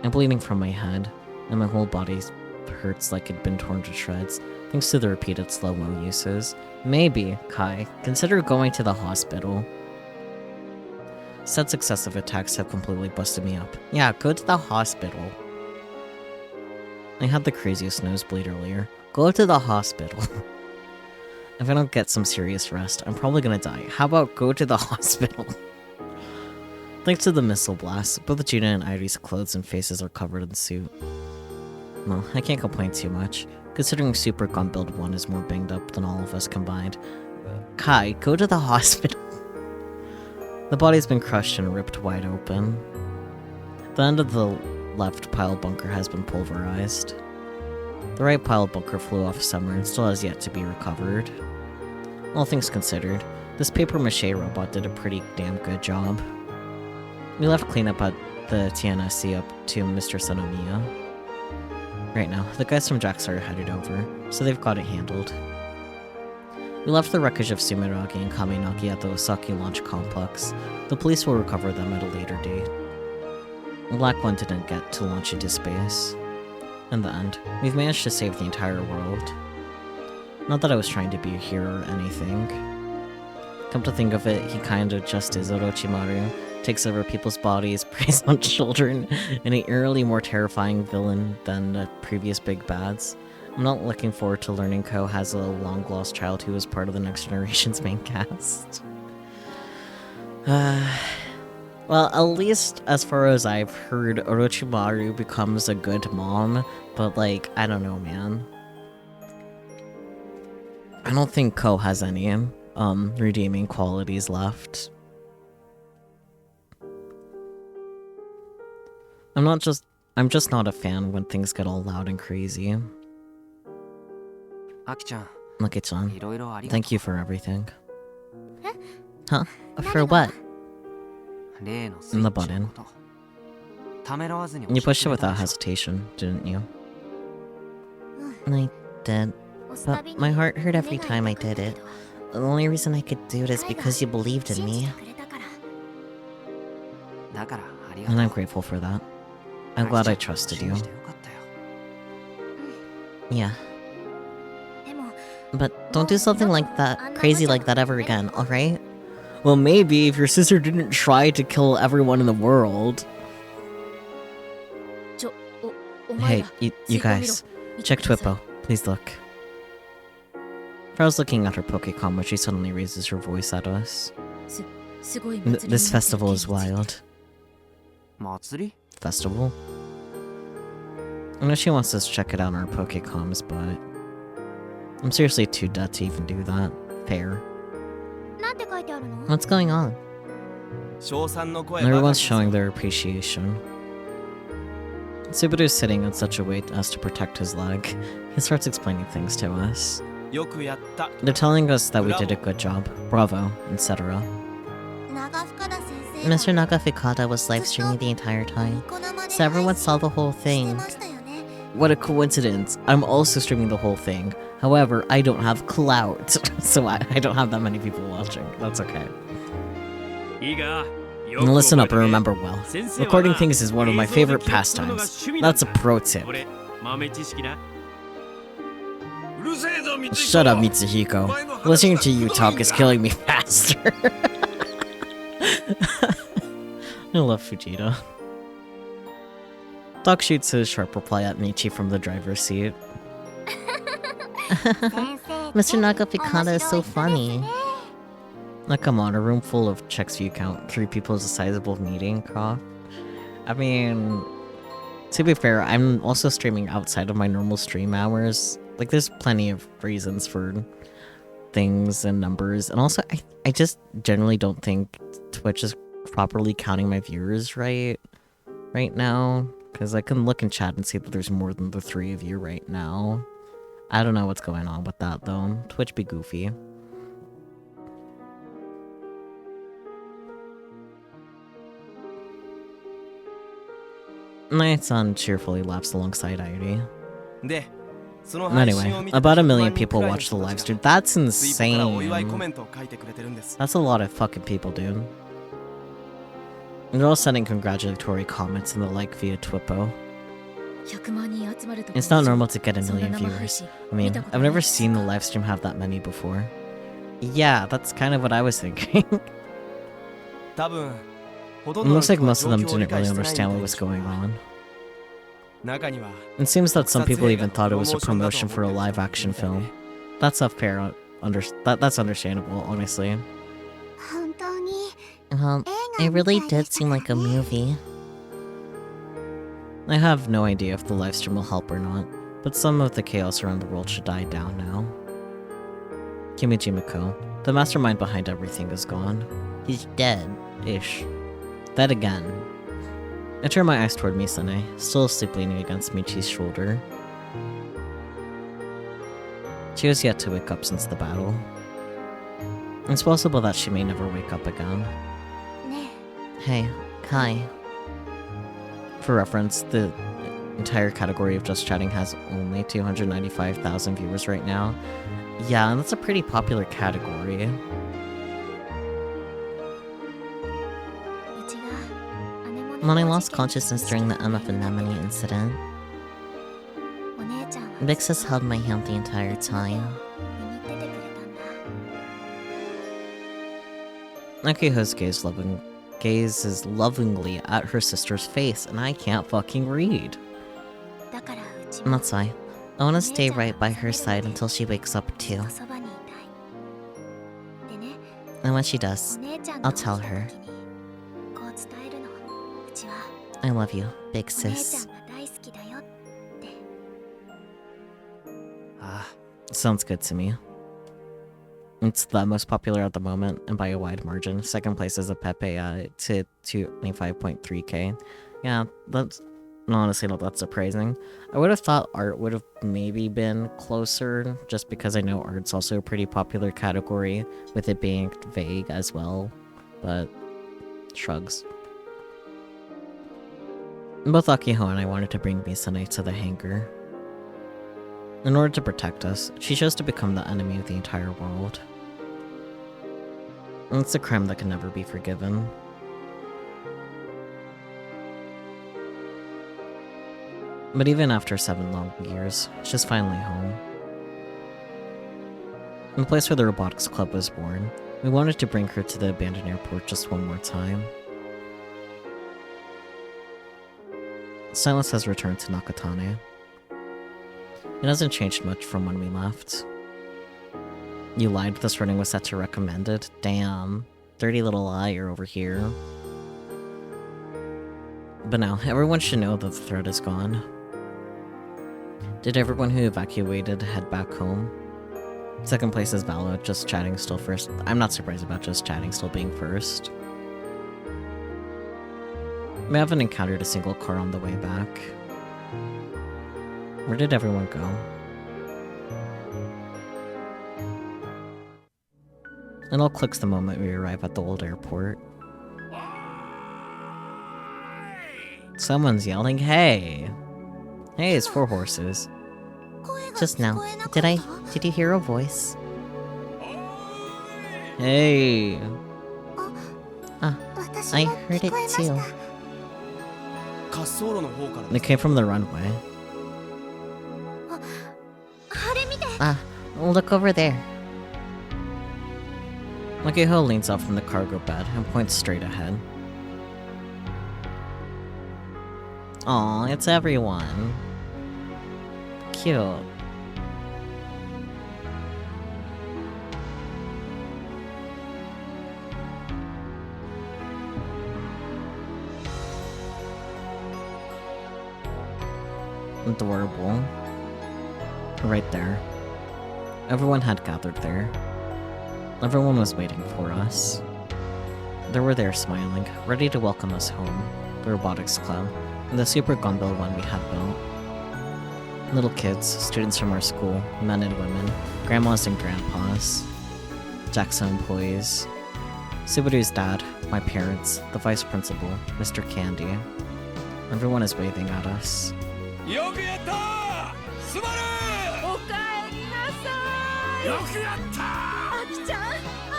I'm bleeding from my head, and my whole body hurts like it'd been torn to shreds, thanks to the repeated slow-mo uses. Maybe, Kai, consider going to the hospital. Said successive attacks have completely busted me up. Yeah, go to the hospital. I had the craziest nosebleed earlier. Go to the hospital. If I don't get some serious rest, I'm probably gonna die. How about go to the hospital? Thanks to the missile blast, both Judah and Airi's clothes and faces are covered in soot. Well, I can't complain too much, considering Super Gun Build 1 is more banged up than all of us combined. Kai, go to the hospital. The body's been crushed and ripped wide open. The end of the left pile bunker has been pulverized. The right pile bunker flew off somewhere and still has yet to be recovered. All things considered, this papier-mâché robot did a pretty damn good job. We left cleanup at the TNSC up to Mr. Sanomiya. Right now, the guys from Jax are headed over, so they've got it handled. We left the wreckage of Sumeragi and Kaminagi at the Osaki launch complex. The police will recover them at a later date. The Black One didn't get to launch into space. In the end, we've managed to save the entire world. Not that I was trying to be a hero or anything. Come to think of it, he kinda just is Orochimaru. Takes over people's bodies, preys on children, and an eerily more terrifying villain than the previous big bads. I'm not looking forward to learning Ko has a long-lost child who was part of the Next Generation's main cast. Well, at least as far as I've heard, Orochimaru becomes a good mom, but like, I don't know, man. I don't think Ko has any redeeming qualities left. I'm just not a fan when things get all loud and crazy. Aki-chan, thank you for everything. Huh? For what? The button. You pushed it without hesitation, didn't you? I did. But my heart hurt every time I did it. The only reason I could do it is because you believed in me. And I'm grateful for that. I'm glad I trusted you. Yeah. But don't do something like that, crazy like that ever again, alright? Well, maybe if your sister didn't try to kill everyone in the world. Hey, you guys, check Twippo. Please look. Farrell's looking at her Pokécom when she suddenly raises her voice at us. This festival is wild. Festival? I know she wants us to check it out on our Pokécoms, but I'm seriously too dead to even do that. Fair. What's going on? Everyone's showing their appreciation. Subaru's sitting in such a way as to protect his leg. He starts explaining things to us. They're telling us that we did a good job, bravo, etc. Mr. Nagafukata was live streaming the entire time, so everyone saw the whole thing. What a coincidence. I'm also streaming the whole thing. However, I don't have clout, so I don't have that many people watching. That's okay. And listen up and remember well. Recording things is one of my favorite pastimes. That's a pro tip. Shut up, Mitsuhiko. Listening to you talk is killing me faster. I love Fujita. Doc shoots his sharp reply at Michi from the driver's seat. Mr. Nagafukata is so funny. Now come on, a room full of checks you count. 3 people is a sizable meeting, Croft. I mean, to be fair, I'm also streaming outside of my normal stream hours. Like, there's plenty of reasons for things and numbers. And also, I just generally don't think Twitch is properly counting my viewers right now. Because I can look in chat and see that there's more than the 3 of you right now. I don't know what's going on with that, though. Twitch be goofy. My-san cheerfully laughs alongside Airi. Anyway, about 1 million people watch the livestream. That's insane. That's a lot of fucking people, dude. And they're all sending congratulatory comments and the like via Twippo. It's not normal to get 1 million viewers. I mean, I've never seen the livestream have that many before. Yeah, that's kind of what I was thinking. It looks like most of them didn't really understand what was going on. It seems that some people even thought it was a promotion for a live-action film. That's a fair, that's understandable, honestly. Well, it really did seem like a movie. I have no idea if the livestream will help or not, but some of the chaos around the world should die down now. Kimiji Miko, the mastermind behind everything, is gone. He's dead. Ish. Dead again. I turn my eyes toward Misane, still asleep leaning against Michi's shoulder. She has yet to wake up since the battle. It's possible that she may never wake up again. Hey, Kai. For reference, the entire category of Just Chatting has only 295,000 viewers right now. Yeah, and that's a pretty popular category. When I lost consciousness during the MF Anemone incident, Vix has held my hand the entire time. Akiho's gazes lovingly at her sister's face, and I can't fucking read. And that's why. I want to stay right by her side until she wakes up too. And when she does, I'll tell her. I love you, big sis. Sounds good to me. It's the most popular at the moment, and by a wide margin. Second place is a Pepe to 25.3k. Yeah, that's honestly not that surprising. I would have thought art would have maybe been closer, just because I know art's also a pretty popular category, with it being vague as well. But shrugs. Both Akiho and I wanted to bring Misane to the hangar. In order to protect us, she chose to become the enemy of the entire world. And it's a crime that can never be forgiven. But even after 7 long years, she's finally home. In the place where the Robotics Club was born, we wanted to bring her to the abandoned airport just one more time. Silence has returned to Nakatane. It hasn't changed much from when we left. You lied this running was set to recommended? Damn. Dirty little liar over here. But now, everyone should know that the threat is gone. Did everyone who evacuated head back home? Second place is Valo, just chatting still first. I'm not surprised about just chatting still being first. We haven't encountered a single car on the way back. Where did everyone go? It all clicks the moment we arrive at the old airport. Someone's yelling, hey! Hey, it's 4 horses. Just now, did you hear a voice? Hey! I heard it too. They came from the runway. Look over there. Akiho leans up from the cargo bed and points straight ahead. Aw, it's everyone. Cute. Adorable. Right there. Everyone had gathered there. Everyone was waiting for us. They were there smiling, ready to welcome us home. The Robotics Club, and the super Gonbil one we had built. Little kids, students from our school, men and women, grandmas and grandpas, JAXA employees, Subaru's dad, my parents, the vice principal, Mr. Candy. Everyone is waving at us. よくやったスバルおかえりなさいよくやったアキちゃんあ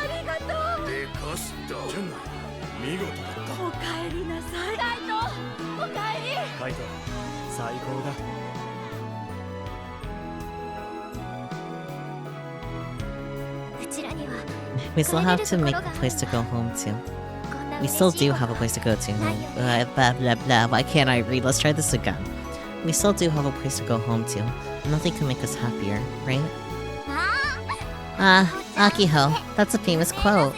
りがとうでかしたジュンナ見事だったおかえりなさいカイトおかえりカイト最高だ We still have to make a place to go home to. We still do have a place to go to. Blah blah blah. Why can't I read? Let's try this again. We still do have a place to go home to. Nothing can make us happier, right? Akiho, that's a famous quote.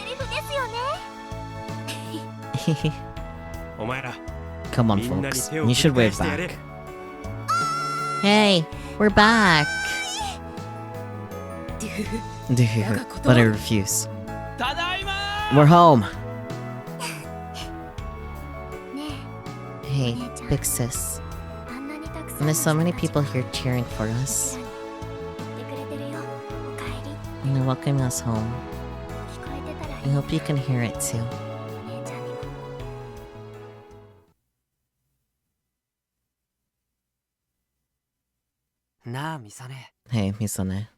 Come on, folks. You should wave back. Hey, we're back. But I refuse. We're home. Hey, big sis. And there's so many people here cheering for us. And they're welcoming us home. I hope you can hear it too. Hey, Misane.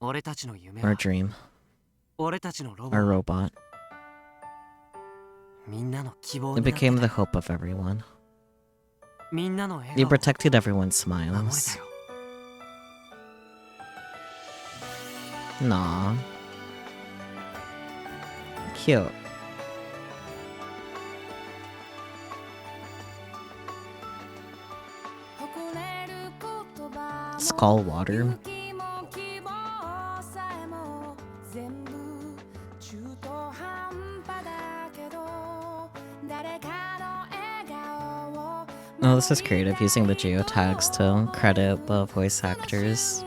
Our dream. Our robot. It became the hope of everyone. You protected everyone's smiles. Nah. Cute. Skull water. Oh, this is creative, using the geotags to credit the voice actors.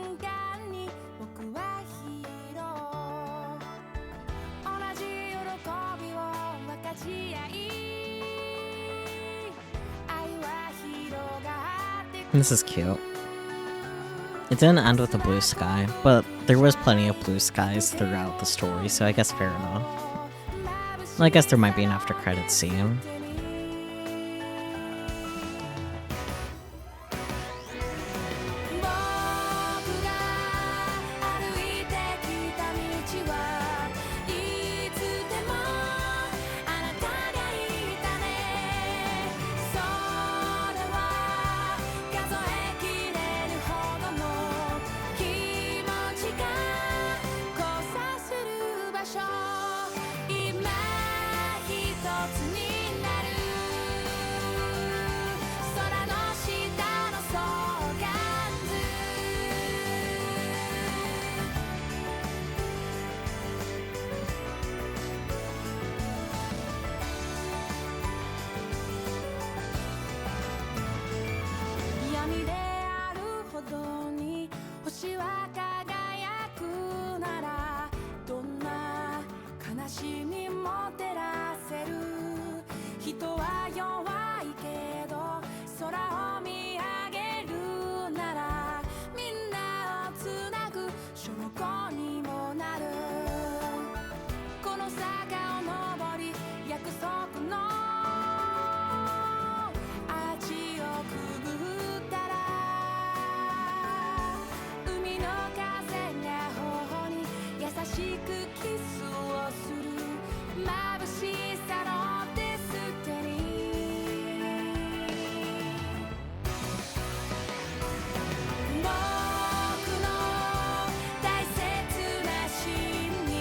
This is cute. It didn't end with a blue sky, but there was plenty of blue skies throughout the story, so I guess fair enough. Well, I guess there might be an after credits scene.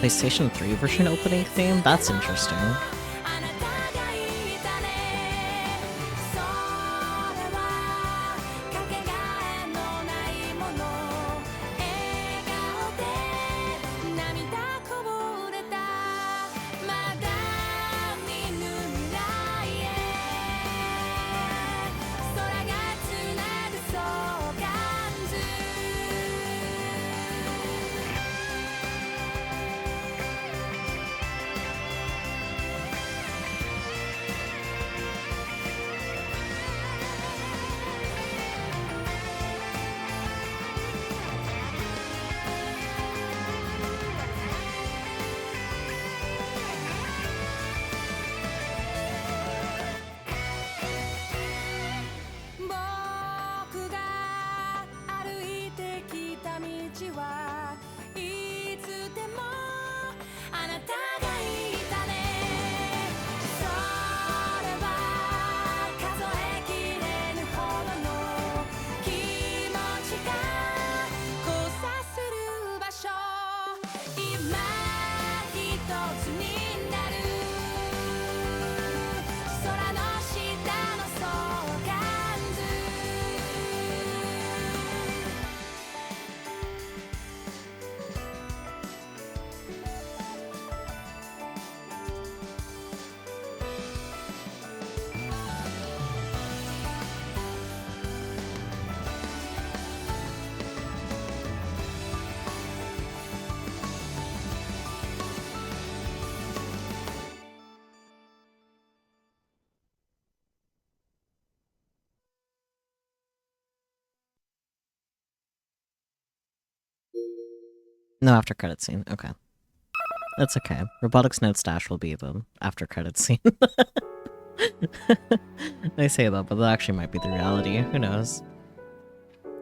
PlayStation 3 version opening theme? That's interesting. No after credit scene. Okay. That's okay. Robotics Notes Dash will be the after credit scene. I say that, but that actually might be the reality. Who knows?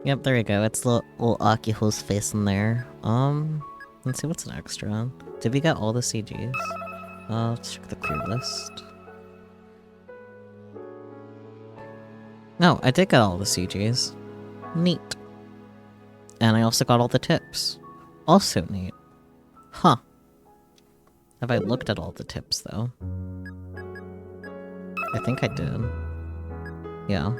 Yep, there you go. It's little Akiho's face in there. Let's see what's an extra. Did we get all the CGs? Let's check the clear list. No, I did get all the CGs. Neat. And I also got all the tips. Also neat. Huh. Have I looked at all the tips, though? I think I did. Yeah.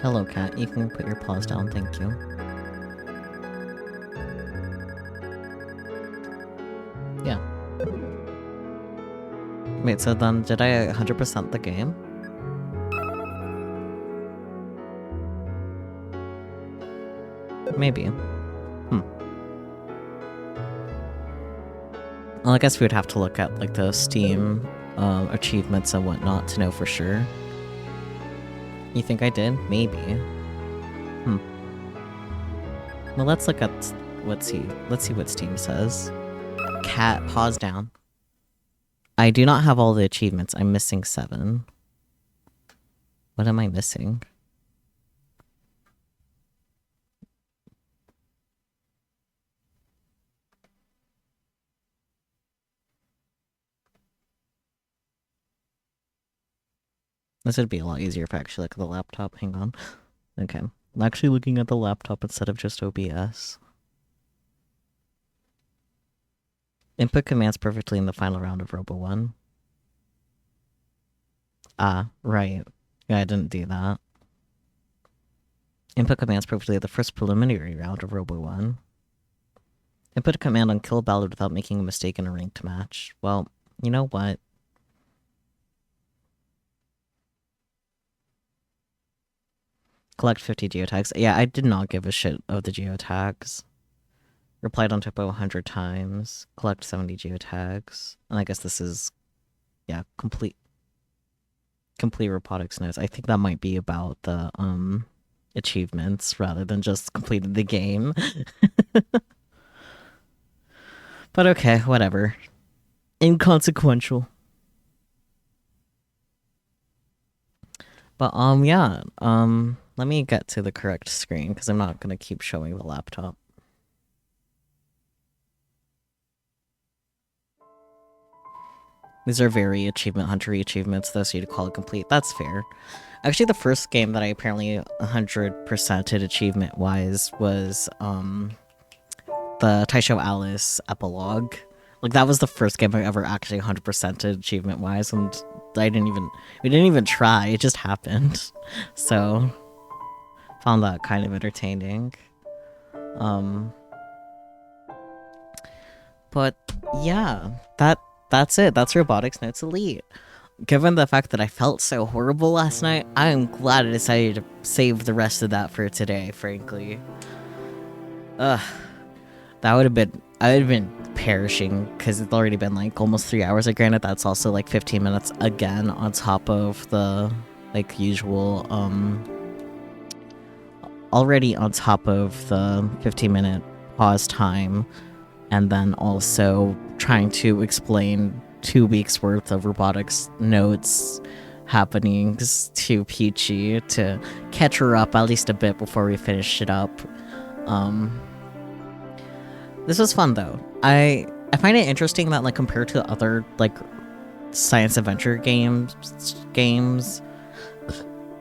Hello, cat. You can put your paws down, thank you. Yeah. Wait, so then did I 100% the game? Maybe. Well, I guess we would have to look at, like, the Steam achievements and whatnot to know for sure. You think I did? Maybe. Well, let's look at... Let's see what Steam says. Cat, paws down. I do not have all the achievements. I'm missing 7. What am I missing? This would be a lot easier if I actually look at the laptop. Hang on. Okay. I'm actually looking at the laptop instead of just OBS. Input commands perfectly in the final round of Robo 1. Ah, right. Yeah, I didn't do that. Input commands perfectly at the first preliminary round of Robo 1. Input a command on Kill Ballard without making a mistake in a ranked match. Well, you know what? Collect 50 geotags. Yeah, I did not give a shit of the geotags. Replied on typo 100 times. Collect 70 geotags. And I guess this is, yeah, complete robotics notes. I think that might be about the achievements rather than just completed the game. But okay, whatever. Inconsequential. But yeah, let me get to the correct screen because I'm not gonna keep showing the laptop. These are very achievement huntery achievements though, so you'd call it complete. That's fair. Actually, the first game that I apparently 100%ed achievement wise was the Taisho Alice epilogue. Like, that was the first game I ever actually 100%ed achievement wise, and we didn't even try, it just happened. So found that kind of entertaining. But yeah, that's it. That's Robotics Notes Elite. Given the fact that I felt so horrible last night, I am glad I decided to save the rest of that for today, frankly. I would have been perishing, because it's already been like almost 3 hours. Like, granted, that's also like 15 minutes again on top of the like usual, already on top of the 15-minute pause time, and then also trying to explain 2 weeks worth of robotics notes happenings to Peachy to catch her up at least a bit before we finish it up. This was fun though. I find it interesting that, like, compared to other like science adventure games,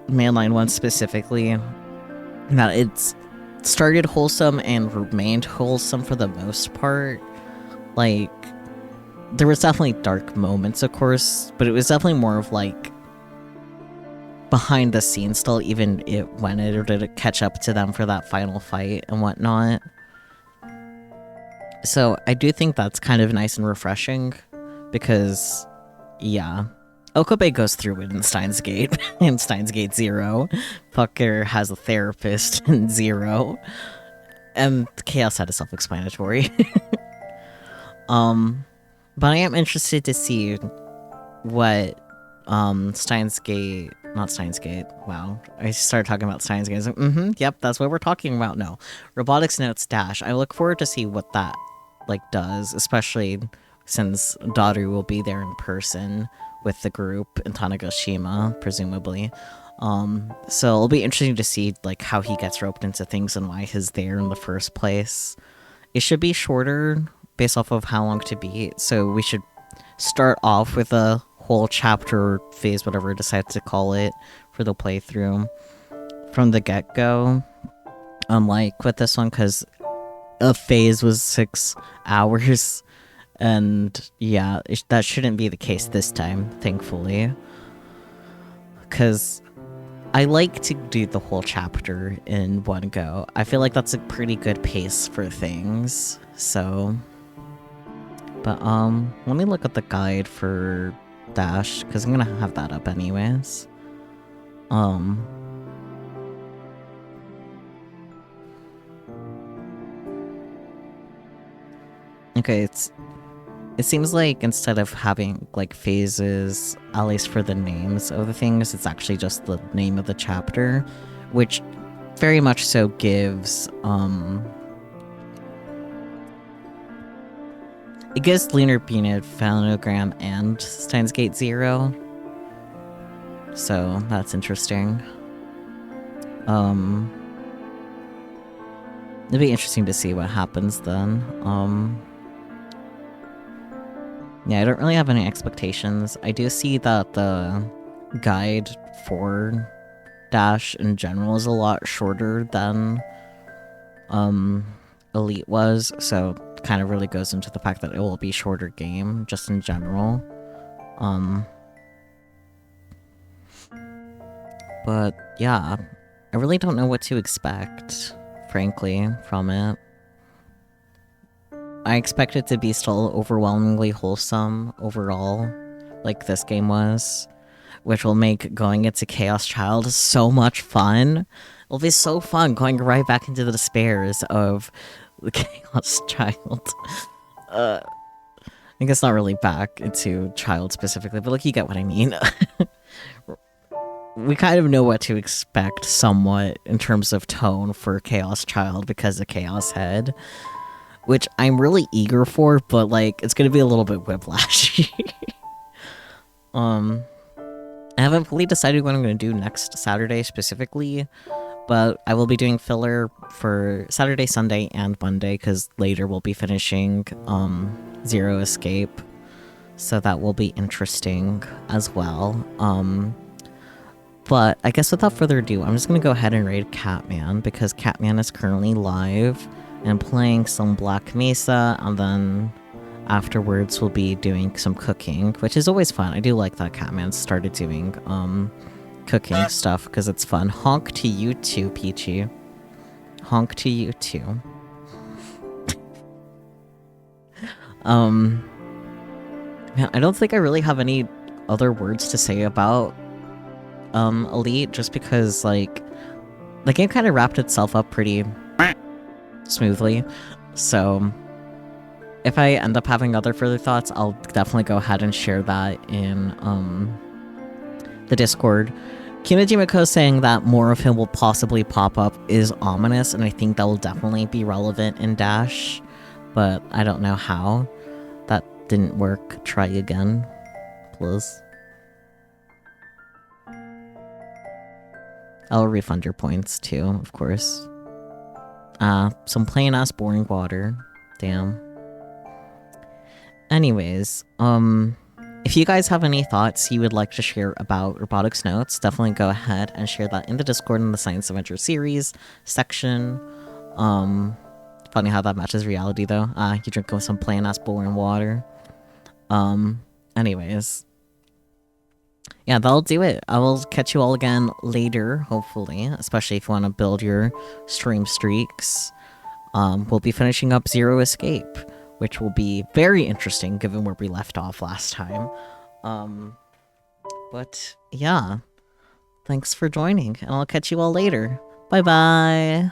mainline ones specifically, that it's started wholesome and remained wholesome for the most part. Like, there was definitely dark moments, of course, but it was definitely more of like behind the scenes still, even when it did catch up to them for that final fight and whatnot. So I do think that's kind of nice and refreshing, because, yeah, Okabe goes through it in Steins Gate, in Steins Gate 0. Fucker has a therapist in 0. And Chaos had a self-explanatory. But I am interested to see what Steins Gate, not Steins Gate, wow, I started talking about Steins Gate. I was like, yep, that's what we're talking about. No, Robotics Notes Dash. I look forward to see what that like does, especially since Daru will be there in person with the group in Tanegashima, presumably. So it'll be interesting to see like how he gets roped into things and why he's there in the first place. It should be shorter based off of how long to beat, so we should start off with a whole chapter phase, whatever we decide to call it, for the playthrough from the get-go, unlike with this one, because a phase was 6 hours, and yeah, that shouldn't be the case this time, thankfully, because I like to do the whole chapter in one go. I feel like that's a pretty good pace for things. So, but let me look at the guide for Dash because I'm gonna have that up anyways. Okay, it seems like instead of having like phases, at least for the names of the things, it's actually just the name of the chapter, which very much so gives it gives Lunar Peanut, Phanogram, and Steins Gate 0. So that's interesting. It'd be interesting to see what happens then. Yeah, I don't really have any expectations. I do see that the guide for Dash in general is a lot shorter than Elite was, so kind of really goes into the fact that it will be shorter game just in general. But yeah, I really don't know what to expect, frankly, from it. I expect it to be still overwhelmingly wholesome overall, like this game was, which will make going into Chaos Child so much fun. It'll be so fun going right back into the despairs of the Chaos Child. I guess not really back into Child specifically, but like you get what I mean. We kind of know what to expect somewhat in terms of tone for Chaos Child because of Chaos Head, which I'm really eager for, but like it's gonna be a little bit whiplashy. I haven't fully decided what I'm gonna do next Saturday specifically, but I will be doing filler for Saturday, Sunday, and Monday because later we'll be finishing Zero Escape, so that will be interesting as well. But I guess without further ado, I'm just gonna go ahead and raid Catman because Catman is currently live and playing some Black Mesa, and then afterwards we'll be doing some cooking, which is always fun. I do like that Catman started doing cooking stuff because it's fun. Honk to you too, Peachy. Honk to you too. Man, I don't think I really have any other words to say about Elite, just because like the game kind of wrapped itself up pretty smoothly. So if I end up having other further thoughts, I'll definitely go ahead and share that in the Discord. Kinajimako saying that more of him will possibly pop up is ominous, and I think that will definitely be relevant in Dash, but I don't know how. That didn't work. Try again, please. I'll refund your points too, of course. Some plain ass boring water. Damn. Anyways, if you guys have any thoughts you would like to share about Robotics Notes, definitely go ahead and share that in the Discord in the Science Adventure series section. Funny how that matches reality though. You drink some plain ass boring water. Anyways. Yeah, that'll do it. I will catch you all again later, hopefully, especially if you want to build your stream streaks. We'll be finishing up Zero Escape, which will be very interesting given where we left off last time. But yeah, thanks for joining, and I'll catch you all later. Bye-bye!